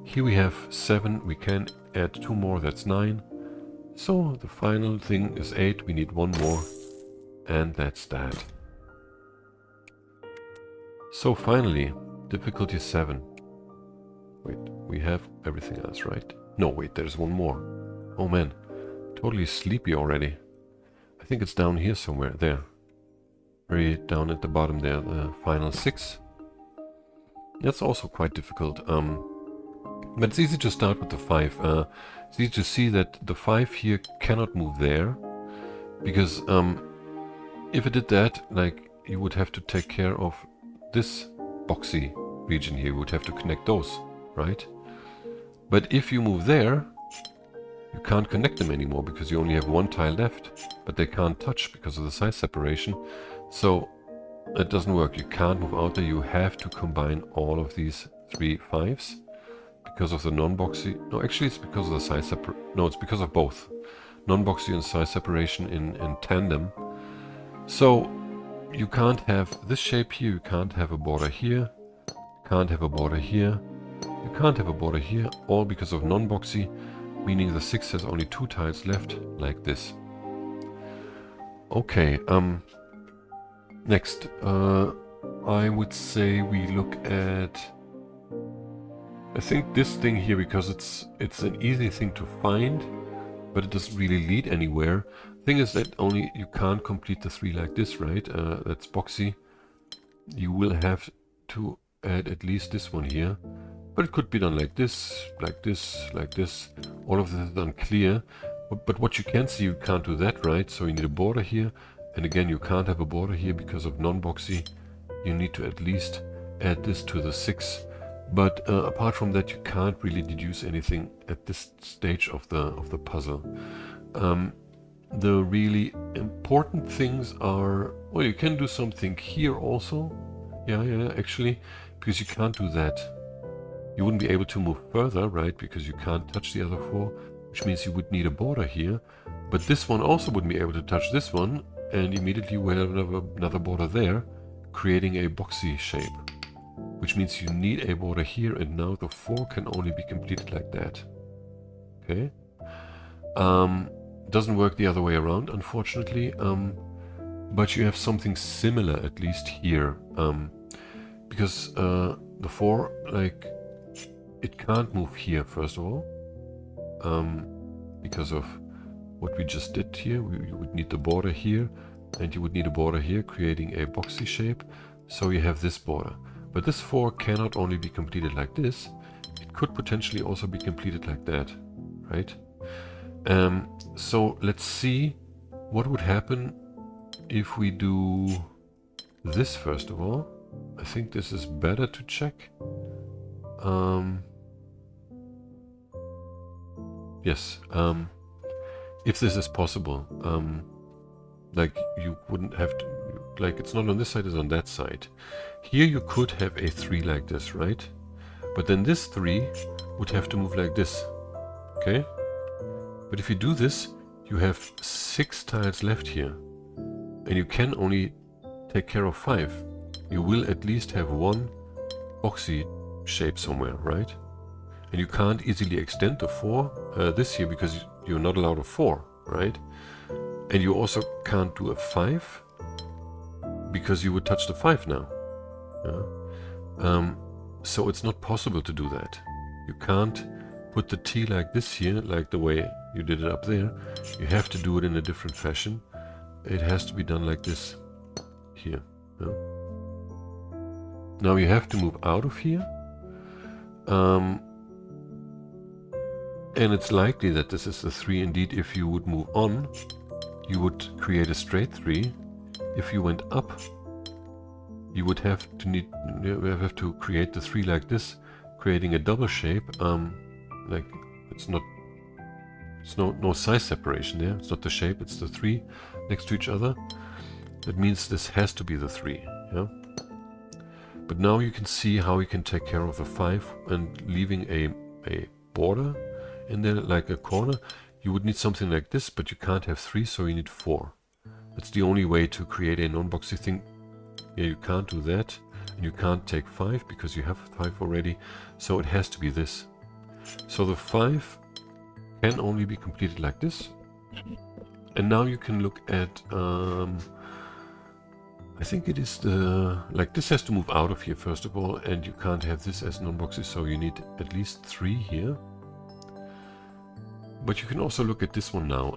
Here we have 7, we can add 2 more. That's 9. So the final thing is 8. We need 1 more. And that's that. So finally, difficulty 7. Wait, we have everything else, right? No, wait, there's 1 more. Oh man, totally sleepy already. I think it's down here somewhere, there. Very down at the bottom there, the final 6. That's also quite difficult. But it's easy to start with the 5. It's easy to see that the 5 here cannot move there. Because if it did that, like, you would have to take care of this boxy region here. You would have to connect those, right? But if you move there, you can't connect them anymore because you only have 1 tile left. But they can't touch because of the size separation. So it doesn't work. You can't move out there. You have to combine all of these 3 5s because of the non-boxy. No, actually it's because of the size separation. No, it's because of both. Non-boxy and size separation in tandem. So you can't have this shape here. You can't have a border here. You can't have a border here, you can't have a border here, all because of non-boxy, meaning the 6 has only 2 tiles left, like this. Okay, next, I would say we look at, I think this thing here, because it's an easy thing to find, but it doesn't really lead anywhere. Thing is that only you can't complete the 3 like this, right? That's boxy. You will have to add at least this one here, but it could be done like this, like this, like this. All of this is unclear, but what you can see, you can't do that, right? So you need a border here, and again, you can't have a border here because of non-boxy. You need to at least add this to the 6. But apart from that, you can't really deduce anything at this stage of the puzzle. The really important things are, well, you can do something here also. Yeah, actually, because you can't do that. You wouldn't be able to move further, right? Because you can't touch the other 4, which means you would need a border here. But this one also wouldn't be able to touch this one, and immediately you will have another border there, creating a boxy shape. Which means you need a border here, and now the 4 can only be completed like that. Okay. Doesn't work the other way around, unfortunately. But you have something similar, at least here. Because the 4, like, it can't move here, first of all. Because of what we just did here. You would need the border here, and you would need a border here, creating a boxy shape. So you have this border. But this 4 cannot only be completed like this, it could potentially also be completed like that, right? So let's see what would happen if we do this first of all. I think this is better to check. Yes, if this is possible, like you wouldn't have to, like it's not on this side, it's on that side. Here you could have a 3 like this, right? But then this 3 would have to move like this, okay? But if you do this, you have 6 tiles left here, and you can only take care of 5. You will at least have 1 boxy shape somewhere, right? And you can't easily extend the 4, this here, because you're not allowed a 4, right? And you also can't do a 5, because you would touch the 5 now. Yeah. So it's not possible to do that. You can't put the T like this here, like the way you did it up there. You have to do it in a different fashion. It has to be done like this here. Yeah. Now you have to move out of here. And it's likely that this is the 3 indeed. If you would move on, you would create a straight 3. If you went up, you would have to create the 3 like this, creating a double shape. Like it's no size separation there. It's not the shape, it's the 3 next to each other. That means this has to be the 3. Yeah. But now you can see how we can take care of the 5 and leaving a border in there, like a corner. You would need something like this, but you can't have 3, so you need 4. That's the only way to create a non-boxy thing. Yeah, you can't do that, and you can't take 5 because you have 5 already, so it has to be this. So the 5 can only be completed like this. And now you can look at, I think it is like this has to move out of here first of all, and you can't have this as non-boxy, so you need at least 3 here. But you can also look at this one now.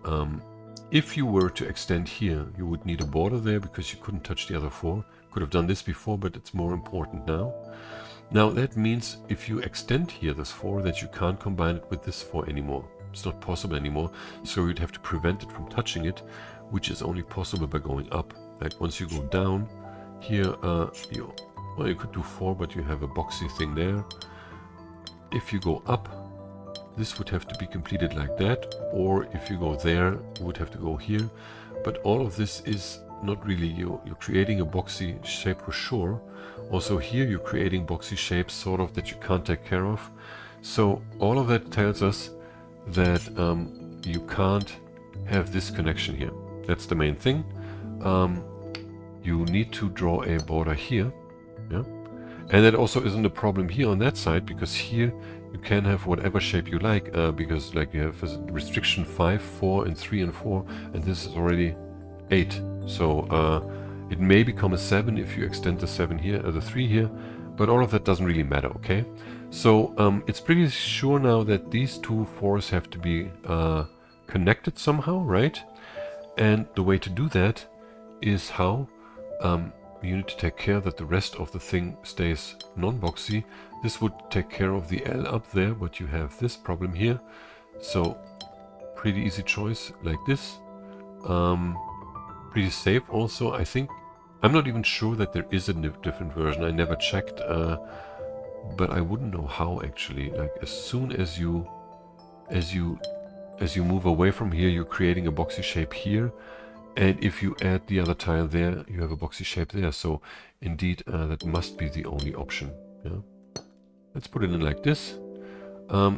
If you were to extend here, you would need a border there because you couldn't touch the other 4. Could have done this before, but it's more important now. Now that means if you extend here this 4, that you can't combine it with this 4 anymore. It's not possible anymore, so you'd have to prevent it from touching it, which is only possible by going up. Like once you go down here, you could do 4, but you have a boxy thing there. If you go up, this would have to be completed like that, or if you go there, you would have to go here. But all of this is not really you're creating a boxy shape for sure. Also here you're creating boxy shapes sort of that you can't take care of. So all of that tells us that you can't have this connection here. That's the main thing. You need to draw a border here, yeah? And that also isn't a problem here on that side, because here you can have whatever shape you like, because like you have a restriction 5, 4, and 3 and 4, and this is already 8. So it may become a 7 if you extend the 7 here, the 3 here, but all of that doesn't really matter, okay? So it's pretty sure now that these two 4s have to be connected somehow, right? And the way to do that is how? You need to take care that the rest of the thing stays non-boxy. This would take care of the L up there, but you have this problem here. So pretty easy choice like this. Pretty safe also, I think. I'm not even sure that there is a different version. I never checked, but I wouldn't know how actually. Like as soon as you move away from here, you're creating a boxy shape here. And if you add the other tile there, you have a boxy shape there. So indeed, that must be the only option. Yeah. Let's put it in like this.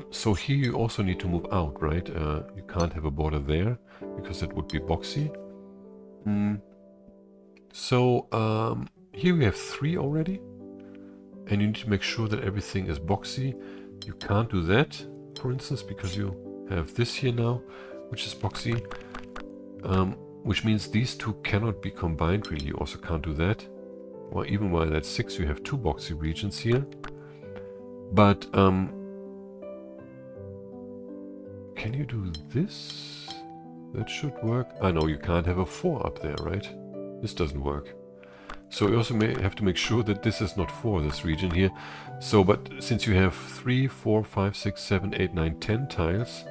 So here you also need to move out, right? You can't have a border there because it would be boxy. So here we have 3 already. And you need to make sure that everything is boxy. You can't do that, for instance, because you have this here now, which is boxy. Which means these two cannot be combined really. You also can't do that. Well, even while that's 6, you have 2 boxy regions here. But can you do this? That should work. I know you can't have a 4 up there, right? This doesn't work. So you also may have to make sure that this is not 4, this region here. So, but since you have 3, 4, 5, 6, 7, 8, 9, 10 tiles,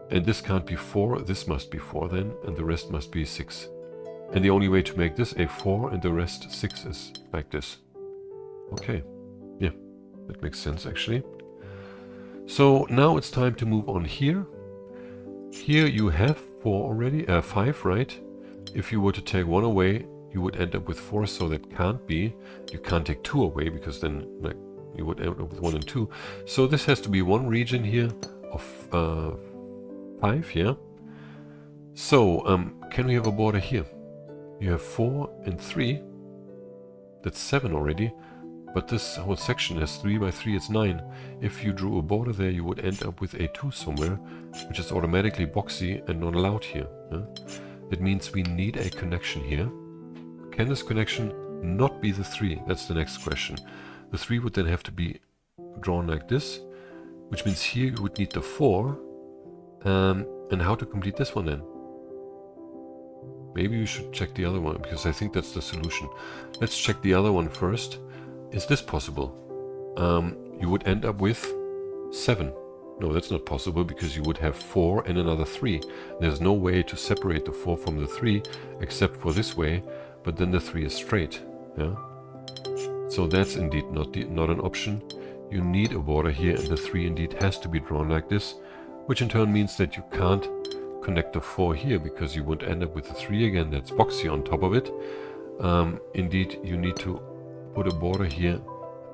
and this can't be 4, this must be 4 then, and the rest must be 6. And the only way to make this a 4 and the rest 6 is like this. Okay, yeah, that makes sense actually. So now it's time to move on here. Here you have 4 already, 5, right? If you were to take 1 away, you would end up with 4, so that can't be. You can't take 2 away, because then like you would end up with 1 and 2. So this has to be 1 region here of 5, yeah? So, can we have a border here? You have 4 and 3. That's 7 already. But this whole section has 3 by 3, it's 9. If you drew a border there, you would end up with a 2 somewhere, which is automatically boxy and not allowed here. Yeah? That means we need a connection here. Can this connection not be the 3? That's the next question. The 3 would then have to be drawn like this, which means here you would need the 4. And how to complete this one then? Maybe we should check the other one, because I think that's the solution. Let's check the other one first. Is this possible? You would end up with 7. No, that's not possible, because you would have 4 and another 3. There's no way to separate the 4 from the 3, except for this way, but then the 3 is straight. Yeah. So that's indeed not an option. You need a border here, and the 3 indeed has to be drawn like this, which in turn means that you can't connect the 4 here, because you would end up with the 3 again. That's boxy on top of it. Indeed, you need to put a border here,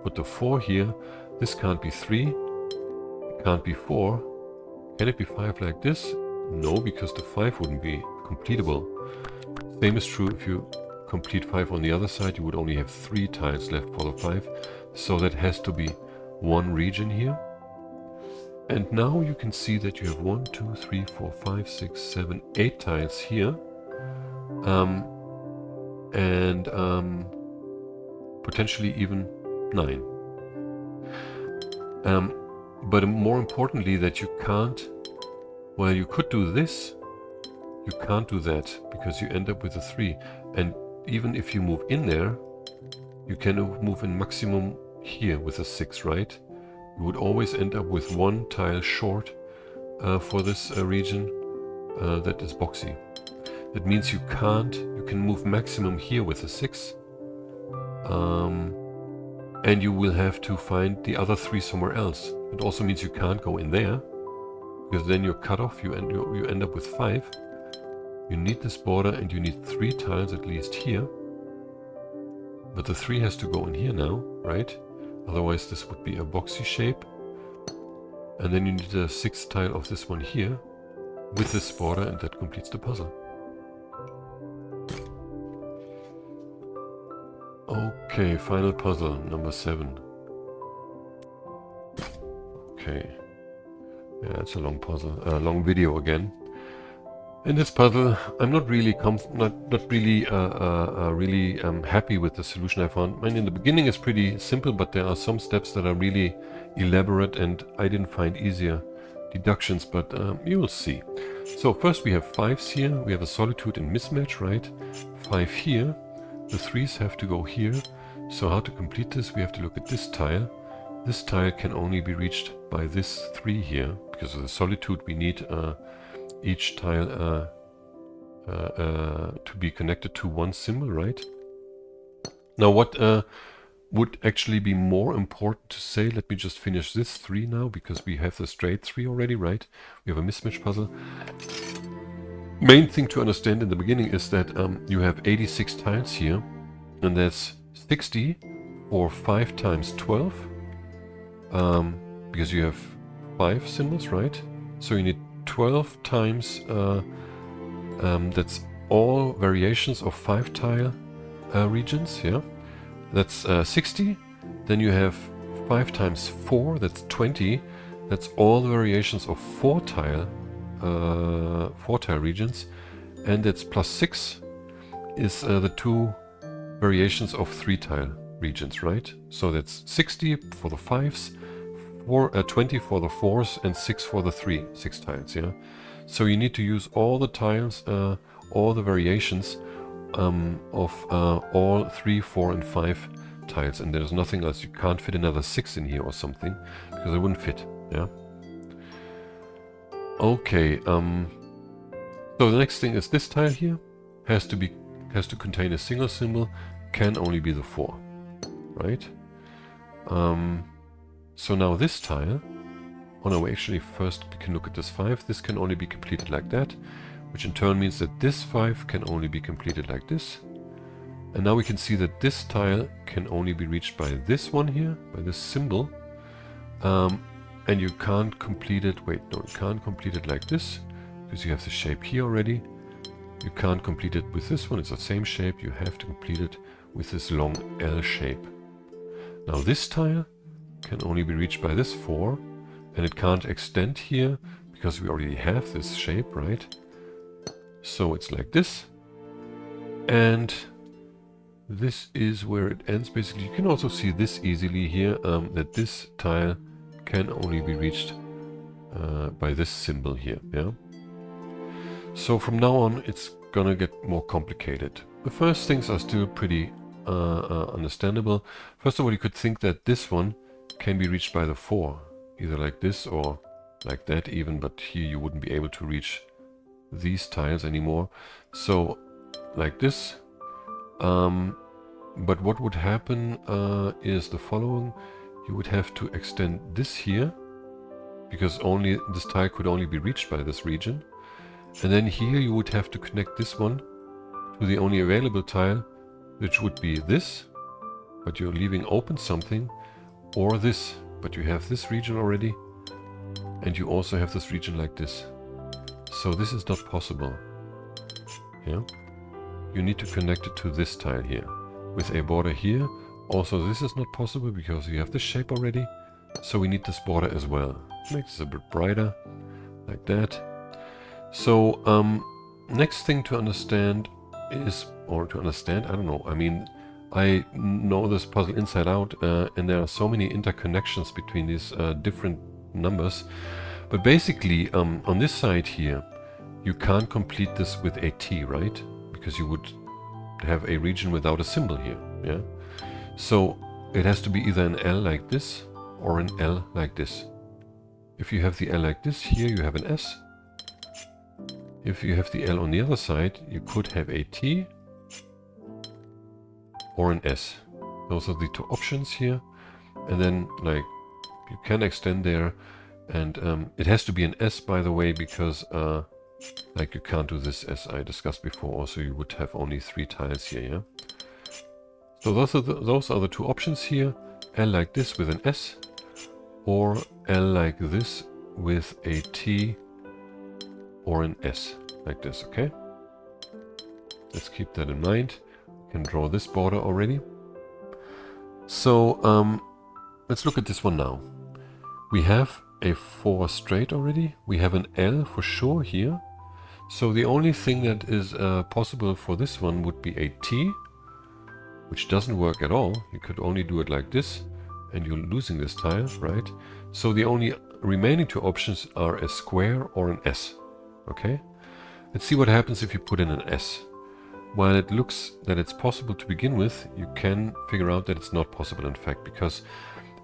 put the 4 here. This can't be 3, it can't be 4. Can it be 5 like this? No, because the 5 wouldn't be completable. Same is true if you complete 5 on the other side. You would only have 3 tiles left for the 5. So that has to be 1 region here. And now you can see that you have 1, 2, 3, 4, 5, 6, 7, 8 tiles here. And potentially even 9. But more importantly, that you can't, well, you could do this, you can't do that, because you end up with a 3. And even if you move in there, you can move in maximum here with a 6, right? You would always end up with 1 tile short for this region that is boxy. That means you can move maximum here with a 6. And you will have to find the other 3 somewhere else. It also means you can't go in there, because then you're cut off, you end up with 5. You need this border, and you need 3 tiles at least here. But the 3 has to go in here now, right? Otherwise this would be a boxy shape. And then you need a 6th tile of this one here with this border, and that completes the puzzle. Okay. Okay, final puzzle, number 7. Okay. Yeah, it's a long puzzle, long video again. In this puzzle, I'm not really happy with the solution I found. I mean, in the beginning it's pretty simple, but there are some steps that are really elaborate, and I didn't find easier deductions, but you will see. So first we have 5s here. We have a solitude and mismatch, right? 5 here. The 3s have to go here. So how to complete this? We have to look at this tile. This tile can only be reached by this 3 here. Because of the solitude, we need each tile to be connected to one symbol, right? Now what would actually be more important to say, let me just finish this 3 now, because we have the straight 3 already, right? We have a mismatch puzzle. Main thing to understand in the beginning is that you have 86 tiles here, and that's 60 or 5 times 12, because you have 5 symbols, right? So you need 12 times, that's all variations of 5 tile regions, yeah? That's 60. Then you have 5 times 4, that's 20. That's all the variations of 4 tile regions. And that's plus 6 is the 2 variations of 3 tile regions, right? So that's 60 for the 5s, 20 for the 4s, and 6 for the 6 tiles, yeah? So you need to use all the tiles, all the variations of all 3, 4, and 5 tiles, and there's nothing else. You can't fit another 6 in here or something, because it wouldn't fit, yeah? Okay, so the next thing is this tile here has to contain a single symbol, can only be the 4, right? So now this tile, oh no, actually first we can look at this 5. This can only be completed like that, which in turn means that this 5 can only be completed like this. And now we can see that this tile can only be reached by this one here, by this symbol. And you can't complete it, wait, no, you can't complete it like this, because you have the shape here already. You can't complete it with this one, it's the same shape. You have to complete it with this long L shape. Now this tile can only be reached by this 4, and it can't extend here, because we already have this shape, right? So it's like this, and this is where it ends basically. You can also see this easily here, that this tile can only be reached by this symbol here, yeah? So from now on it's gonna get more complicated. The first things are still pretty understandable. First of all, you could think that this one can be reached by the 4, either like this or like that even, but here you wouldn't be able to reach these tiles anymore. So like this. But what would happen is the following. You would have to extend this here, because only this tile could only be reached by this region. And then here you would have to connect this one to the only available tile, which would be this, but you're leaving open something, or this, but you have this region already, and you also have this region like this. So this is not possible. Yeah? You need to connect it to this tile here, with a border here. Also this is not possible, because you have this shape already, so we need this border as well. Make this a bit brighter, like that. So next thing to understand is, or to understand, I don't know, I mean, I know this puzzle inside out, and there are so many interconnections between these different numbers. But basically, on this side here, you can't complete this with a T, right? Because you would have a region without a symbol here, yeah? So it has to be either an L like this, or an L like this. If you have the L like this, here you have an S. If you have the L on the other side, you could have a T or an S. Those are the 2 options here. And then, like, you can extend there, and it has to be an S, by the way, because like you can't do this as I discussed before. Also, you would have only 3 tiles here, yeah? So those are the 2 options here. L like this with an S, or L like this with a T or an S, like this, okay? Let's keep that in mind. We can draw this border already. So let's look at this one now. We have a 4 straight already. We have an L for sure here. So the only thing that is possible for this one would be a T, which doesn't work at all. You could only do it like this, and you're losing this tile, right? So the only remaining 2 options are a square or an S. Okay? Let's see what happens if you put in an S. While it looks that it's possible to begin with, you can figure out that it's not possible in fact, because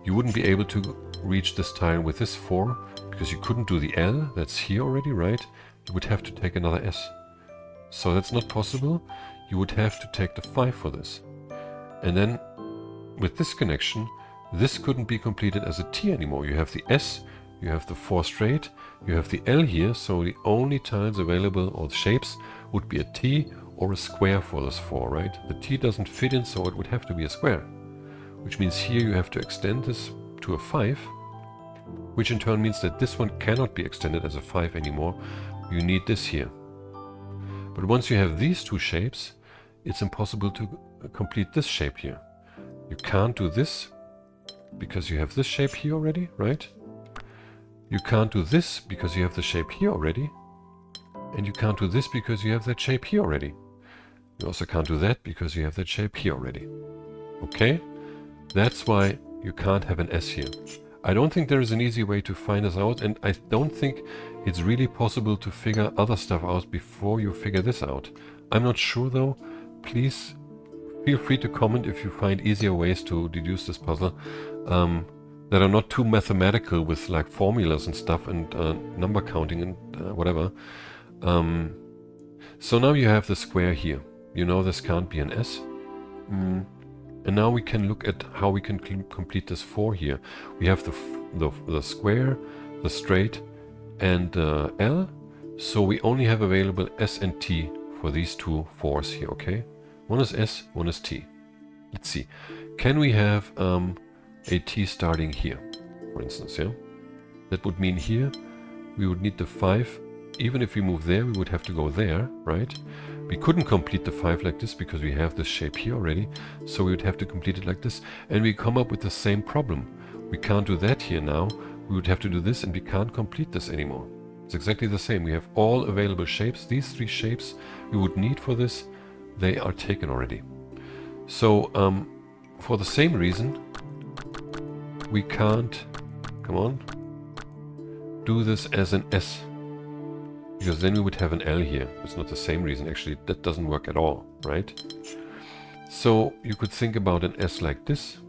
you wouldn't be able to reach this tile with this 4, because you couldn't do the L, that's here already, right? You would have to take another S. So that's not possible. You would have to take the 5 for this. And then with this connection, this couldn't be completed as a T anymore. You have the S, you have the 4 straight, you have the L here, so the only tiles available, or the shapes, would be a T or a square for this 4, right? The T doesn't fit in, so it would have to be a square. Which means here you have to extend this to a 5, which in turn means that this one cannot be extended as a 5 anymore. You need this here. But once you have these 2 shapes, it's impossible to complete this shape here. You can't do this because you have this shape here already, right? You can't do this because you have the shape here already. And you can't do this because you have that shape here already. You also can't do that because you have that shape here already. Okay? That's why you can't have an S here. I don't think there is an easy way to find this out, and I don't think it's really possible to figure other stuff out before you figure this out. I'm not sure though. Please feel free to comment if you find easier ways to deduce this puzzle that are not too mathematical with like formulas and stuff and number counting and whatever. So now you have the square here. You know this can't be an S. And now we can look at how we can complete this 4 here. We have the square, the straight, and L. So we only have available S and T for these 2 4s here, okay? One is S, one is T. Let's see. Can we have a T starting here, for instance, yeah? That would mean here we would need the 5. Even if we move there, we would have to go there, right? We couldn't complete the 5 like this because we have this shape here already, so we would have to complete it like this, and we come up with the same problem. We can't do that here now. We would have to do this, and we can't complete this anymore. It's exactly the same. We have all available shapes. These 3 shapes we would need for this, they are taken already. So for the same reason, we can't, come on, do this as an S. Because then we would have an L here. It's not the same reason. Actually, that doesn't work at all, right? So you could think about an S like this,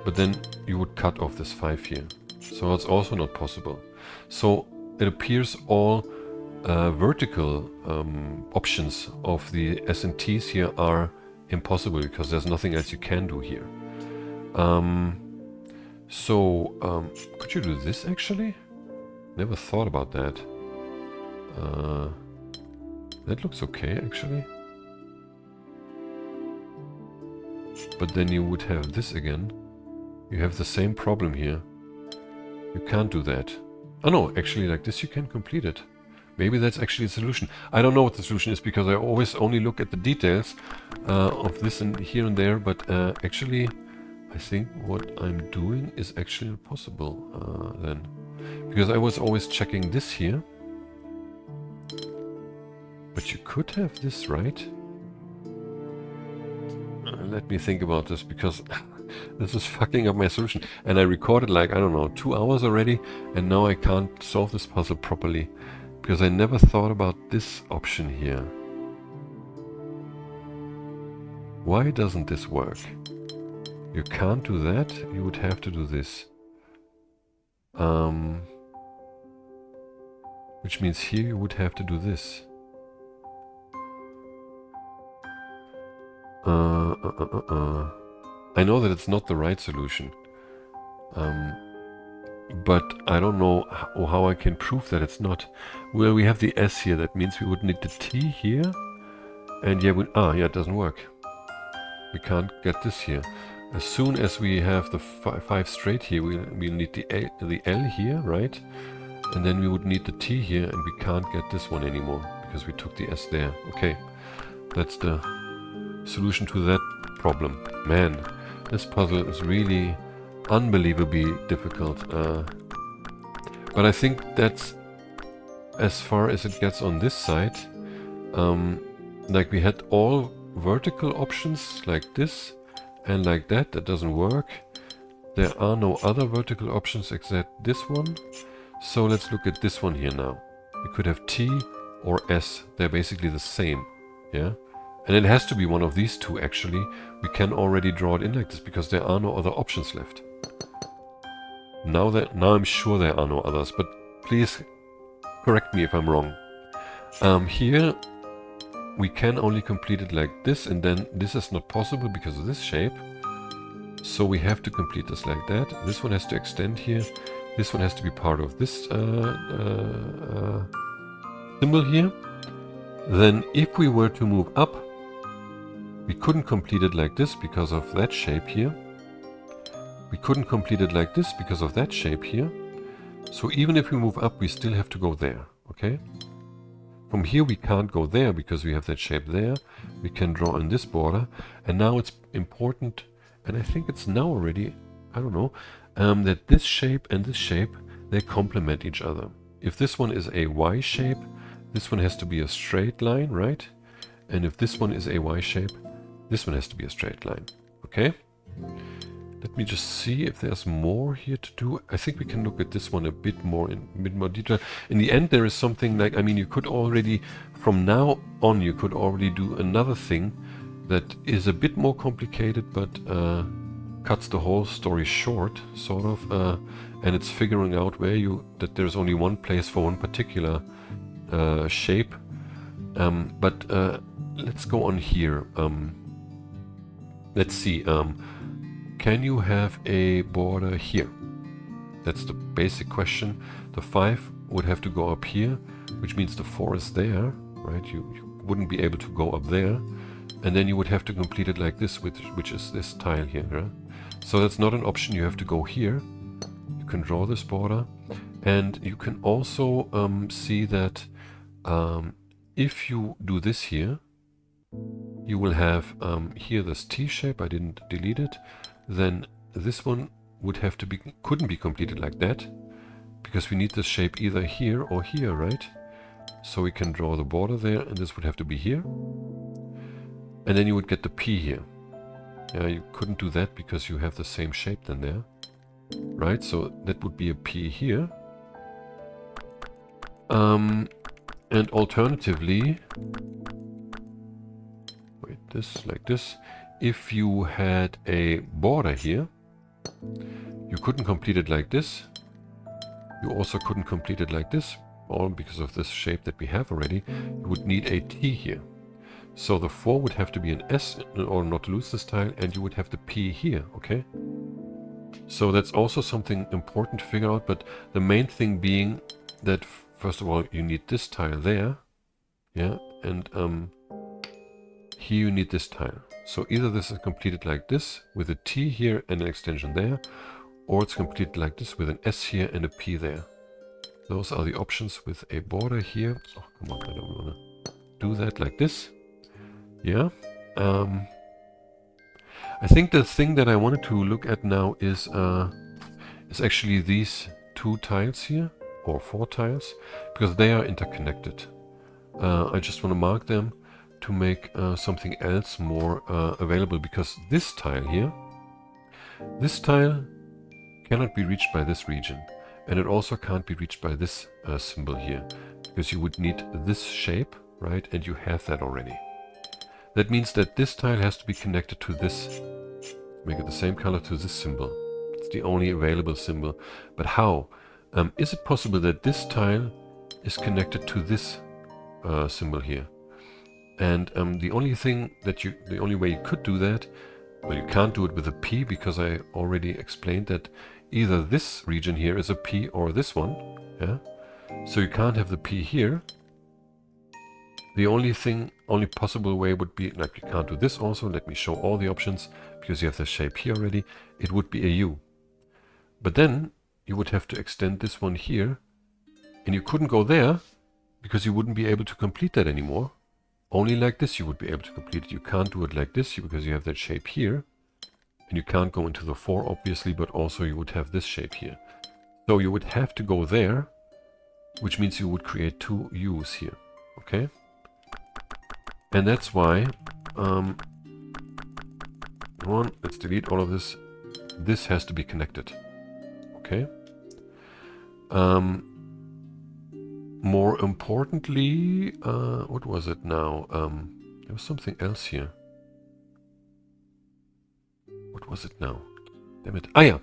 but then you would cut off this 5 here. So it's also not possible. So it appears all vertical options of the S and T's here are impossible because there's nothing else you can do here. Could you do this actually? Never thought about that. That looks okay actually. But then you would have this again. You have the same problem here. You can't do that. Oh no, actually like this you can complete it. Maybe that's actually a solution. I don't know what the solution is because I always only look at the details of this and here and there, but actually I think what I'm doing is actually possible then. Because I was always checking this here. But you could have this, right? Let me think about this, because this is fucking up my solution. And I recorded like, I don't know, 2 hours already, and now I can't solve this puzzle properly. Because I never thought about this option here. Why doesn't this work? You can't do that, you would have to do this. Which means here you would have to do this. I know that it's not the right solution, but I don't know how I can prove that it's not. Well, we have the S here, that means we would need the T here, and yeah, it doesn't work. We can't get this here. As soon as we have the 5 straight here, we'll need the L here, right? And then we would need the T here, and we can't get this one anymore, because we took the S there. Okay, that's the solution to that problem. Man, This puzzle is really unbelievably difficult. But I think that's as far as it gets on this side. Like we had all vertical options like this and like that. That doesn't work. There are no other vertical options except this one. So let's look at this one here now. We could have T or S. They're basically the same. Yeah. And it has to be one of these two actually. We can already draw it in like this because there are no other options left. Now I'm sure there are no others, but please correct me if I'm wrong. Here we can only complete it like this, and then this is not possible because of this shape. So we have to complete this like that. This one has to extend here. This one has to be part of this symbol here. Then if we were to move up, we couldn't complete it like this because of that shape here. We couldn't complete it like this because of that shape here. So even if we move up, we still have to go there, okay? From here we can't go there because we have that shape there. We can draw in this border. And now it's important, and I think it's now already, I don't know, that this shape and this shape, they complement each other. If this one is a Y shape, this one has to be a straight line, right? And if this one is a Y shape, this one has to be a straight line, okay? Let me just see if there's more here to do. I think we can look at this one a bit more detail. In the end, there is something like, I mean, you could already, from now on, you could already do another thing that is a bit more complicated, but cuts the whole story short, sort of. And it's figuring out that there's only one place for one particular shape. But let's go on here. Let's see. Can you have a border here? That's the basic question. The 5 would have to go up here, which means the 4 is there, right? You wouldn't be able to go up there. And then you would have to complete it like this, which is this tile here, right? So that's not an option. You have to go here. You can draw this border. And you can also see that if you do this here, you will have here this T shape. I didn't delete it. Then this one would have to be, couldn't be completed like that, because we need this shape either here or here, right? So we can draw the border there, and this would have to be here. And then you would get the P here. Yeah, you couldn't do that because you have the same shape than there, right? So that would be a P here. And alternatively, wait, this like this. If you had a border here, you couldn't complete it like this. You also couldn't complete it like this, all because of this shape that we have already. You would need a T here. So the 4 would have to be an S in order not to lose this tile, and you would have the P here, okay? So that's also something important to figure out, but the main thing being that, first of all, you need this tile there, yeah, and here you need this tile. So either this is completed like this with a T here and an extension there, or it's completed like this with an S here and a P there. Those are the options with a border here. Oh, come on, I don't want to do that like this. Yeah. I think the thing that I wanted to look at now is actually these 2 tiles here, or 4 tiles, because they are interconnected. I just want to mark them to make something else more available, because this tile here, this tile cannot be reached by this region, and it also can't be reached by this symbol here, because you would need this shape, right, and you have that already. That means that this tile has to be connected to this, make it the same color, to this symbol. It's the only available symbol. But how? Is it possible that this tile is connected to this symbol here? And the only way you could do that, well, you can't do it with a P, because I already explained that either this region here is a P or this one, yeah? So you can't have the P here. The only possible way would be, like, you can't do this also. Let me show all the options, because you have the shape here already. It would be a U. But then you would have to extend this one here, and you couldn't go there because you wouldn't be able to complete that anymore. Only like this you would be able to complete it. You can't do it like this because you have that shape here. And you can't go into the 4, obviously, but also you would have this shape here. So you would have to go there, which means you would create 2 U's here, okay? And that's why, let's delete all of this. This has to be connected, okay? More importantly, what was it now? There was something else here. What was it now? Damn it. Ah, yeah.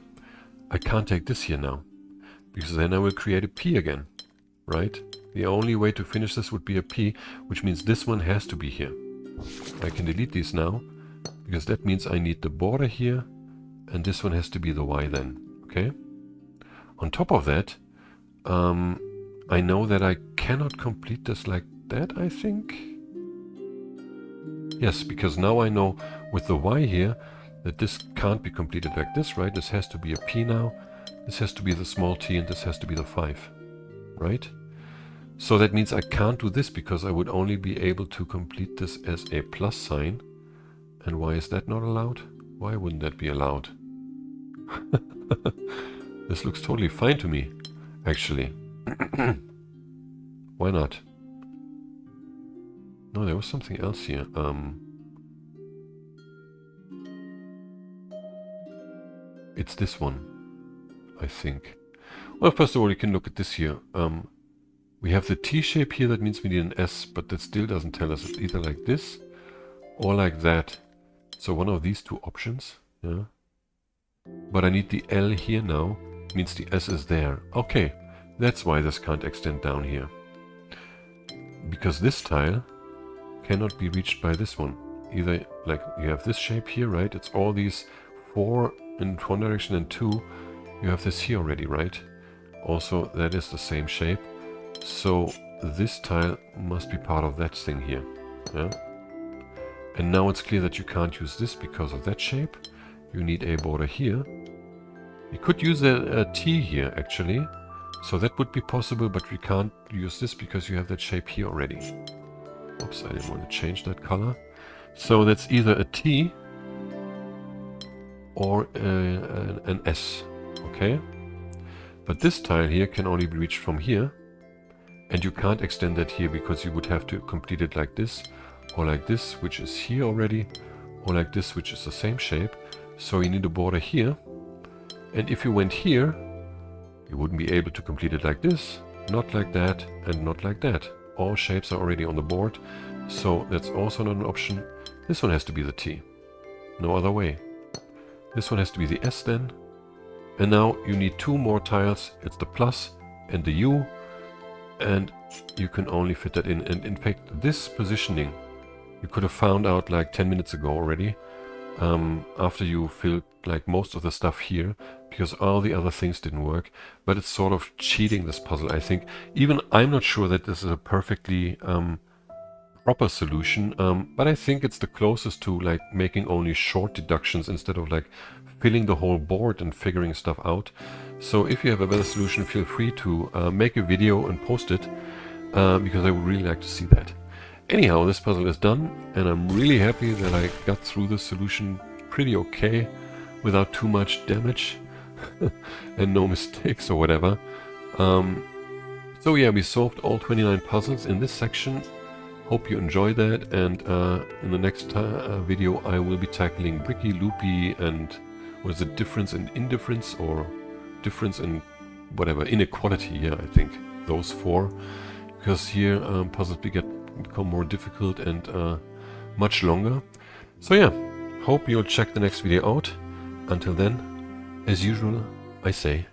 I can't take this here now, because then I will create a P again, right? The only way to finish this would be a P, which means this one has to be here. I can delete these now, because that means I need the border here, and this one has to be the Y then, okay? On top of that, I know that I cannot complete this like that, I think. Yes, because now I know with the Y here that this can't be completed like this, right? This has to be a P now, this has to be the small t, and this has to be the 5, right? So that means I can't do this because I would only be able to complete this as a plus sign. And why is that not allowed? Why wouldn't that be allowed? This looks totally fine to me, actually. Why not? No, there was something else here. It's this one, I think. Well, first of all, you can look at this here. We have the T shape here, that means we need an S, but that still doesn't tell us. It's either like this or like that. So one of these 2 options, yeah. But I need the L here now, means the S is there. Okay, that's why this can't extend down here. Because this tile cannot be reached by this one. Either, like, you have this shape here, right? It's all these 4 in one direction and 2. You have this here already, right? Also, that is the same shape. So this tile must be part of that thing here, yeah? And now it's clear that you can't use this because of that shape. You need a border here. You could use a T here, actually. So that would be possible, but we can't use this because you have that shape here already. Oops, I didn't want to change that color. So that's either a T or an S, okay? But this tile here can only be reached from here. And you can't extend that here because you would have to complete it like this, or like this, which is here already, or like this, which is the same shape. So you need a border here. And if you went here, you wouldn't be able to complete it like this, not like that, and not like that. All shapes are already on the board, so that's also not an option. This one has to be the T. No other way. This one has to be the S then. And now you need 2 more tiles. It's the plus and the U. And you can only fit that in. And in fact, this positioning you could have found out like 10 minutes ago already, after you filled like most of the stuff here, because all the other things didn't work. But it's sort of cheating this puzzle, I think. Even I'm not sure that this is a perfectly proper solution, but I think it's the closest to like making only short deductions instead of like filling the whole board and figuring stuff out. So if you have a better solution, feel free to make a video and post it, because I would really like to see that. Anyhow, this puzzle is done, and I'm really happy that I got through the solution pretty okay, without too much damage and no mistakes or whatever. So yeah, we solved all 29 puzzles in this section. Hope you enjoyed that, and in the next video I will be tackling Bricky, Loopy, and what is it, difference and indifference, or difference and whatever, inequality, yeah, I think, those 4. Because here puzzles become more difficult and much longer. So yeah, hope you'll check the next video out. Until then, as usual, I say